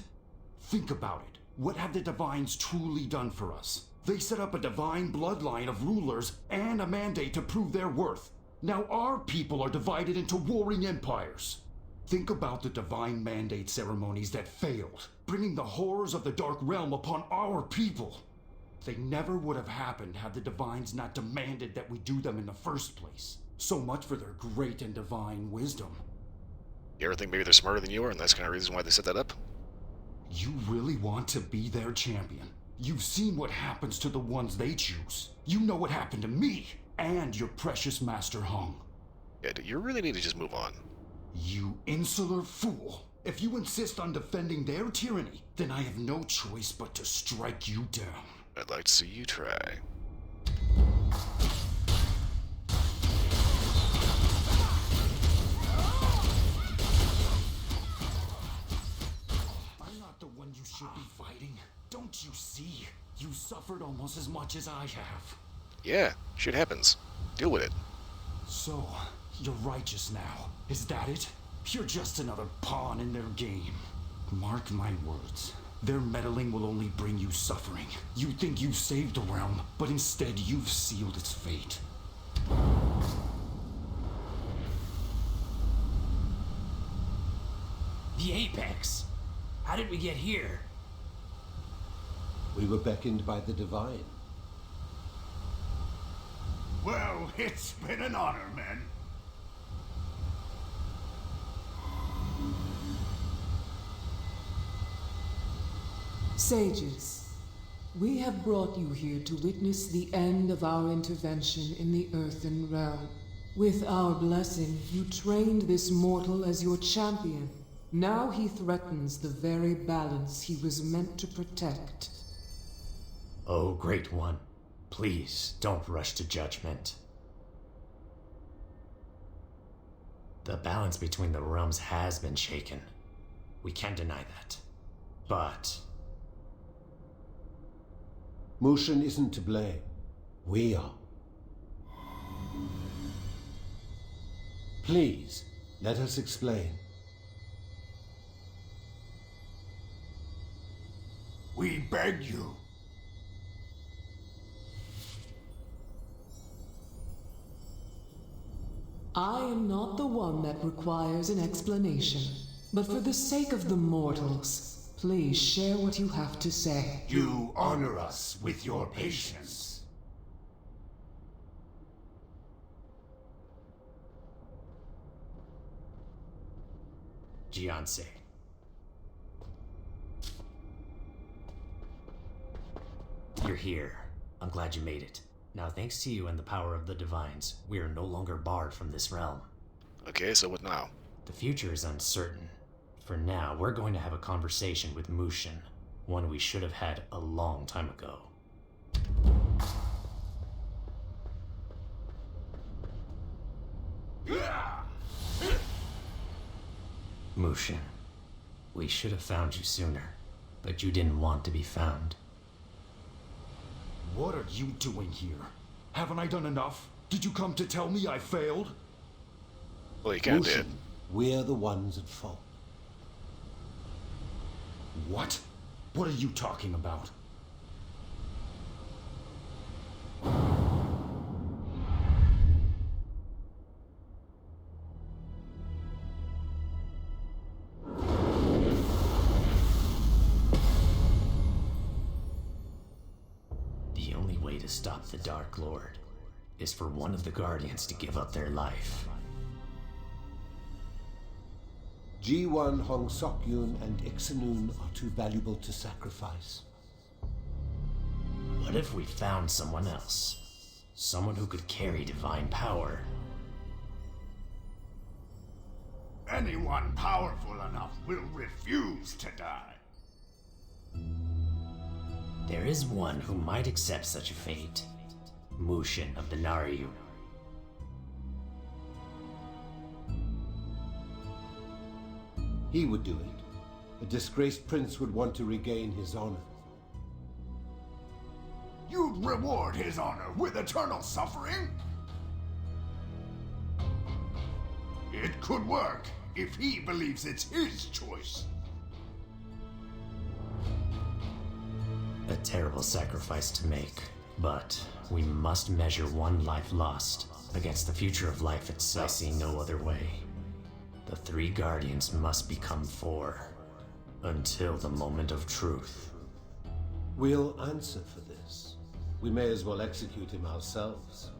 Think about it. What have the Divines truly done for us? They set up a divine bloodline of rulers and a mandate to prove their worth. Now our people are divided into warring empires. Think about the divine mandate ceremonies that failed, bringing the horrors of the Dark Realm upon our people. They never would have happened had the Divines not demanded that we do them in the first place. So much for their great and divine wisdom. You ever think maybe they're smarter than you are, and that's kind of reason why they set that up? You really want to be their champion? You've seen what happens to the ones they choose. You know what happened to me and your precious Master Hung. Yeah, you really need to just move on. You insular fool. If you insist on defending their tyranny, then I have no choice but to strike you down. I'd like to see you try. I'm not the one you should be fighting. Don't you see? You suffered almost as much as I have. Yeah, shit happens. Deal with it. So, you're righteous now. Is that it? You're just another pawn in their game. Mark my words. Their meddling will only bring you suffering. You think you've saved the realm, but instead you've sealed its fate. The Apex? How did we get here? We were beckoned by the Divine. Well, it's been an honor, men. Sages, we have brought you here to witness the end of our intervention in the Earthen Realm. With our blessing, you trained this mortal as your champion. Now he threatens the very balance he was meant to protect. Oh, Great One, please don't rush to judgment. The balance between the realms has been shaken. We can't deny that. But Mushin isn't to blame. We are. Please, let us explain. We beg you. I am not the one that requires an explanation, but for the sake of the mortals, please share what you have to say. You honor us with your patience. Gianse. You're here. I'm glad you made it. Now, thanks to you and the power of the Divines, we are no longer barred from this realm. Okay, so what now? The future is uncertain. For now, we're going to have a conversation with Mushin, one we should have had a long time ago. Mushin, we should have found you sooner, but you didn't want to be found. What are you doing here? Haven't I done enough? Did you come to tell me I failed? Well, you kind of did. We're the ones at fault. What? What are you talking about? The only way to stop the Dark Lord is for one of the Guardians to give up their life. G1, Hong Sok-yun, and Ixanun are too valuable to sacrifice. What if we found someone else? Someone who could carry divine power? Anyone powerful enough will refuse to die. There is one who might accept such a fate. Mushin of the Naryu. He would do it. A disgraced prince would want to regain his honor. You'd reward his honor with eternal suffering? It could work if he believes it's his choice. A terrible sacrifice to make, but we must measure one life lost against the future of life itself. I see no other way. The 3 Guardians must become 4 until the moment of truth. We'll answer for this. We may as well execute him ourselves.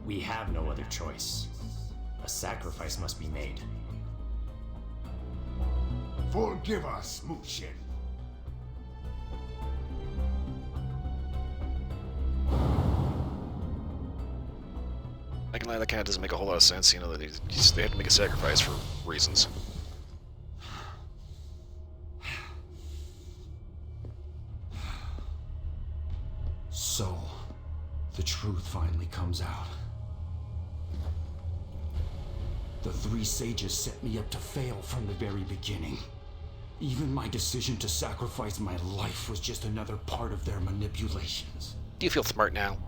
We have no other choice. A sacrifice must be made. Forgive us, Mushin. I can lie, that kind of doesn't make a whole lot of sense, you know, that they have to make a sacrifice for reasons. So, the truth finally comes out. The 3 sages set me up to fail from the very beginning. Even my decision to sacrifice my life was just another part of their manipulations. Do you feel smart now?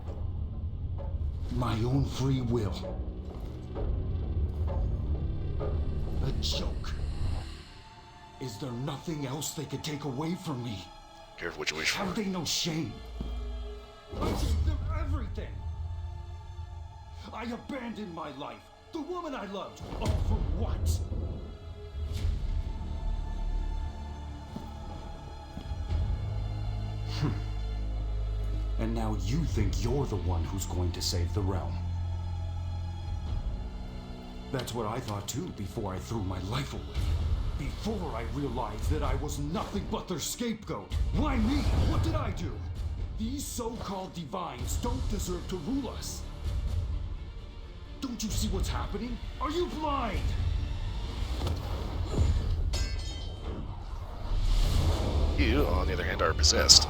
My own free will. A joke. Is there nothing else they could take away from me? Careful what you wish for. Have they no shame? I gave them everything. I abandoned my life, the woman I loved, all for what? And now you think you're the one who's going to save the realm. That's what I thought too before I threw my life away. Before I realized that I was nothing but their scapegoat. Why me? What did I do? These so-called divines don't deserve to rule us. Don't you see what's happening? Are you blind? You, on the other hand, are possessed.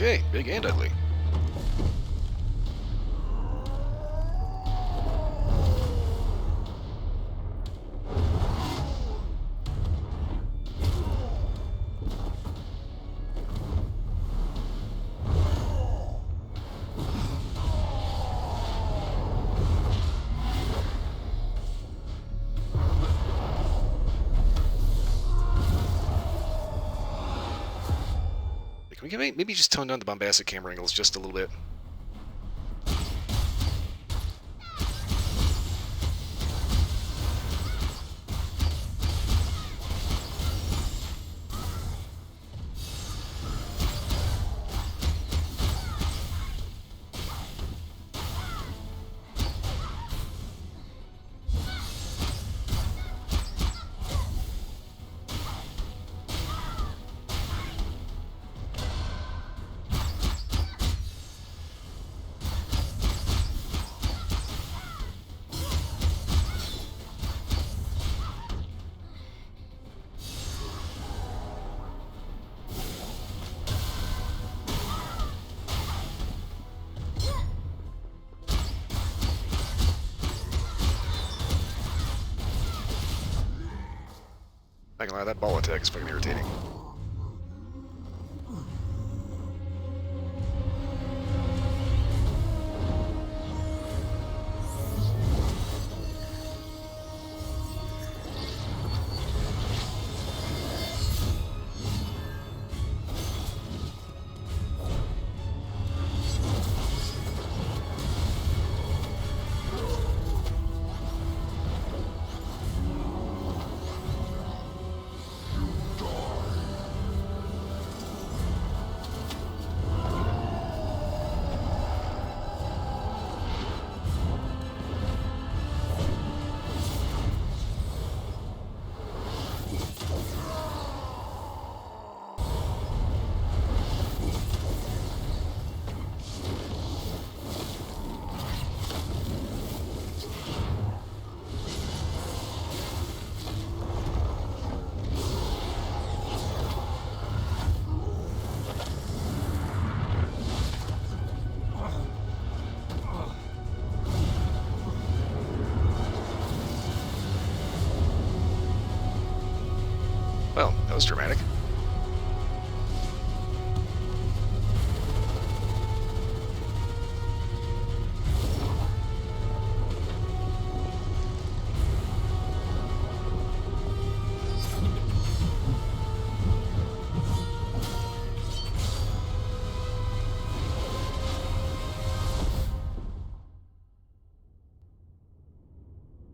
Okay, big and ugly. Can we maybe just tone down the bombastic camera angles just a little bit? Not gonna lie, that ball attack is fucking irritating. was dramatic.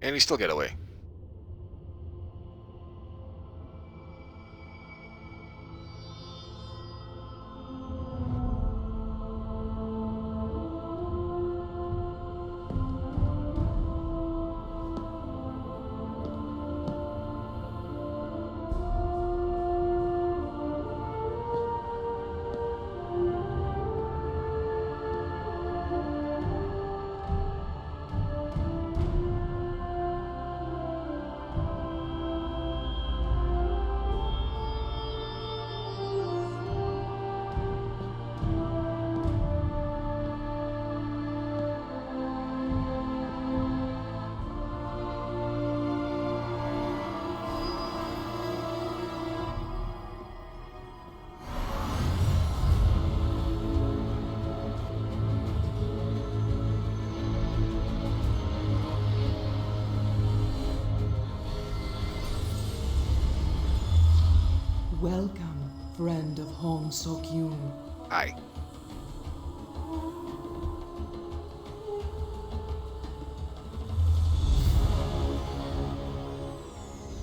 And he still got away. Welcome, friend of Hong Sok-yoon. Hi.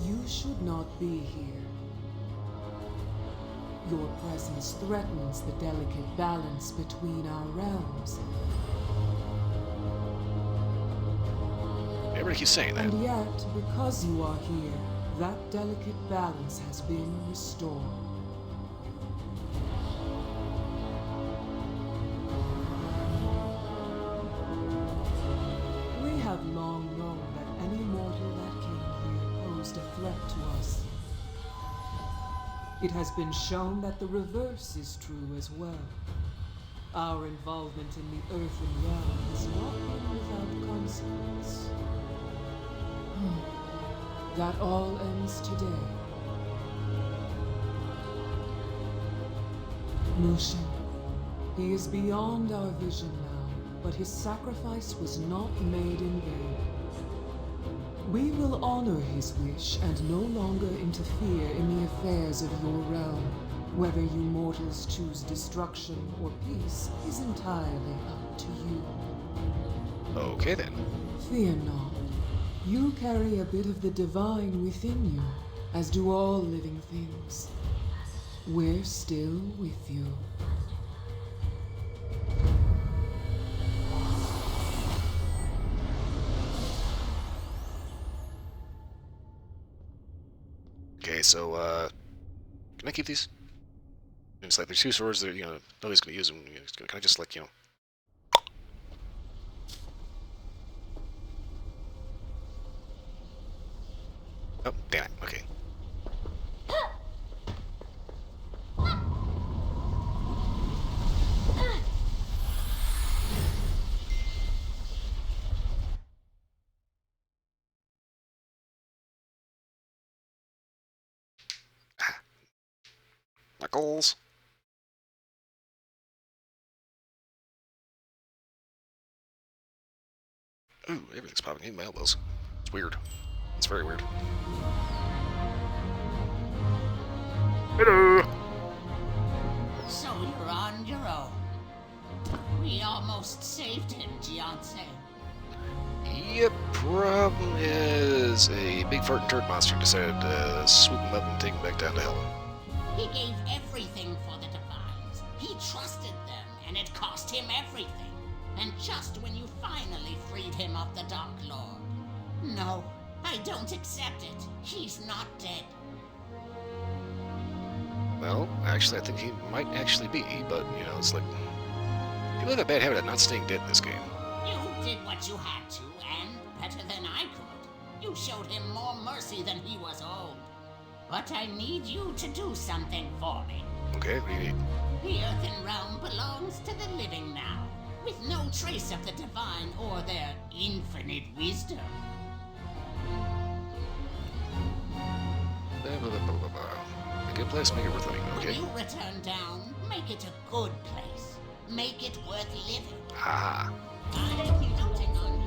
You should not be here. Your presence threatens the delicate balance between our realms. Everybody keeps saying that. And yet, because you are here, that delicate balance has been restored. We have long known that any mortal that came here posed a threat to us. It has been shown that the reverse is true as well. Our involvement in the earthen realm has not been without consequence. That all ends today. Mushin, he is beyond our vision now, but his sacrifice was not made in vain. We will honor his wish and no longer interfere in the affairs of your realm. Whether you mortals choose destruction or peace is entirely up to you. Okay then. Fear not. You carry a bit of the divine within you, as do all living things. We're still with you. Okay, so, can I keep these? It's like there's two swords that, nobody's gonna use them. Can I just, like, Oh, damn it. Okay. Knuckles. Ooh, everything's popping in my elbows. It's weird. It's very weird. Hello. So you're on your own. We almost saved him, Jianse. Yep, problem is a big farting turd monster decided to swoop him up and take him back down to hell. He gave everything for the Divines. He trusted them, and it cost him everything. And just when you finally freed him of the Dark Lord. No, I don't accept it. He's not dead. Well, actually, I think he might actually be, but, it's like... People have a bad habit of not staying dead in this game. You did what you had to, and better than I could. You showed him more mercy than he was owed. But I need you to do something for me. Okay, what do you need? The Earthen Realm belongs to the living now, with no trace of the Divine or their infinite wisdom. A good place, make it worth living. When Okay. you return down, make it a good place. Make it worth living. Ah. I'm counting on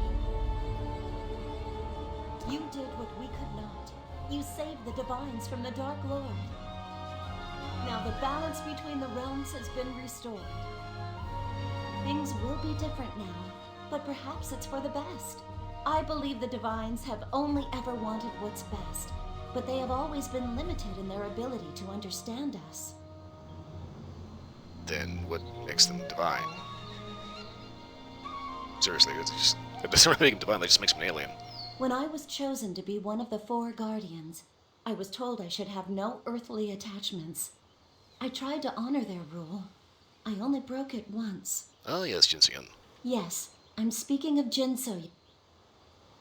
you. You did what we could not. You saved the Divines from the Dark Lord. Now the balance between the realms has been restored. Things will be different now, but perhaps it's for the best. I believe the Divines have only ever wanted what's best, but they have always been limited in their ability to understand us. Then what makes them divine? Seriously, it doesn't really make them divine, that just makes them an alien. When I was chosen to be one of the 4 guardians, I was told I should have no earthly attachments. I tried to honor their rule. I only broke it once. Oh yes, Jinseon. Yes, I'm speaking of Jinso.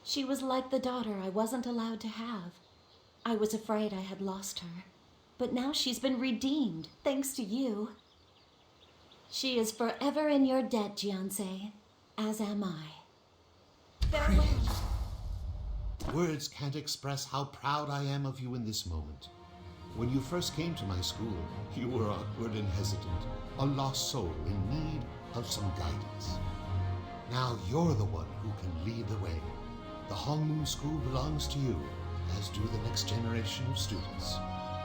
She was like the daughter I wasn't allowed to have. I was afraid I had lost her, but now she's been redeemed, thanks to you. She is forever in your debt, Jianse, as am I. Farewell. Words can't express how proud I am of you in this moment. When you first came to my school, you were awkward and hesitant, a lost soul in need of some guidance. Now you're the one who can lead the way. The Hongmoon School belongs to you, as do the next generation of students.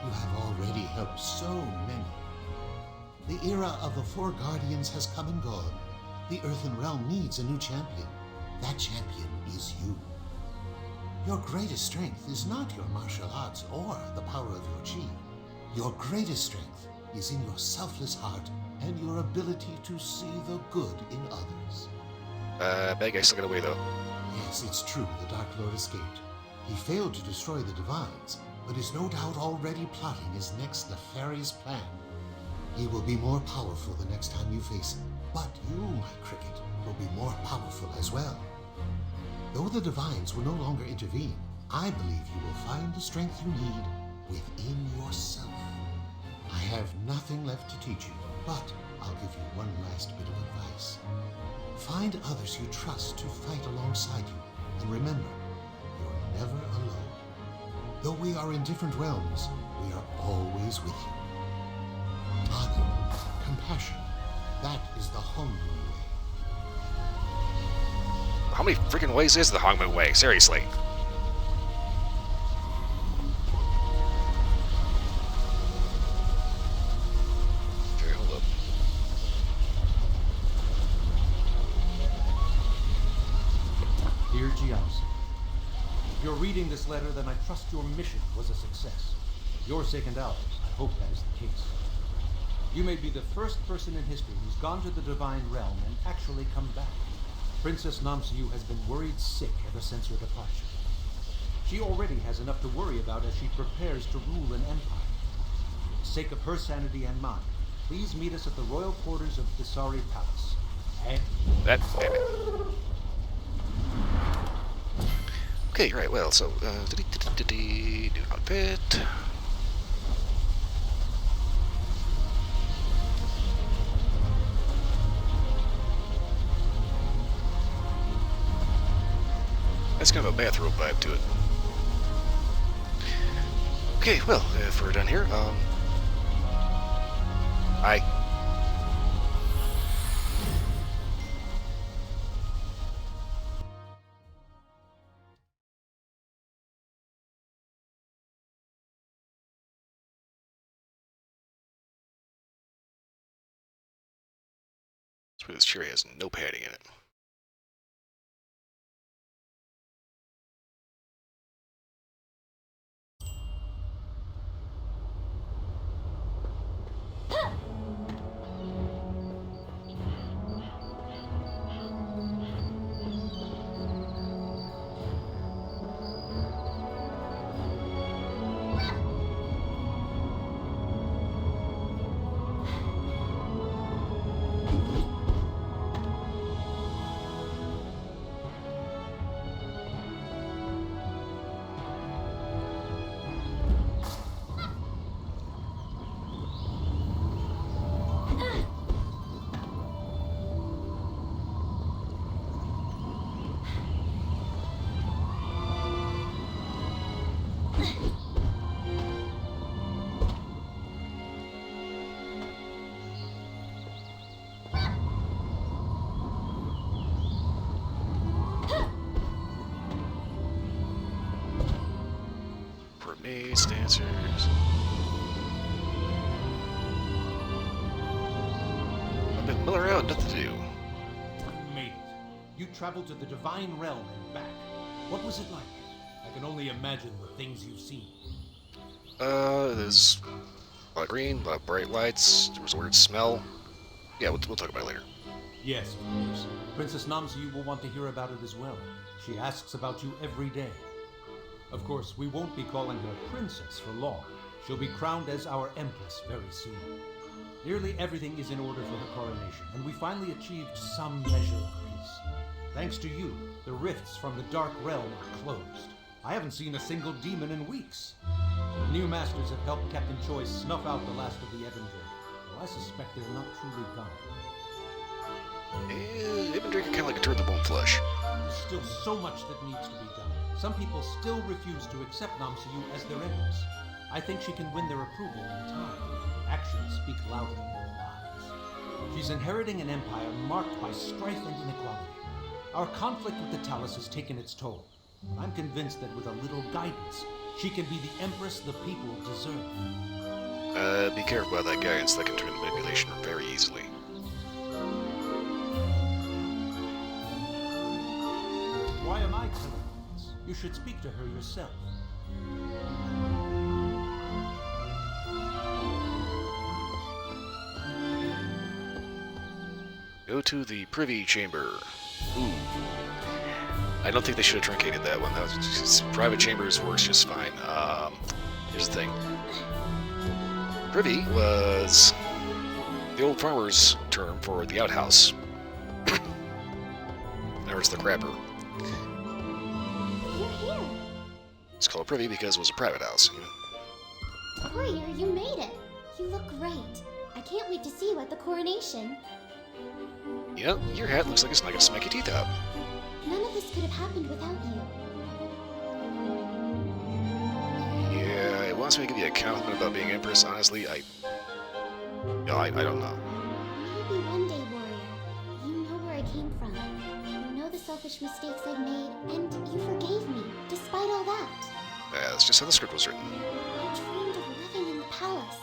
You have already helped so many. The era of the 4 guardians has come and gone. The Earthen Realm needs a new champion. That champion is you. Your greatest strength is not your martial arts or the power of your chi. Your greatest strength is in your selfless heart and your ability to see the good in others. Bad guy still got away though. Yes, it's true, the Dark Lord escaped. He failed to destroy the Divines, but is no doubt already plotting his next nefarious plan. He will be more powerful the next time you face him, but you, my cricket, will be more powerful as well. Though the Divines will no longer intervene, I believe you will find the strength you need within yourself. I have nothing left to teach you, but I'll give you one last bit of advice. Find others you trust to fight alongside you, and remember, you're never alone. Though we are in different realms, we are always with you. Honor, compassion, that is the Hongmoon way. How many freaking ways is the Hongmoon way? Seriously. Okay, hold up. Dear Jianse, if you're reading this letter, then I trust your mission was a success. For your sake and ours, I hope that is the case. You may be the first person in history who's gone to the Divine Realm and actually come back. Princess Namsu has been worried sick ever since your departure. She already has enough to worry about as she prepares to rule an empire. For the sake of her sanity and mine, please meet us at the royal quarters of Desari Palace. And... That, damn it. Okay, right, well, so, new outfit. That's kind of a bathrobe vibe to it. Okay, well, if we're done here, I swear this chair has no padding in it. Maze dancers. I've been milling around, nothing to do. You made it. You traveled to the divine realm and back. What was it like? I can only imagine the things you've seen. There's a lot of green, a lot of bright lights, there was a weird smell. Yeah, we'll talk about it later. Yes, of course. Princess Namsu will want to hear about it as well. She asks about you every day. Of course, we won't be calling her princess for long. She'll be crowned as our empress very soon. Nearly everything is in order for her coronation, and we finally achieved some measure of peace. Thanks to you, the rifts from the Dark Realm are closed. I haven't seen a single demon in weeks. The new masters have helped Captain Choi snuff out the last of the Evandre, though I suspect they're not truly gone. Evandre kind of like a turd the bone flesh. There's still so much that needs to be done. Some people still refuse to accept Namsu as their empress. I think she can win their approval in time. Actions speak louder than lies. She's inheriting an empire marked by strife and inequality. Our conflict with the Talus has taken its toll. But I'm convinced that with a little guidance, she can be the empress the people deserve. Be careful about that guidance. That can turn into manipulation very easily. Why am I telling you this? You should speak to her yourself. Go to the privy chamber. Ooh. I don't think they should have truncated that one. That was just, private chambers works just fine. Here's the thing. Privy was the old farmer's term for the outhouse. Now it's the crapper. You're here. It's called privy because it was a private house. You know? Warrior, you made it. You look great. I can't wait to see you at the coronation. You know, your hat looks like it's not gonna smack your teeth out. None of this could have happened without you. Yeah, it wants me to give you a compliment about being Empress. Honestly, I don't know. Maybe one day, Warrior. You know where I came from. You know the selfish mistakes I've made, and you forgave me, despite all that. That's just how the script was written. I dreamed of living in the palace.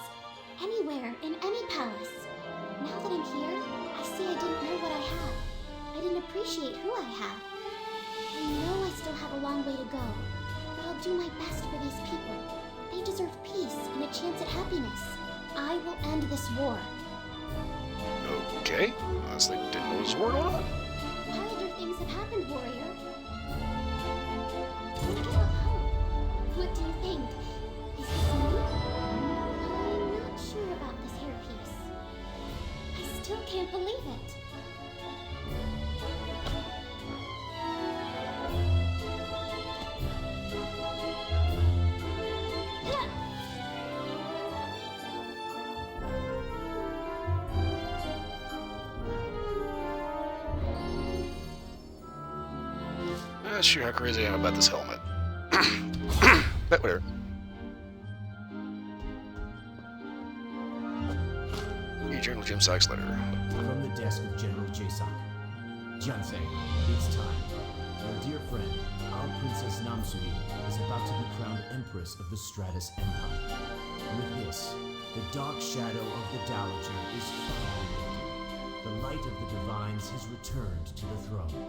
Anywhere, in any palace. Now that I'm here, I see I didn't know what I had. I didn't appreciate who I had. I know I still have a long way to go, but I'll do my best for these people. They deserve peace and a chance at happiness. I will end this war. Okay. Honestly, didn't know there was a war going on. Wilder things have happened, Warrior. Don't give up hope. What do you think? Is this me? I'm not sure about this hairpiece. I still can't believe it. Not sure how crazy I am about this helmet. But whatever. The General Jim Sykes letter. From the desk of General Jason. Jiansei, it's time. Your dear friend, our Princess Namsui, is about to be crowned Empress of the Stratus Empire. With this, the dark shadow of the Dowager is finally lifted. The light of the divines has returned to the throne.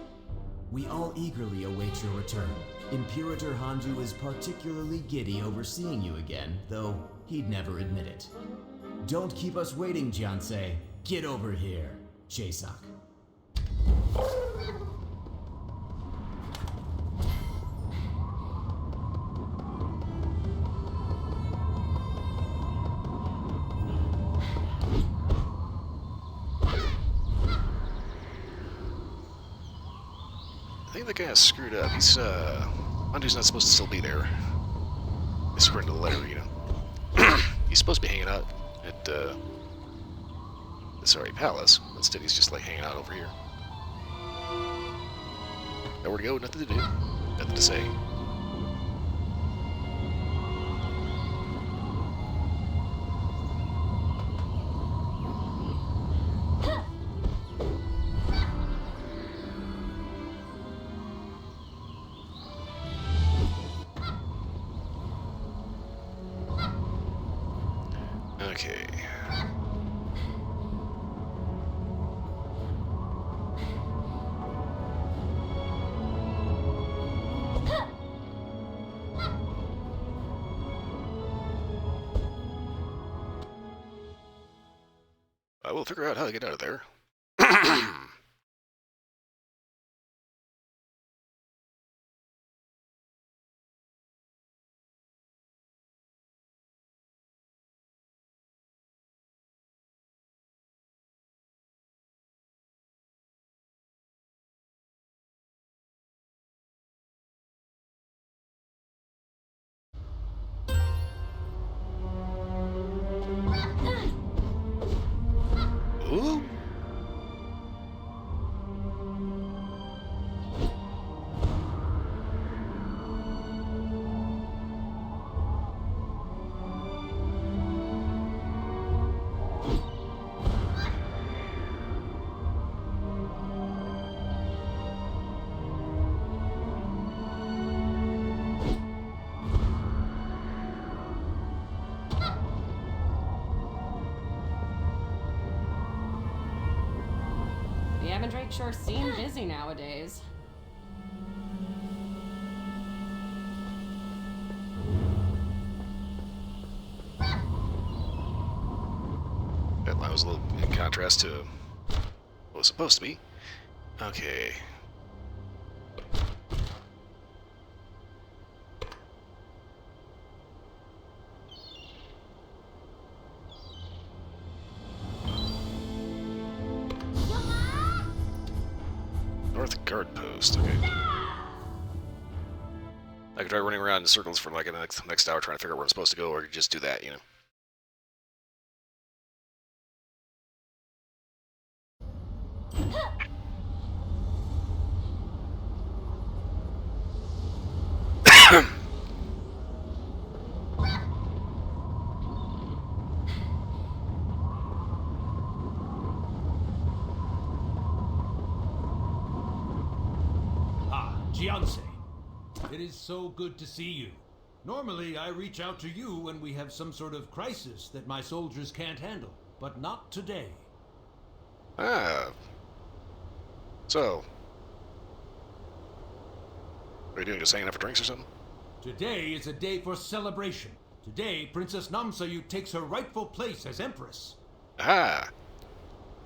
We all eagerly await your return. Imperator Handu is particularly giddy over seeing you again, though he'd never admit it. Don't keep us waiting, Jiansei. Get over here, Jason. I think the guy is screwed up. He's, Handu's not supposed to still be there. According to the letter, you know. He's supposed to be hanging out at, the palace. Instead, he's just, like, hanging out over here. Nowhere to go, nothing to do, nothing to say. Okay. I will figure out how to get out of there. Ooh. The Evan sure seem busy nowadays. That line was a little in contrast to what it was supposed to be. Okay. North guard post. Okay. I could try running around in circles for like the next hour trying to figure out where I'm supposed to go, or just do that, you know. Jianse, it is so good to see you. Normally, I reach out to you when we have some sort of crisis that my soldiers can't handle, but not today. Ah. So. What are you doing, just hanging out for drinks or something? Today is a day for celebration. Today, Princess Namsayu takes her rightful place as Empress. Ah.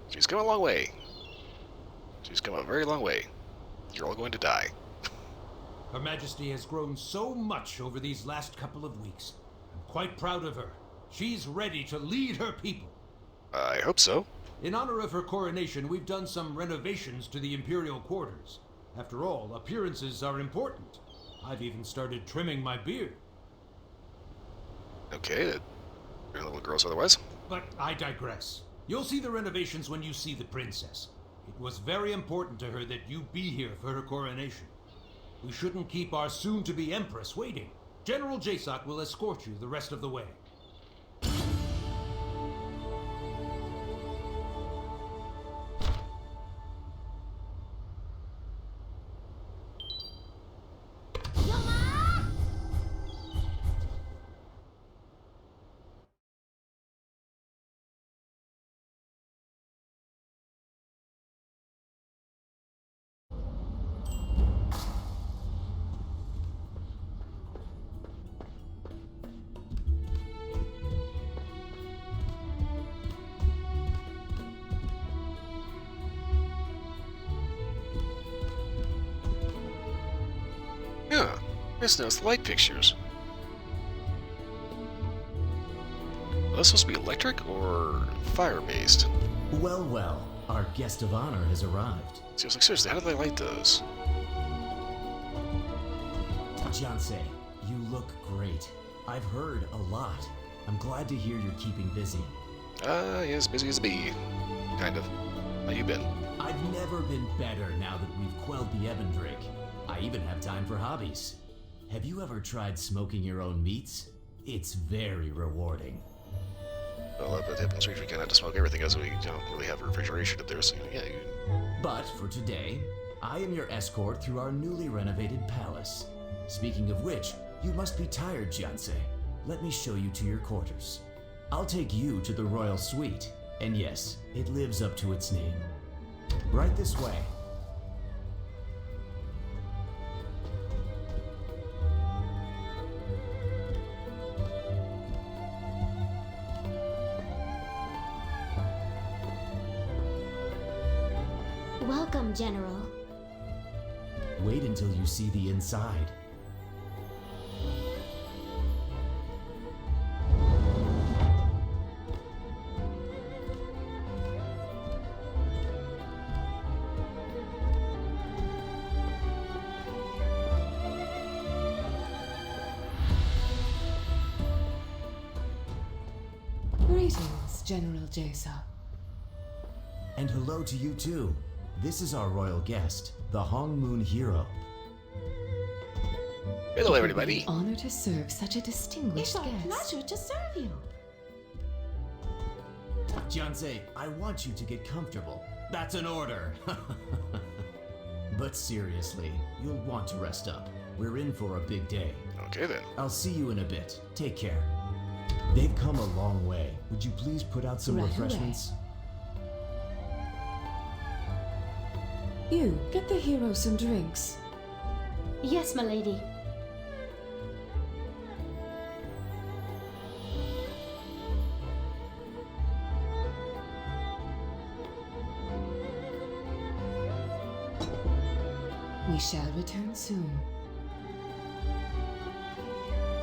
She's come a long way. She's come a very long way. You're all going to die. Her Majesty has grown so much over these last couple of weeks. I'm quite proud of her. She's ready to lead her people. I hope so. In honor of her coronation, we've done some renovations to the Imperial quarters. After all, appearances are important. I've even started trimming my beard. Okay, you're a little gross otherwise. But I digress. You'll see the renovations when you see the princess. It was very important to her that you be here for her coronation. We shouldn't keep our soon-to-be Empress waiting. General Jasoc will escort you the rest of the way. Yeah, just noticed the light fixtures. Are those supposed to be electric or fire-based? Well, well, our guest of honor has arrived. See, I was like, seriously, how do they light those? Jianse, you look great. I've heard a lot. I'm glad to hear you're keeping busy. Yes, busy as a bee. Kind of. How you been? I've never been better now that we've quelled the Ebendrake. I even have time for hobbies. Have you ever tried smoking your own meats? It's very rewarding. Well, that happens. We kind of have to smoke everything as we don't really have refrigeration up there, so yeah. But for today, I am your escort through our newly renovated palace. Speaking of which, you must be tired, Jianse. Let me show you to your quarters. I'll take you to the royal suite. And yes, it lives up to its name. Right this way. Welcome, General. Wait until you see the inside. Greetings, General Jason. And hello to you too. This is our royal guest, the Hong Moon hero. Hello, It everybody. would be an honor to serve such a distinguished It's our guest. pleasure to serve you. Jianzhe, I want you to get comfortable. That's an order. But seriously, you'll want to rest up. We're in for a big day. Okay then. I'll see you in a bit. Take care. They've come a long way. Would you please put out some Right refreshments? You, get the hero some drinks. Yes, milady. We shall return soon.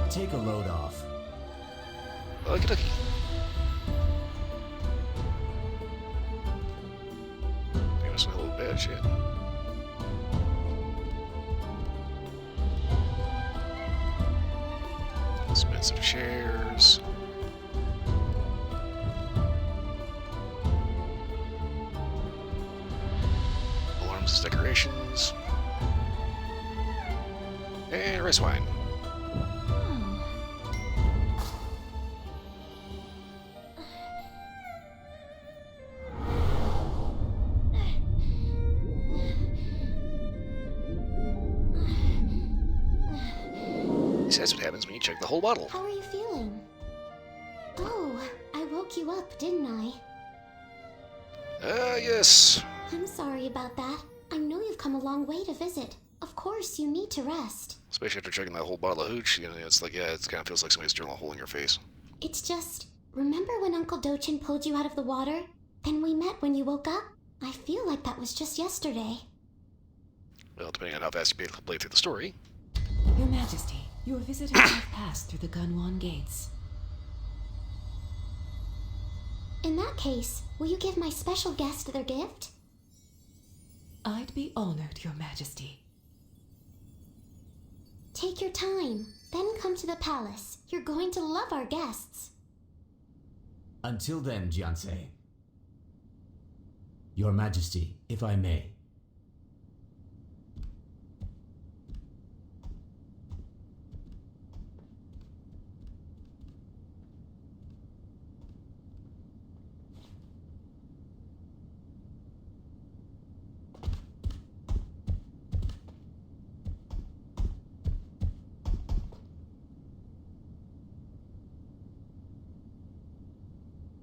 Take a load off. Okie dokie. Give us a little bad shit. Expensive chairs. Alarms as decorations. And rice wine. That's what happens when you check the whole bottle. How are you feeling? Oh, I woke you up, didn't I? Yes. I'm sorry about that. I know you've come a long way to visit. Of course, you need to rest. Especially after checking that whole bottle of hooch, you know, it's like, yeah, it kind of feels like somebody's drilling a hole in your face. It's just, remember when Uncle Dochin pulled you out of the water? Then we met when you woke up? I feel like that was just yesterday. Well, depending on how fast you play through the story. Your Majesty, your visitors have passed through the Gunwon gates. In that case, will you give my special guest their gift? I'd be honored, Your Majesty. Take your time, then come to the palace. You're going to love our guests. Until then, Jianzhe. Your Majesty, if I may.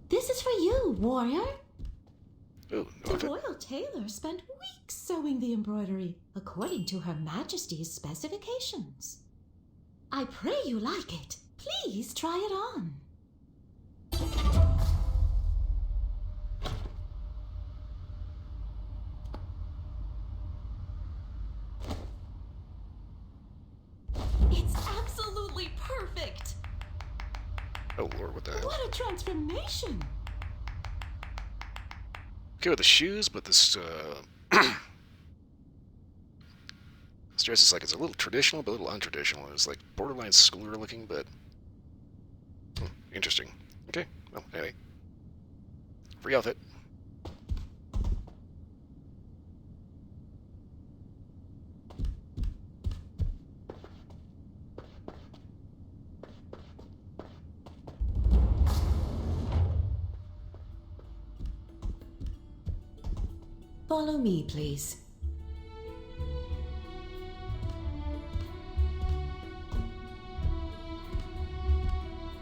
This is for you, warrior. Ooh, The royal tailor spent weeks sewing the embroidery according to Her Majesty's specifications. I pray you like it. Please try it on. It's absolutely perfect. Oh lord, what the hell? What a transformation! Okay with the shoes, but this this dress is like, it's a little traditional, but a little untraditional. It's like borderline schooler looking, but interesting. Okay, well, anyway. Free outfit. Follow me, please.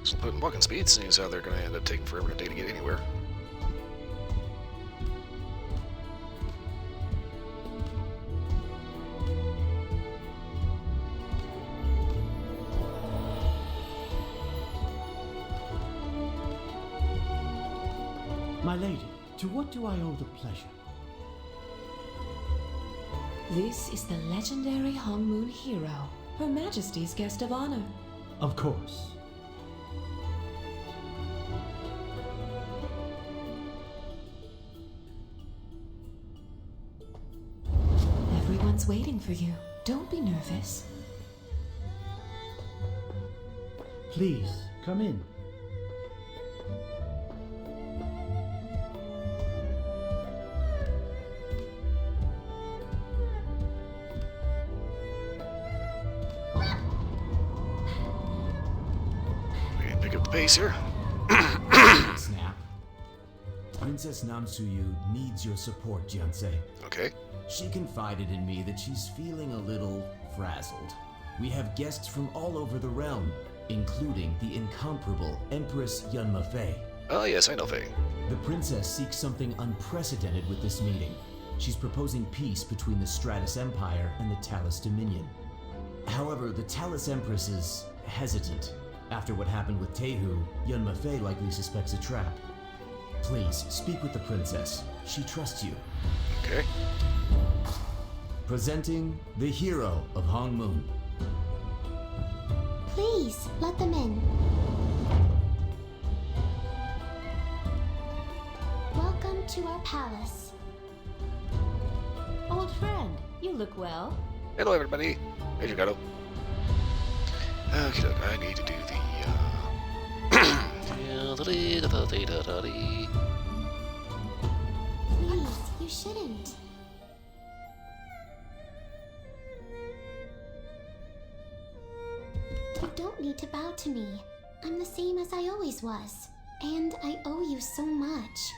So putting walking speed seems how they're going to end up taking forever today to get anywhere. My lady, to what do I owe the pleasure? This is the legendary Hong Moon hero, Her Majesty's guest of honor. Of course. Everyone's waiting for you. Don't be nervous. Please, come in. Pick up the pace here. Snap. Princess Namsuyu needs your support, Jiansei. Okay. She confided in me that she's feeling a little frazzled. We have guests from all over the realm, including the incomparable Empress Yunma Fei. Oh yes, I know Fei. The princess seeks something unprecedented with this meeting. She's proposing peace between the Stratus Empire and the Talus Dominion. However, the Talus Empress is hesitant. After what happened with Tehu, Yunma Fei likely suspects a trap. Please, speak with the princess. She trusts you. Okay. Presenting the hero of Hong Moon. Please, let them in. Welcome to our palace. Old friend, you look well. Hello everybody. Hey Gigato. Okay, I need to do the Please, you shouldn't. You don't need to bow to me. I'm the same as I always was. And I owe you so much.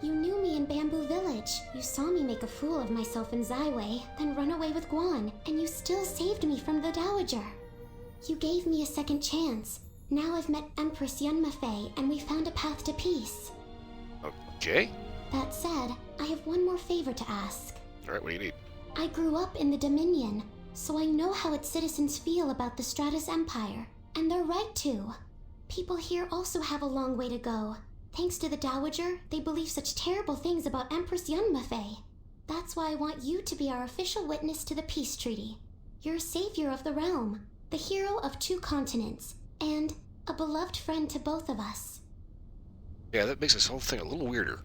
You knew me in Bamboo Village. You saw me make a fool of myself in Zaiwei, then run away with Guan, and you still saved me from the Dowager. You gave me a second chance. Now I've met Empress Yunma Fei, and we found a path to peace. Okay. That said, I have one more favor to ask. Alright, what do you need? I grew up in the Dominion, so I know how its citizens feel about the Stratus Empire. And they're right to. People here also have a long way to go. Thanks to the Dowager, they believe such terrible things about Empress Yunma Fei. That's why I want you to be our official witness to the peace treaty. You're a savior of the realm, the hero of 2 continents, and a beloved friend to both of us. Yeah, that makes this whole thing a little weirder.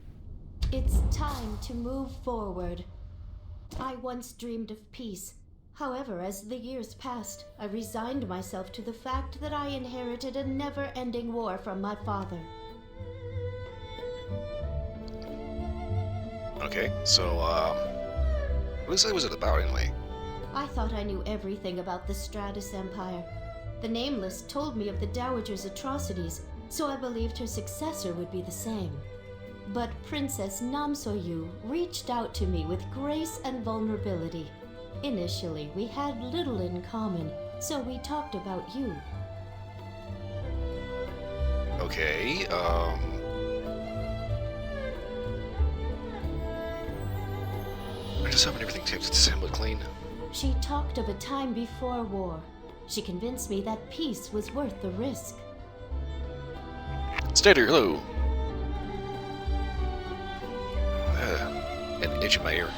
It's time to move forward. I once dreamed of peace. However, as the years passed, I resigned myself to the fact that I inherited a never-ending war from my father. Okay, so, what exactly was it about anyway? I thought I knew everything about the Stratus Empire. The Nameless told me of the Dowager's atrocities, so I believed her successor would be the same. But Princess Namsoyu reached out to me with grace and vulnerability. Initially, we had little in common, so we talked about you. Okay, I just hoping everything keeps somewhat clean. She talked of a time before war. She convinced me that peace was worth the risk. Stater, hello. An itch in my ear.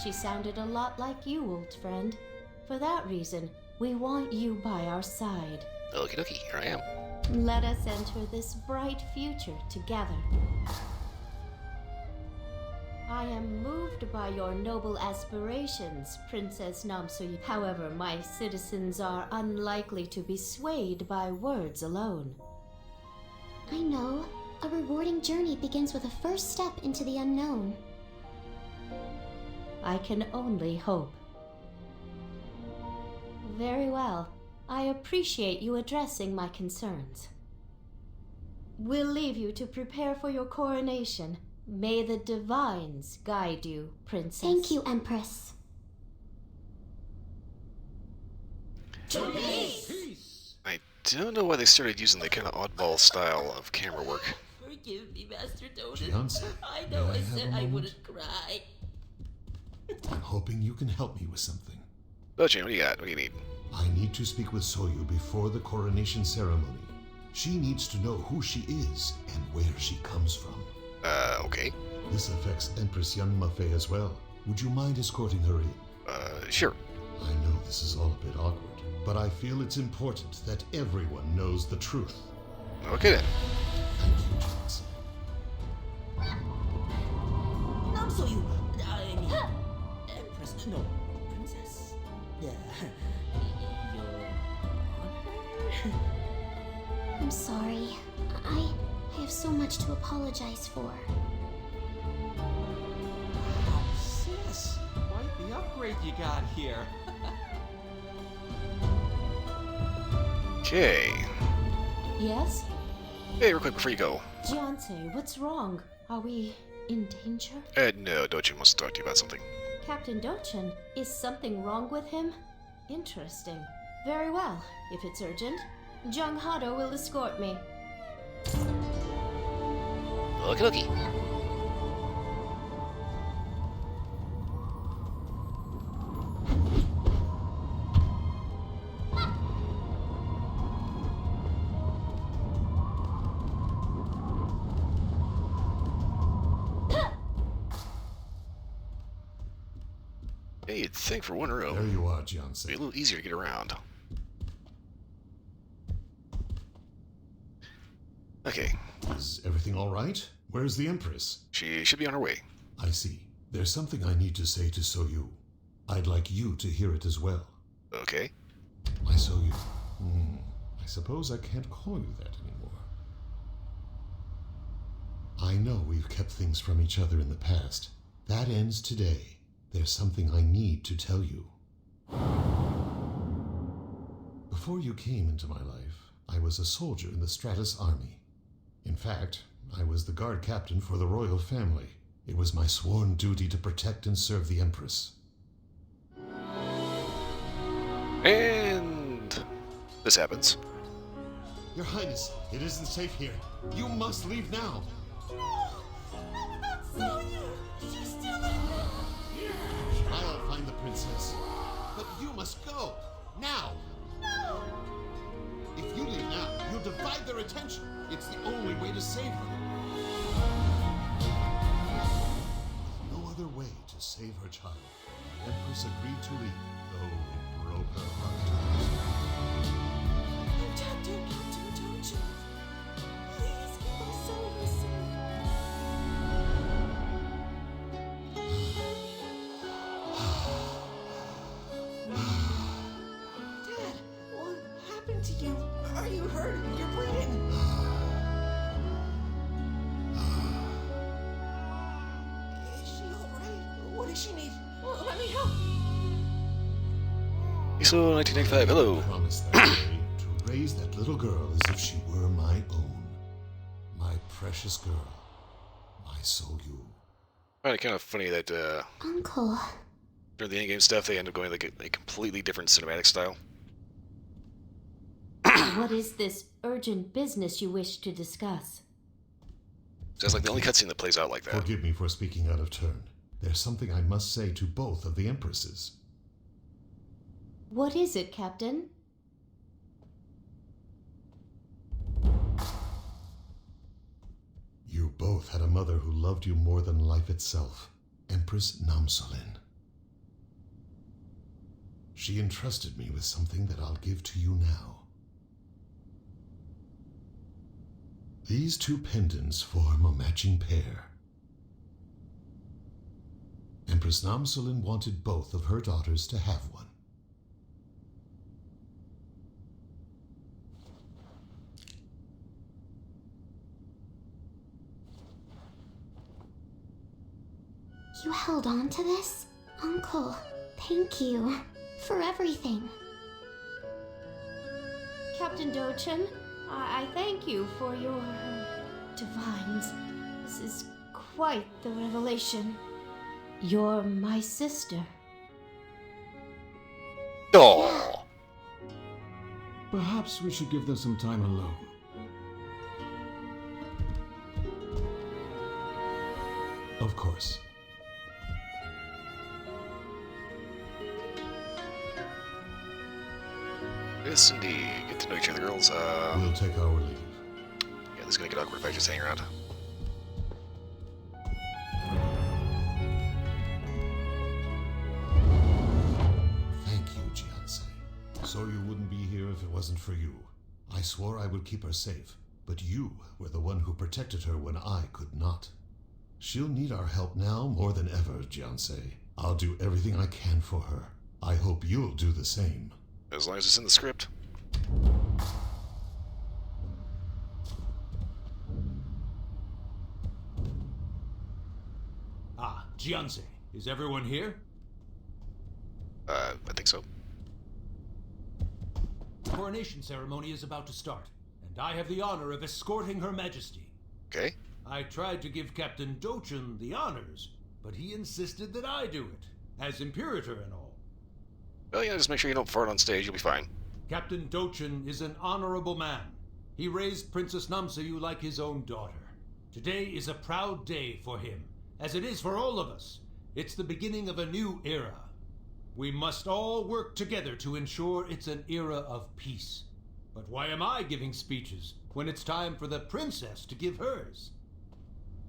She sounded a lot like you, old friend. For that reason, we want you by our side. Okie dokie, here I am. Let us enter this bright future together. I am moved by your noble aspirations, Princess Namsuyi. However, my citizens are unlikely to be swayed by words alone. I know. A rewarding journey begins with a first step into the unknown. I can only hope. Very well. I appreciate you addressing my concerns. We'll leave you to prepare for your coronation. May the divines guide you, Princess. Thank you, Empress. I don't know why they started using that kind of oddball style of camera work. Forgive me, Master Doden. Fiancé, I know may I have said a I moment? wouldn't cry. I'm hoping you can help me with something. Dochen, what do you got? What do you need? I need to speak with Soyu before the coronation ceremony. She needs to know who she is and where she comes from. Okay. This affects Empress Young Mafei as well. Would you mind escorting her in? Sure. I know this is all a bit awkward, but I feel it's important that everyone knows the truth. Okay then. Thank you, Johnson. Not so you. I mean, Empress. No, Princess. Yeah. Your honor? I'm sorry. I have so much to apologize for. Sis, quite the upgrade you got here. Okay. Yes? Hey, real quick before you go. Jianse, what's wrong? Are we in danger? No, Dochen wants to talk to you about something. Captain Dochen, is something wrong with him? Interesting. Very well. If it's urgent, Jung Hado will escort me. Okie dokie. Hey, you'd think for one room. There you are, Johnson. Be a little easier to get around. Okay. Is everything all right? Where's the Empress? She should be on her way. I see. There's something I need to say to Soyu. I'd like you to hear it as well. Okay. My Soyu. I suppose I can't call you that anymore. I know we've kept things from each other in the past. That ends today. There's something I need to tell you. Before you came into my life, I was a soldier in the Stratus Army. In fact, I was the guard captain for the royal family. It was my sworn duty to protect and serve the Empress. And this happens. Your Highness, it isn't safe here. You must leave now. That's Sonya! She's still in I'll find the princess. But you must go. Now. No! If you leave now, you'll divide their attention. It's the only way to save her. No other way to save her child. The Empress agreed to leave, though it broke her heart. Captain, don't you? Please keep us so safe. Dad, what happened to you? Are you hurt? You're bleeding. Is she alright? What does she need? Well, let me help. ISO 1995, hello. I promised that day to raise that little girl as if she were my own. My precious girl. My Soyu. I find it kind of funny that Uncle. during the in-game stuff they end up going like a completely different cinematic style. What is this urgent business you wish to discuss? That's like the only cutscene that plays out like that. Forgive me for speaking out of turn. There's something I must say to both of the Empresses. What is it, Captain? You both had a mother who loved you more than life itself, Empress Namsolin. She entrusted me with something that I'll give to you now. These two pendants form a matching pair. Empress Namsolin wanted both of her daughters to have one. You held on to this? Uncle, thank you for everything. Captain Dochen, I thank you for your divines. This is quite the revelation. You're my sister. Oh. Perhaps we should give them some time alone. Of course. Yes, indeed. Get to know each other, girls. We'll take our leave. Yeah, this is gonna get awkward if I just hang around. Thank you, Jiansei. So you wouldn't be here if it wasn't for you. I swore I would keep her safe, but you were the one who protected her when I could not. She'll need our help now more than ever, Jiansei. I'll do everything I can for her. I hope you'll do the same. As long as it's in the script. Ah, Jiansei, is everyone here? I think so. The coronation ceremony is about to start, and I have the honor of escorting Her Majesty. Okay. I tried to give Captain Dochin the honors, but he insisted that I do it, as Imperator and all. Well, yeah, just make sure you don't fart on stage, you'll be fine. Captain Dochin is an honorable man. He raised Princess Namsayu like his own daughter. Today is a proud day for him, as it is for all of us. It's the beginning of a new era. We must all work together to ensure it's an era of peace. But why am I giving speeches when it's time for the princess to give hers?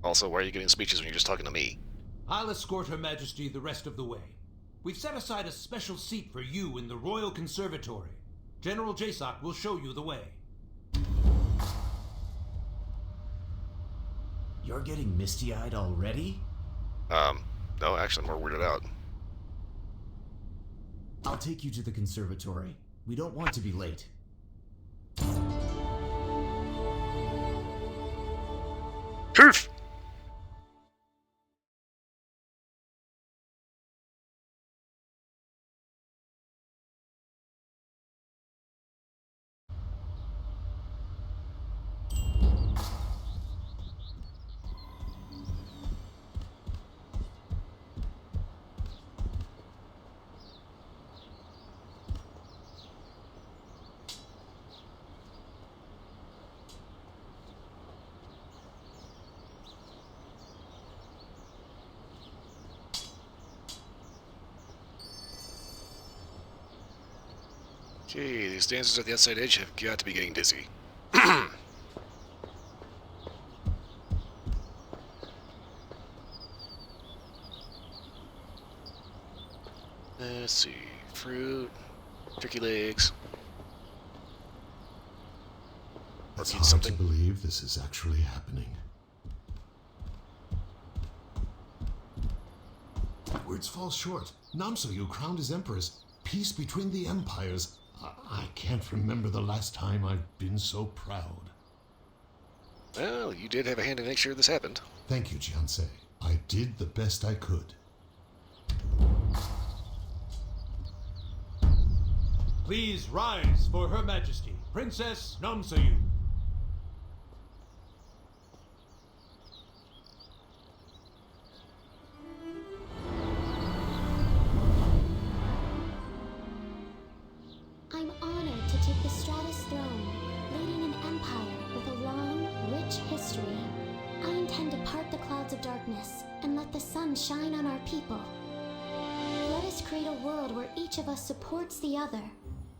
Also, why are you giving speeches when you're just talking to me? I'll escort Her Majesty the rest of the way. We've set aside a special seat for you in the Royal Conservatory. General Jasoc will show you the way. You're getting misty-eyed already? No, actually, I'm more weirded out. I'll take you to the conservatory. We don't want to be late. Poof! Okay, these dancers at the outside edge have got to be getting dizzy. Let's see. Fruit, turkey legs. It's eat hard something. to believe this is actually happening. Words fall short. Namsoyu crowned as empress. Peace between the empires. I can't remember the last time I've been so proud. Well, you did have a hand in making sure this happened. Thank you, Jiansei. I did the best I could. Please rise for Her Majesty, Princess Namsayu. I'm honored to take the Stratus throne, leading an empire with a long, rich history. I intend to part the clouds of darkness and let the sun shine on our people. Let us create a world where each of us supports the other,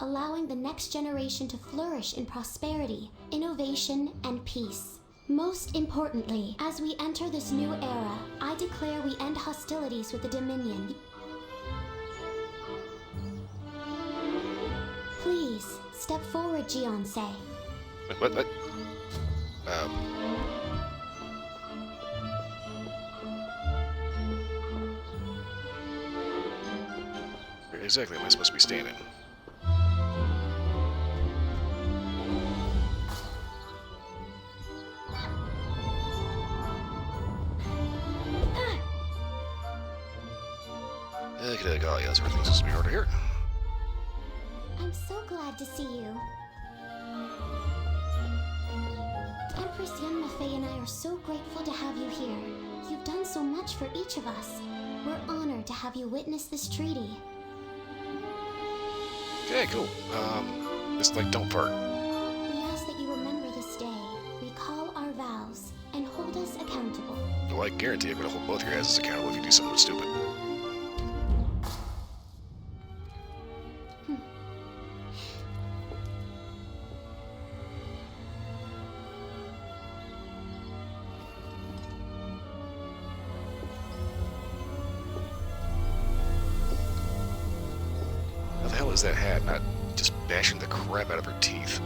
allowing the next generation to flourish in prosperity, innovation, and peace. Most importantly, as we enter this new era, I declare we end hostilities with the Dominion. Please, step forward, Jiansei. What? Where exactly am I supposed to be standing? Okay, oh yeah, that's where things are supposed to be over here. I'm so glad to see you. Empress Yenmafei and I are so grateful to have you here. You've done so much for each of us. We're honored to have you witness this treaty. Okay, cool. Just like, don't fart. We ask that you remember this day, recall our vows, and hold us accountable. Well, I guarantee I'm gonna hold both your asses accountable if you do something stupid. How the hell is that hat not just bashing the crap out of her teeth?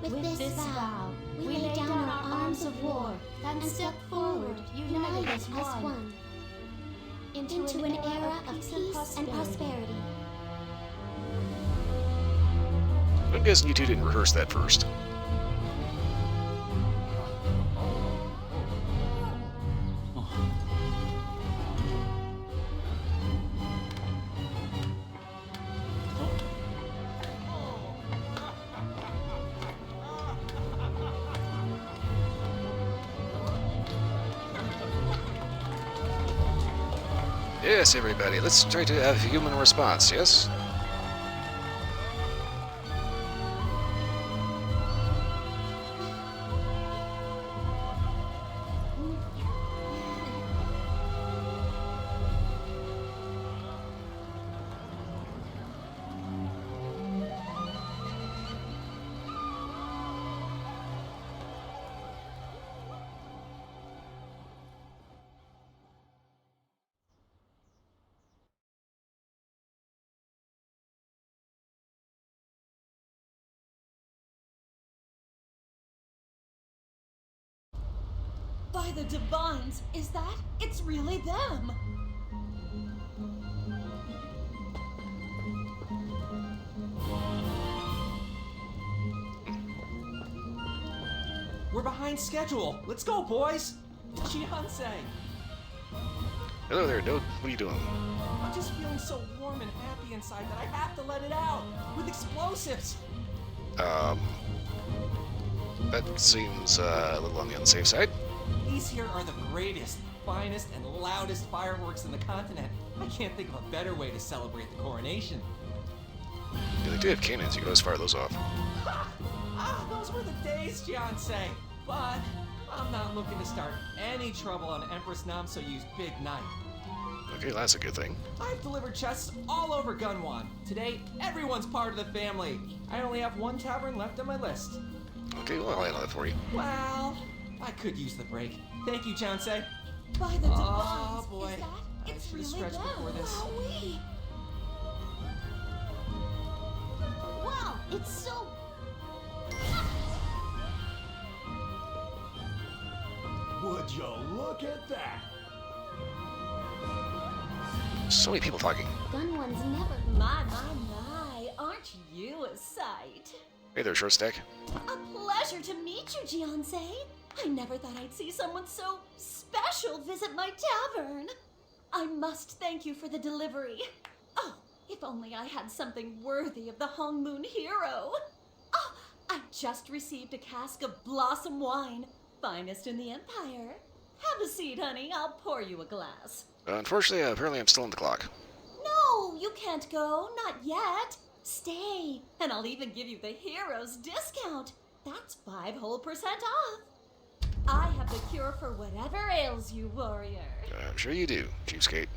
With this vow, we lay down our arms of war and step forward, united as one, into an era of peace and prosperity. I'm guessing you two didn't rehearse that first. Yes, everybody, let's try to have a human response, yes? By the divines, is that? It's really them! We're behind schedule. Let's go, boys. Jiansei. Hello there, Dude. What are you doing? I'm just feeling so warm and happy inside that I have to let it out with explosives. That seems a little on the unsafe side. These here are the greatest, finest, and loudest fireworks in the continent. I can't think of a better way to celebrate the coronation. Yeah, they do have cannons. You can always fire those off. Those were the days, Jiansei. But I'm not looking to start any trouble on Empress Namsoyu's big night. Okay, that's a good thing. I've delivered chests all over Gunwan. Today, everyone's part of the family. I only have one tavern left on my list. Okay, well, I'll handle that for you. Well, I could use the break. Thank you, Jiansei. By the divines, Oh, boy. is that? I It's should have really stretched them. before this. Wowee. Wow, it's so... Would you look at that? So many people talking. Gunwan's never... My, aren't you a sight? Hey there, short stack. A pleasure to meet you, Jiansei. I never thought I'd see someone so special visit my tavern. I must thank you for the delivery. Oh, if only I had something worthy of the Hong Moon hero. Oh, I just received a cask of blossom wine, finest in the Empire. Have a seat, honey. I'll pour you a glass. Unfortunately, apparently I'm still on the clock. No, you can't go. Not yet. Stay, and I'll even give you the hero's discount. That's 5% off. I have the cure for whatever ails you, warrior. I'm sure you do, cheapskate.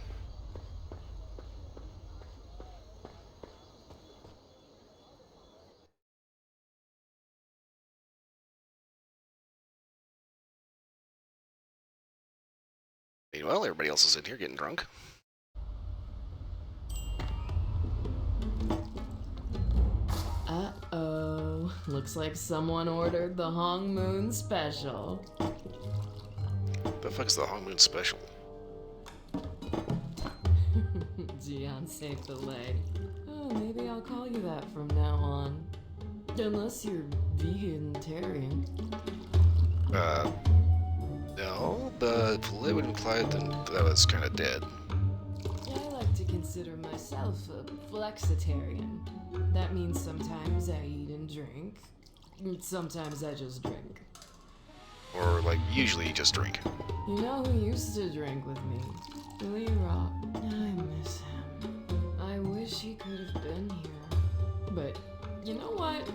Meanwhile, everybody else is in here getting drunk. Uh-oh. Looks like someone ordered the Hong Moon special. the fuck is the Hong Moon special? Beyonce Filet. Oh, maybe I'll call you that from now on. Unless you're vegetarian. No, but filet would imply that I was kind of dead. I like to consider myself a flexitarian. That means sometimes I eat and drink. Sometimes I just drink. Or, like, usually just drink. You know who used to drink with me? Lee Rock. I miss him. I wish he could have been here. But, you know what?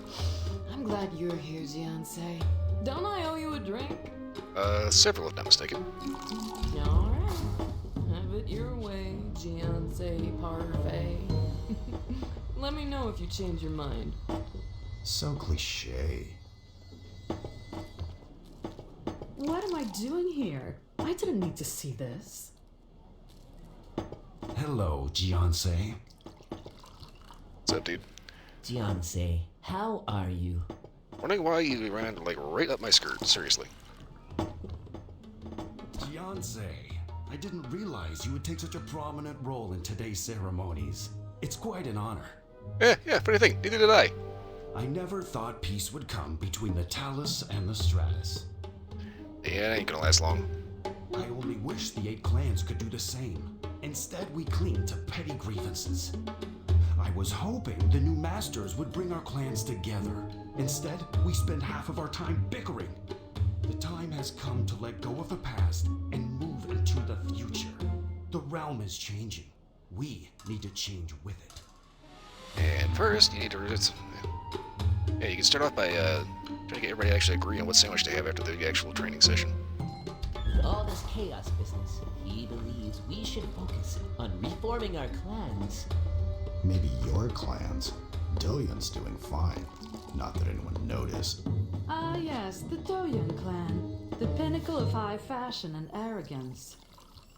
I'm glad you're here, Beyonce. Don't I owe you a drink? Several if not mistaken. Alright. Have it your way, Beyonce Parfait. Let me know if you change your mind. So cliche. What am I doing here? I didn't need to see this. Hello, Beyonce. What's up, dude? Beyonce, how are you? Wondering why you ran, like, right up my skirt, seriously. Beyonce, I didn't realize you would take such a prominent role in today's ceremonies. It's quite an honor. Yeah, funny thing, neither did I. I never thought peace would come between the Talus and the Stratus. Yeah, it ain't gonna last long. I only wish the 8 clans could do the same. Instead, we cling to petty grievances. I was hoping the new masters would bring our clans together. Instead, we spend half of our time bickering. The time has come to let go of the past and move into the future. The realm is changing. We need to change with it. And first, you need to... Yeah, you can start off by trying to get everybody to actually agree on what sandwich to have after the actual training session. With all this chaos business, he believes we should focus on reforming our clans. Maybe your clans. Doyun's doing fine. Not that anyone noticed. Ah, yes, the Doyun clan. The pinnacle of high fashion and arrogance.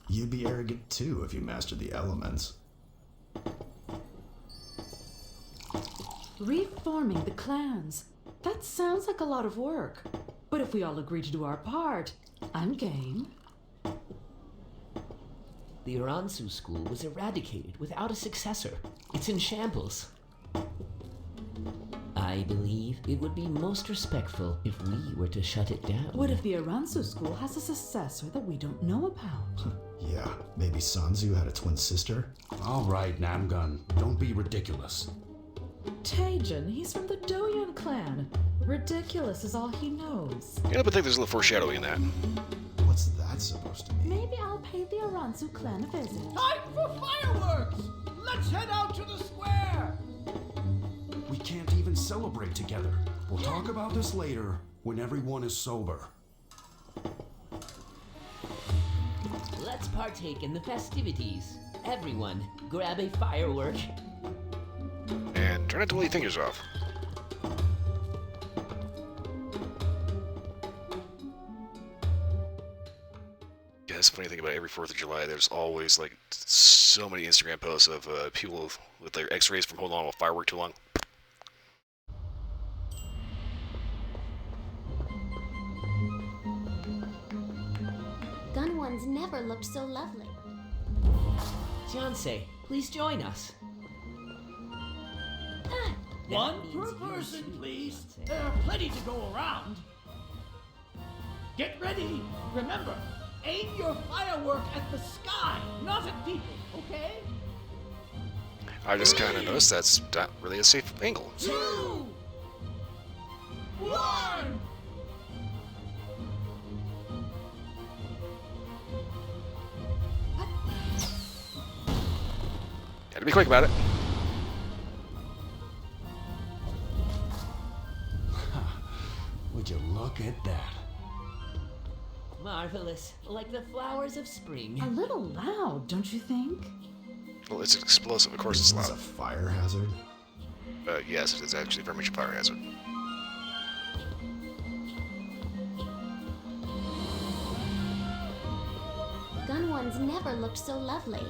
You'd be arrogant too if you mastered the elements. Reforming the clans. That sounds like a lot of work. But if we all agree to do our part, I'm game. The Uransu school was eradicated without a successor. It's in shambles. I believe it would be most respectful if we were to shut it down. What if the Uransu school has a successor that we don't know about? Yeah, maybe Sanzu had a twin sister? All right, Namgun, don't be ridiculous. Taejin, he's from the Doyun clan. Ridiculous is all he knows. Yeah, but I think there's a little foreshadowing in that. What's that supposed to mean? Maybe I'll pay the Uransu clan a visit. Time for fireworks! Let's head out to the square! We can't even celebrate together. We'll talk about this later when everyone is sober. Let's partake in the festivities. Everyone, grab a firework. And try not to blow your fingers off. Yeah, that's the funny thing about every 4th of July. There's always, like, so many Instagram posts of people with their x-rays from holding on to a firework too long. Gun ones never looked so lovely. Beyonce, please join us. One per person, please. There are plenty to go around. Get ready. Remember, aim your firework at the sky, not at people, okay? I just kind of noticed that's not really a safe angle. 2, 1. Had to be quick about it. Would you look at that? Marvelous, like the flowers of spring. A little loud, don't you think? Well, it's explosive. Of course it's Is this loud. a fire hazard? Yes, it is actually very much a fire hazard. Gun ones never looked so lovely.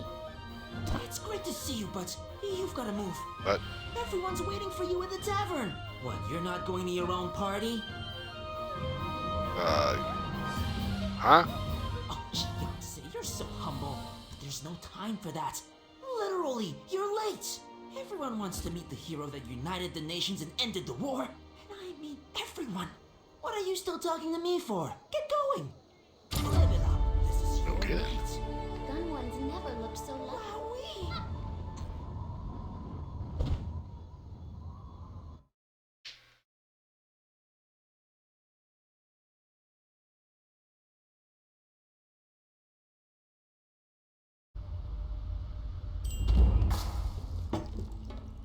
It's great to see you, but you've got to move. What? Everyone's waiting for you in the tavern. What, you're not going to your own party? Huh? Oh, Fiancé, you're so humble. But there's no time for that. Literally, you're late. Everyone wants to meet the hero that united the nations and ended the war. And I mean everyone. What are you still talking to me for? Get going. Live it up. This is your Okay. night. Gun ones never looked so lovely.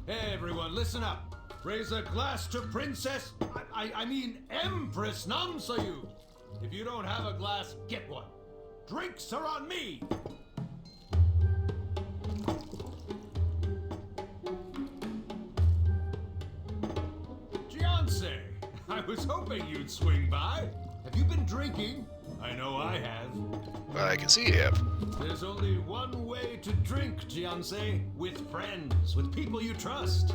Hey, everyone, listen up. Raise a glass to Princess... I mean Empress Namsayu. If you don't have a glass, get one. Drinks are on me. Fiancé, I was hoping you'd swing by. Have you been drinking? I know I have. I can see you have. There's only one way to drink, Fiancé. With friends, with people you trust.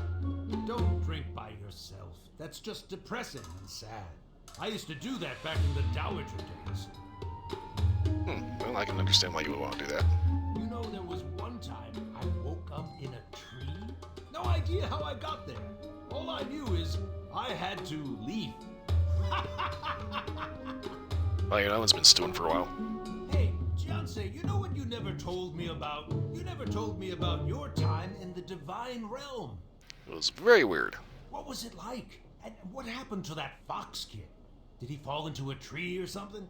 Don't drink by yourself. That's just depressing and sad. I used to do that back in the Dowager days. Well, I can understand why you would want to do that. You know, there was one time I woke up in a tree. No idea how I got there. All I knew is I had to leave. Well, you know, it's been stewing for a while. Hey, Fiancé, you know what you never told me about? You never told me about your time in the Divine Realm. It was very weird. What was it like? And what happened to that fox kid? Did he fall into a tree or something?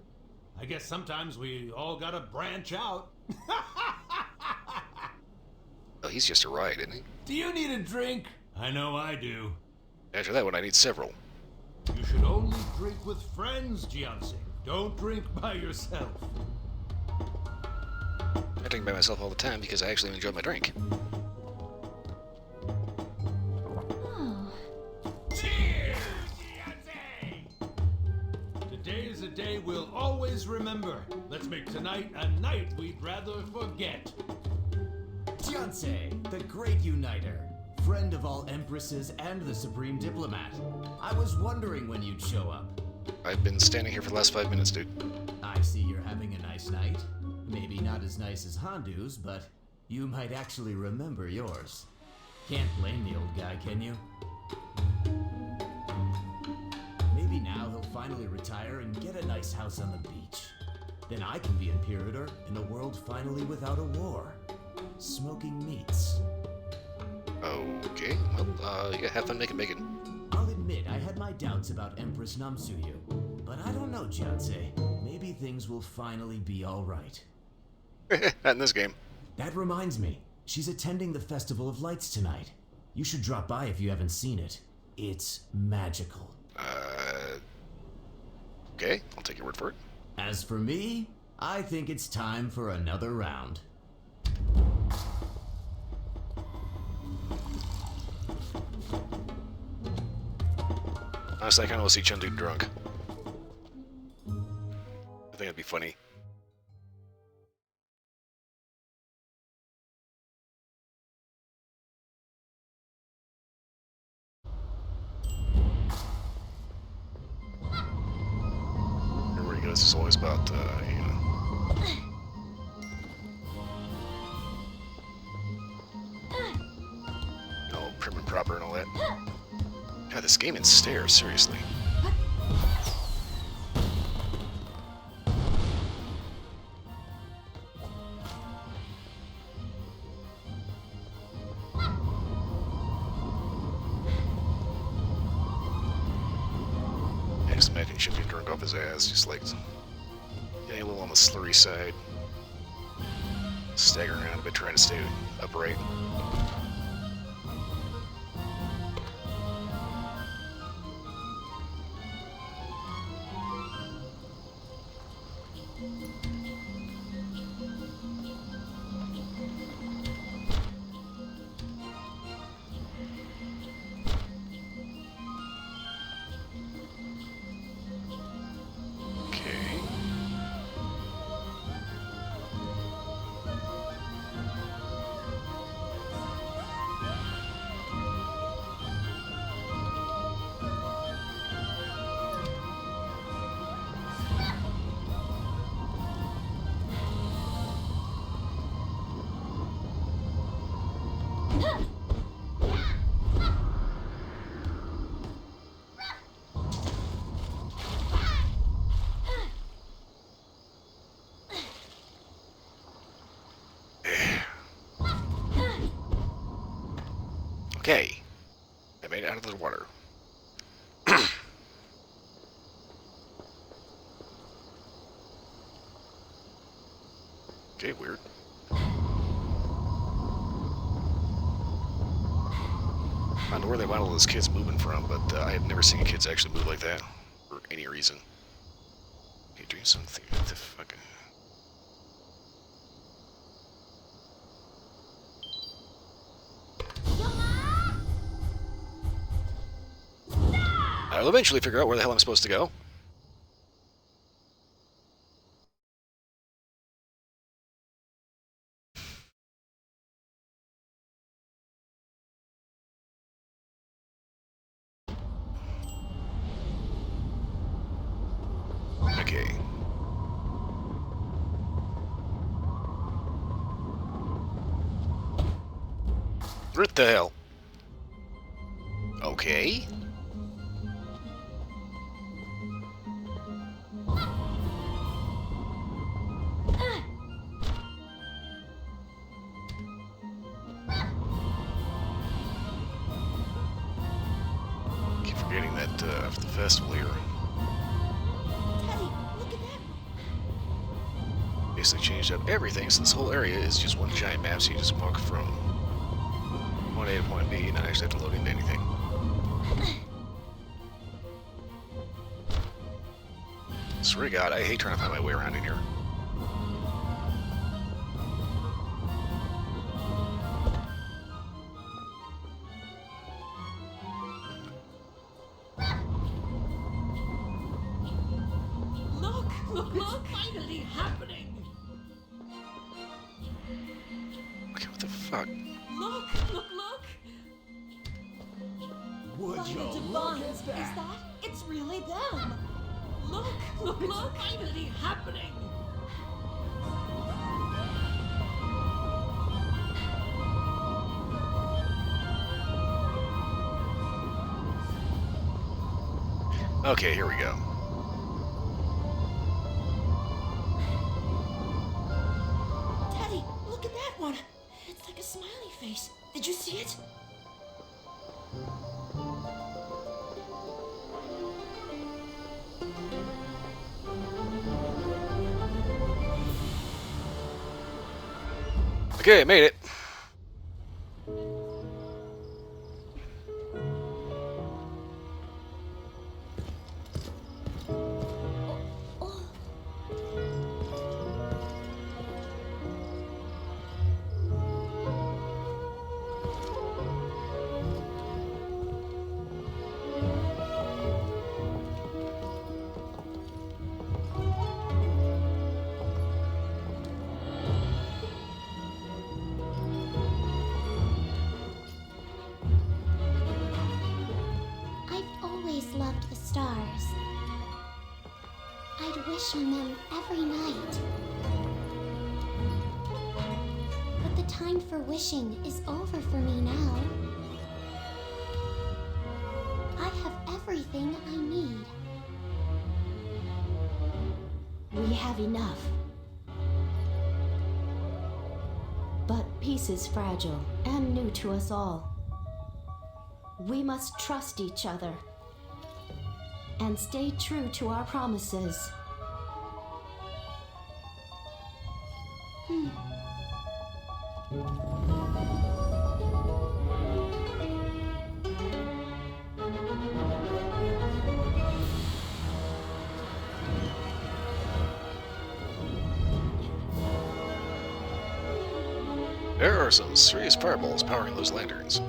I guess sometimes we all gotta branch out. Well, he's just a ride, isn't he? Do you need a drink? I know I do. After that one, I need several. You should only drink with friends, Fiancé. Don't drink by yourself. I drink by myself all the time because I actually enjoy my drink. Oh. Cheers, Fiancé! Today is a day we'll always remember. Let's make tonight a night we'd rather forget. Fiancé, the great uniter, friend of all empresses and the supreme diplomat. I was wondering when you'd show up. I've been standing here for the last 5 minutes, dude. I see you're having a nice night. Maybe not as nice as Hondu's, but you might actually remember yours. Can't blame the old guy, can you? Maybe now he'll finally retire and get a nice house on the beach. Then I can be Imperator in a world finally without a war. Smoking meats. Okay, well, yeah, have fun making bacon. I'll admit I had my doubts about Empress Namsuyu, but I don't know, Jiansei. Maybe things will finally be alright. Not in this game. That reminds me, she's attending the Festival of Lights tonight. You should drop by if you haven't seen it. It's magical. Okay, I'll take your word for it. As for me, I think it's time for another round. Honestly, I kind of want to see Chengdu drunk. I think it'd be funny. Everybody goes, it's always about, you know. All prim and proper and all that. God, this game and stairs, seriously. I just imagine he should be drunk off his ass, just like getting a little on the slurry side. Staggering around a bit, trying to stay upright. Okay. I made it out of the water. Okay, weird. I don't know where they want all those kids moving from, but I have never seen kids actually move like that for any reason. Okay, doing something. What the fuck? I'll eventually figure out where the hell I'm supposed to go. Okay. What the hell? Okay. Keep forgetting that after the festival here. Teddy, look at that. Basically changed up everything, so this whole area is just one giant map, so you just walk from point A to point B and not actually have to load into anything. Swear to God, I hate trying to find my way around in here. Look! It's finally happening! Okay, what the fuck? Look! Would By you the look divines, at is that? that? It's really them. Look! It's finally happening! Okay, here we go. Teddy, look at that one. It's like a smiley face. Did you see it? Okay, I made it. I've always loved the stars. I'd wish on them every night. But the time for wishing is over for me now. I have everything I need. We have enough. But peace is fragile and new to us all. We must trust each other and stay true to our promises. There are some serious fireballs powering those lanterns.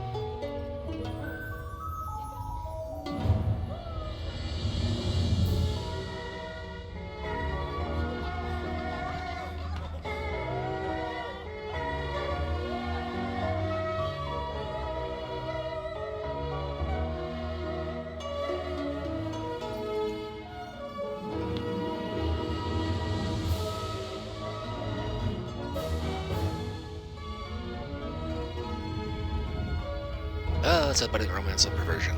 That's a budding romance of perversion.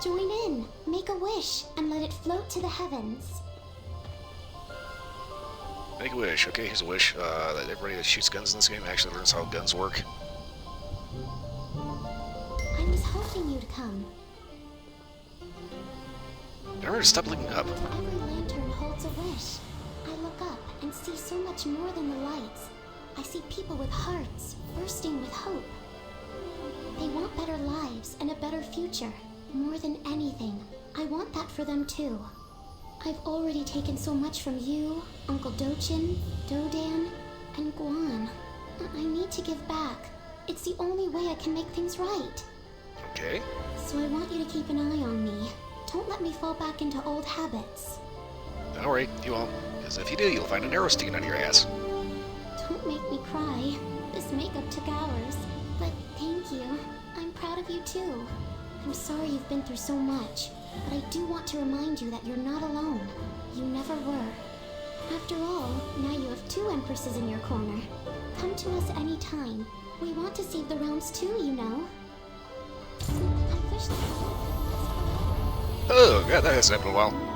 Join in, make a wish, and let it float to the heavens. Make a wish. Okay, here's a wish. That everybody that shoots guns in this game actually learns how guns work. I was hoping you'd come. Remember to stop looking up. Every lantern holds a wish. I look up and see so much more than the lights. I see people with hearts, bursting with hope. They want better lives and a better future. More than anything, I want that for them too. I've already taken so much from you, Uncle Dochin, Dodan, and Guan. I need to give back. It's the only way I can make things right. Okay. So I want you to keep an eye on me. Don't let me fall back into old habits. Alright, you won't. Because if you do, you'll find an arrow sticking out of your ass. Don't make me cry. This makeup took hours. But thank you. I'm proud of you too. I'm sorry you've been through so much. But I do want to remind you that you're not alone. You never were. After all, now you have 2 empresses in your corner. Come to us anytime. We want to save the realms too, you know. I wish that... Oh, God, that hasn't happened in a while.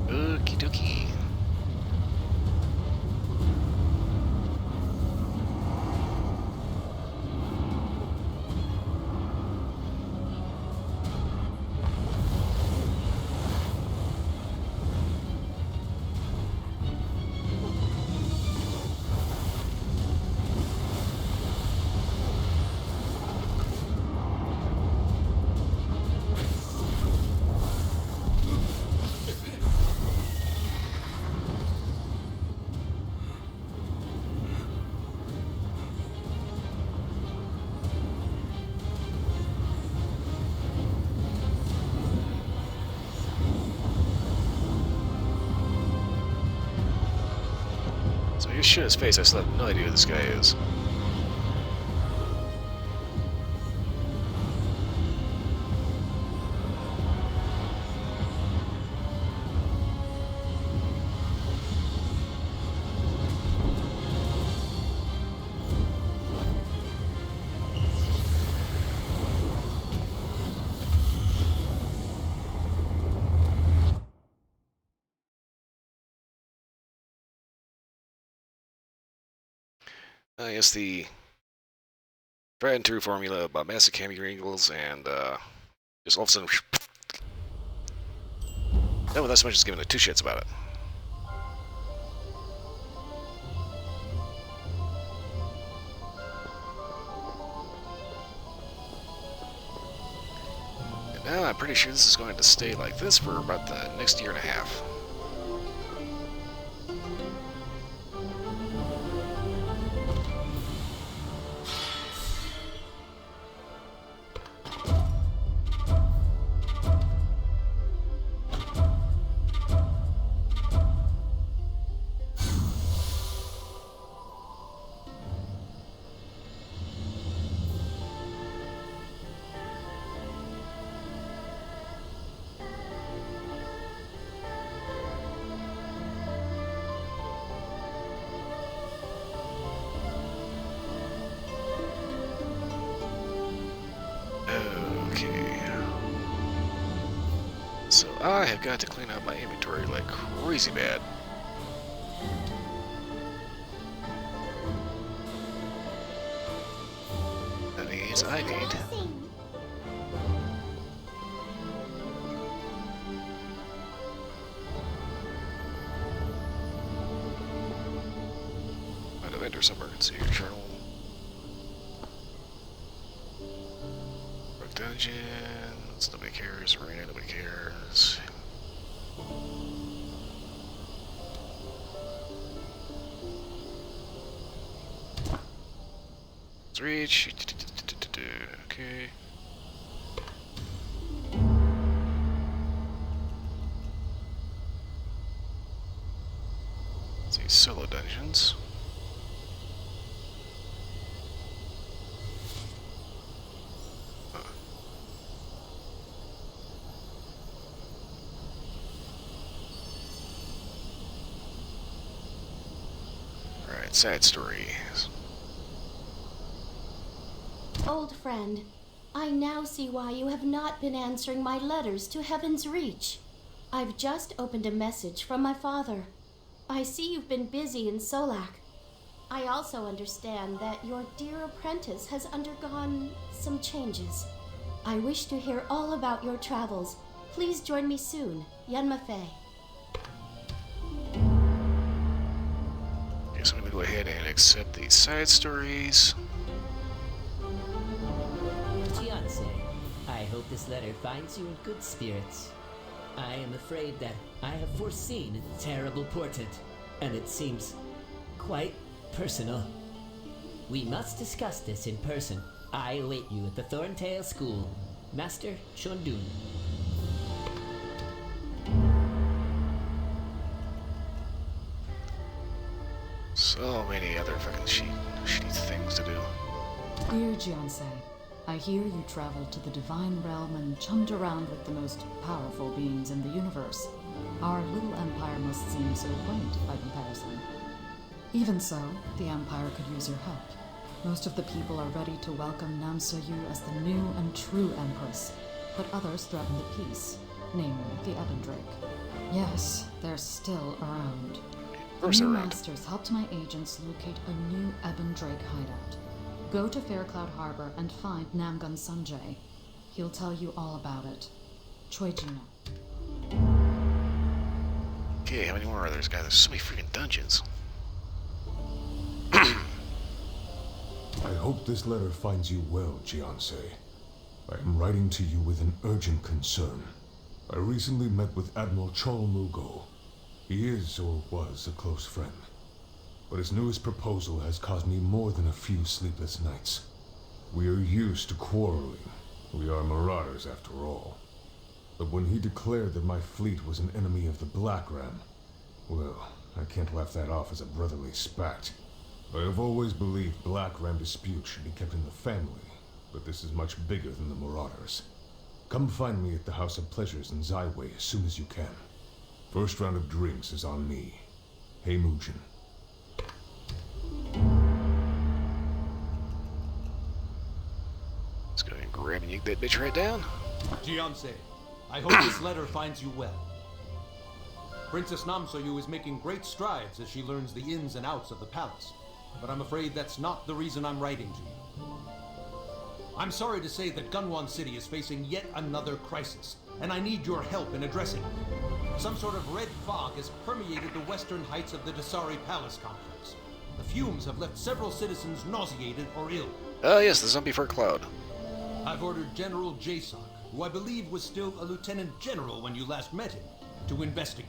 Okie dokie. So you shit his face, I still have no idea who this guy is. I guess the tried and true formula about massive camera angles and just all of a sudden, no, without so much as giving a 2 shits about it. And now I'm pretty sure this is going to stay like this for about the next year and a half. So I have got to clean out my inventory like crazy bad. means I need. Might have entered some emergency journal. Rook dungeons. Nobody cares. Arena. Nobody cares. Let's reach. Okay. Let's see, solo dungeons. Alright, side stories. Old friend, I now see why you have not been answering my letters to Heaven's Reach. I've just opened a message from my father. I see you've been busy in Solak. I also understand that your dear apprentice has undergone some changes. I wish to hear all about your travels. Please join me soon. Yanmafei. Okay, so I'm gonna go ahead and accept these side stories. Fiancé, I hope this letter finds you in good spirits. I am afraid that I have foreseen a terrible portent, and it seems quite personal. We must discuss this in person. I await you at the Thorntail School. Master Chondun. So many other fucking shitty things to do. Dear Jiansei, I hear you traveled to the Divine Realm and chummed around with the most powerful beings in the universe. Our little empire must seem so quaint by comparison. Even so, the empire could use your help. Most of the people are ready to welcome Namsoyu as the new and true empress, but others threaten the peace, namely the Ebendrake. Yes, they're still around. The new masters helped my agents locate a new Ebendrake hideout. Go to Faircloud Harbor and find Namgun Sanjay. He'll tell you all about it. Choijina. Okay, how many more are there, guys? There's so many freaking dungeons. I hope this letter finds you well, Jiansei. I am writing to you with an urgent concern. I recently met with Admiral Chol Mugo. He is, or was, a close friend. But his newest proposal has caused me more than a few sleepless nights. We are used to quarreling. We are marauders, after all. But when he declared that my fleet was an enemy of the Black Ram, well, I can't laugh that off as a brotherly spat. I have always believed Black Ram disputes should be kept in the family, but this is much bigger than the marauders. Come find me at the House of Pleasures in Zaiwei as soon as you can. First round of drinks is on me. Hey Mujin. Let's go ahead and grab and yank that bitch right down. Jiansei, I hope this letter finds you well. Princess Namsoyu is making great strides as she learns the ins and outs of the palace, but I'm afraid that's not the reason I'm writing to you. I'm sorry to say that Gunwan City is facing yet another crisis, and I need your help in addressing it. Some sort of red fog has permeated the western heights of the Dasari Palace complex. The fumes have left several citizens nauseated or ill. Oh yes, the zombie fur cloud. I've ordered General Jason, who I believe was still a lieutenant general when you last met him, to investigate.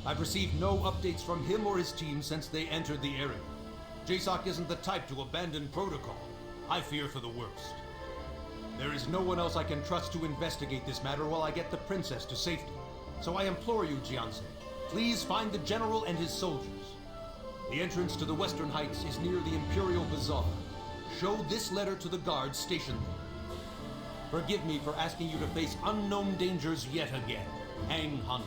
I've received no updates from him or his team since they entered the area. JSOC isn't the type to abandon protocol. I fear for the worst. There is no one else I can trust to investigate this matter while I get the princess to safety. So I implore you, Jiansei, please find the general and his soldiers. The entrance to the Western Heights is near the Imperial Bazaar. Show this letter to the guards stationed there. Forgive me for asking you to face unknown dangers yet again. Hang Handu.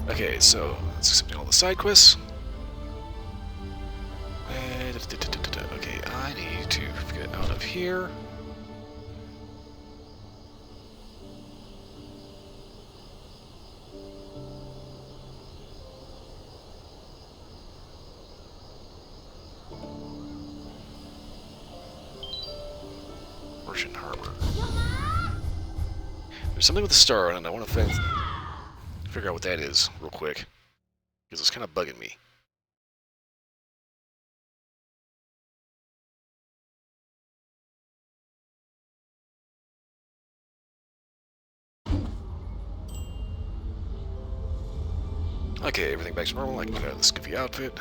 Okay, so let's accept all the side quests. Okay, I need to get out of here. There's something with the star on it. I want to figure out what that is real quick. Because it's kind of bugging me. Okay, everything back to normal. I can get out of this goofy outfit.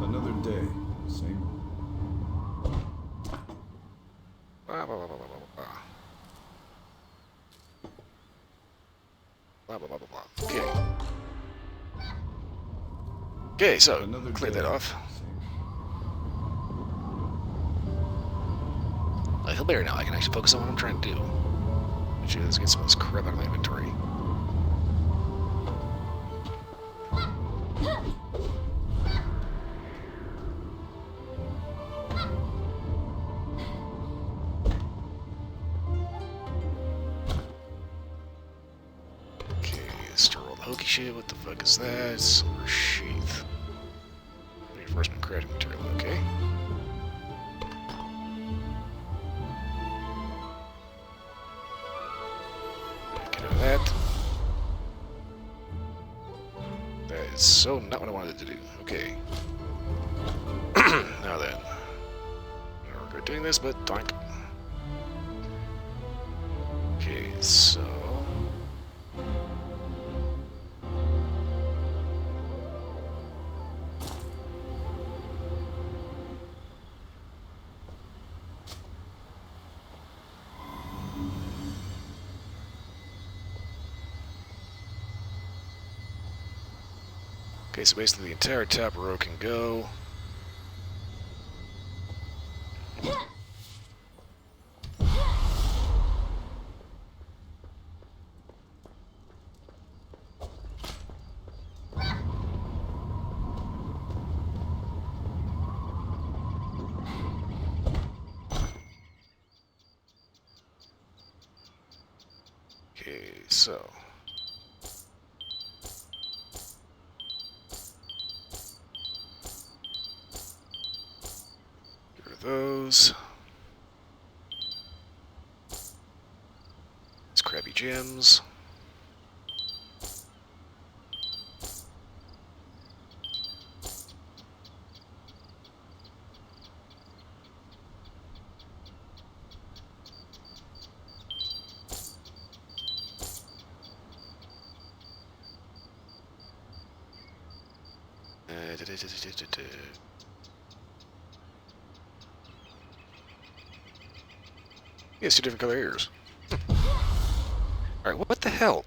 Another day, same. Blah, blah, blah, blah, blah, blah. Blah, blah, blah, blah, blah. Okay. Okay, so, clear that off. I feel better now. I can actually focus on what I'm trying to do. Actually, let's get some of this crap out of my inventory. Okay, store all the hokey shit. What the fuck is that? Silver sheath. Reinforcement crafting material, okay. Get out of that. That is so not what I wanted to do. Okay. Now then. I don't regret doing this, but doink. Okay, so... Okay, so basically the entire top row can go. Okay, so... Get rid of those. These crappy gems. Yeah, it's two different color ears. Alright, what the hell?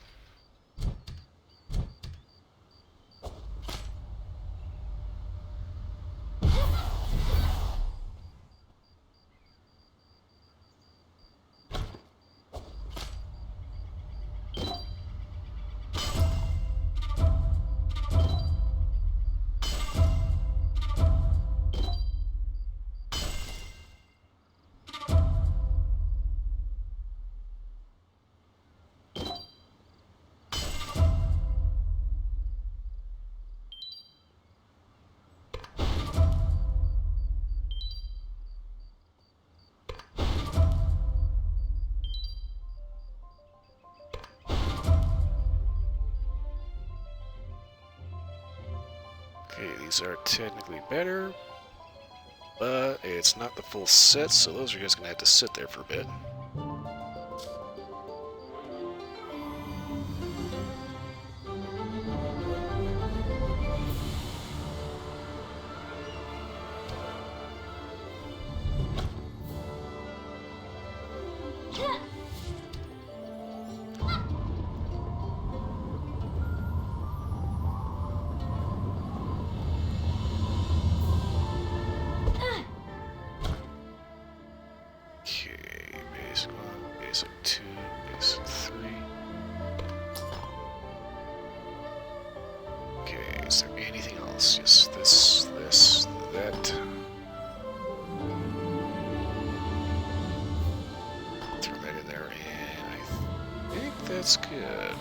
Okay, these are technically better, but it's not the full set, so those are just gonna have to sit there for a bit. Okay, basic 1, basic 2, basic 3. Okay, is there anything else? Yes, this. that's good.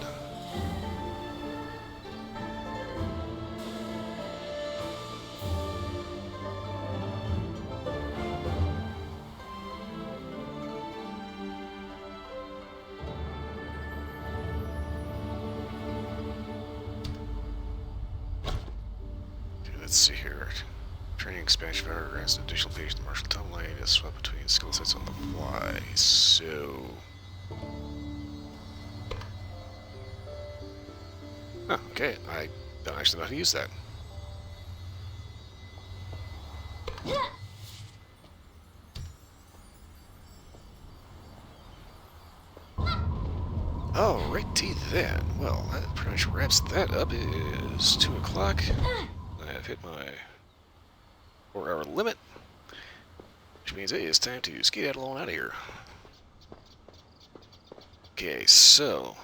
Let's see here. Training expansion power grants an additional page in the martial timeline to swap between skill sets on the fly. So. Oh, okay. I don't actually know how to use that. Alrighty then. Well, that pretty much wraps that up. It is 2 o'clock. I've hit my 4-hour limit, which means it is time to skedaddle on out of here. Okay, so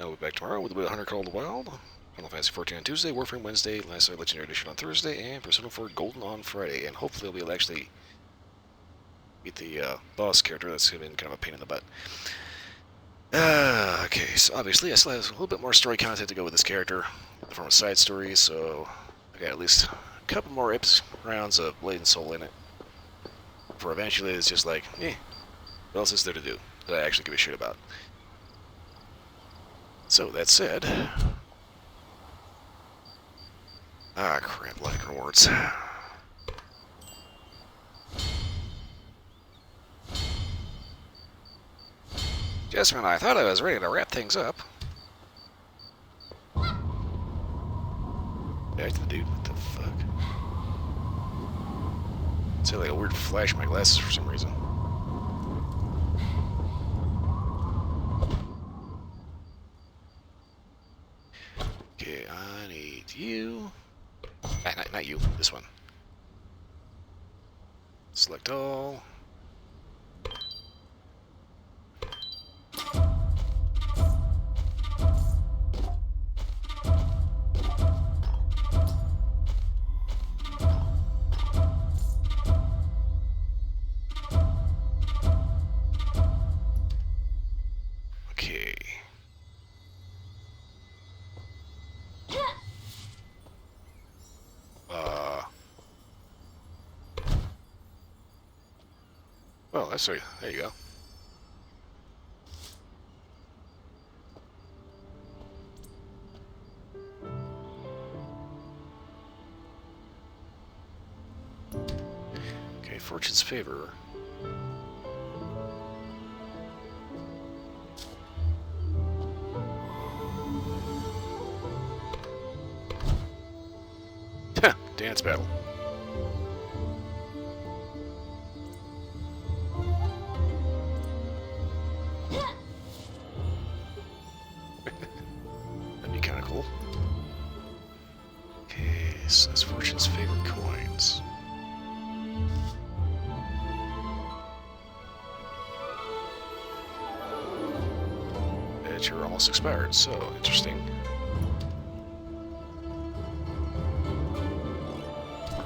I'll be back tomorrow with a bit of Hunter Call of the Wild, Final Fantasy 14 on Tuesday, Warframe Wednesday, Last Night Legendary Edition on Thursday, and Persona 4 Golden on Friday. And hopefully I'll be able to actually beat the boss character. That's been kind of a pain in the butt. Okay, so obviously I still have a little bit more story content to go with this character in the form of side stories, so I got at least a couple more rounds of Blade and Soul in it. For eventually it's just like, what else is there to do that I actually give a shit about? So, that said... Ah, crap, like rewards. Just when I thought I was ready to wrap things up. Back to the dude, what the fuck? It's like a weird flash in my glasses for some reason. Okay, I need you. Not you, this one. Select all. Okay. Well, that's right. There you go. Okay, Fortune's Favor. Dance battle. That'd be kind of cool. Okay, so that's Fortune's favorite coins. That you're almost expired, so interesting.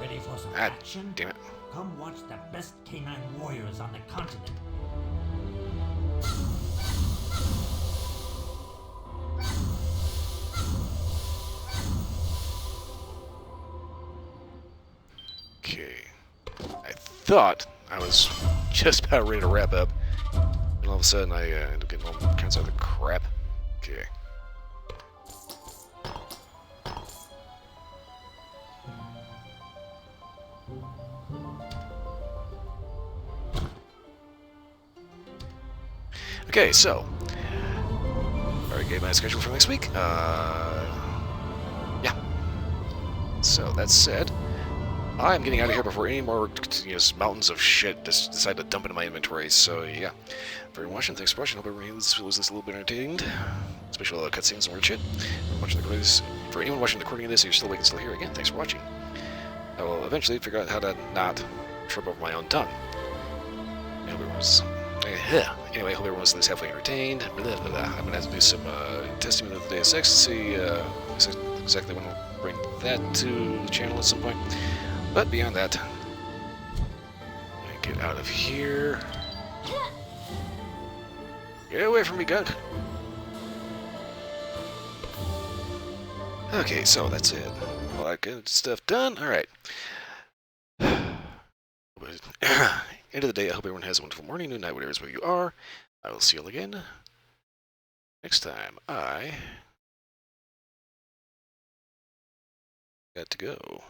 Ready for some Ah, action? damn it. Come watch the best canine warriors on the continent. Okay. I thought I was just about ready to wrap up, and all of a sudden I end up getting all kinds of other crap. Okay. Okay, so already gave my schedule for next week. Yeah. So that said, I'm getting out of here before any more mountains of shit decide to dump into my inventory. So yeah, for watching, thanks for watching. Hope everyone was a little bit entertained, especially all the cutscenes and weird shit. For anyone watching the recording of this, you're still awake and still here. Again, thanks for watching. I will eventually figure out how to not trip over my own tongue. I hope everyone's anyway, hope everyone's at least halfway entertained. I'm gonna have to do some testing with the Day of 6 to see exactly when I'll bring that to the channel at some point. But beyond that, get out of here. Get away from me, gunk. Okay, so that's it. All that good stuff done. All right. End of the day, I hope everyone has a wonderful morning, noon, night, whatever is where you are. I will see you all again next time. I got to go.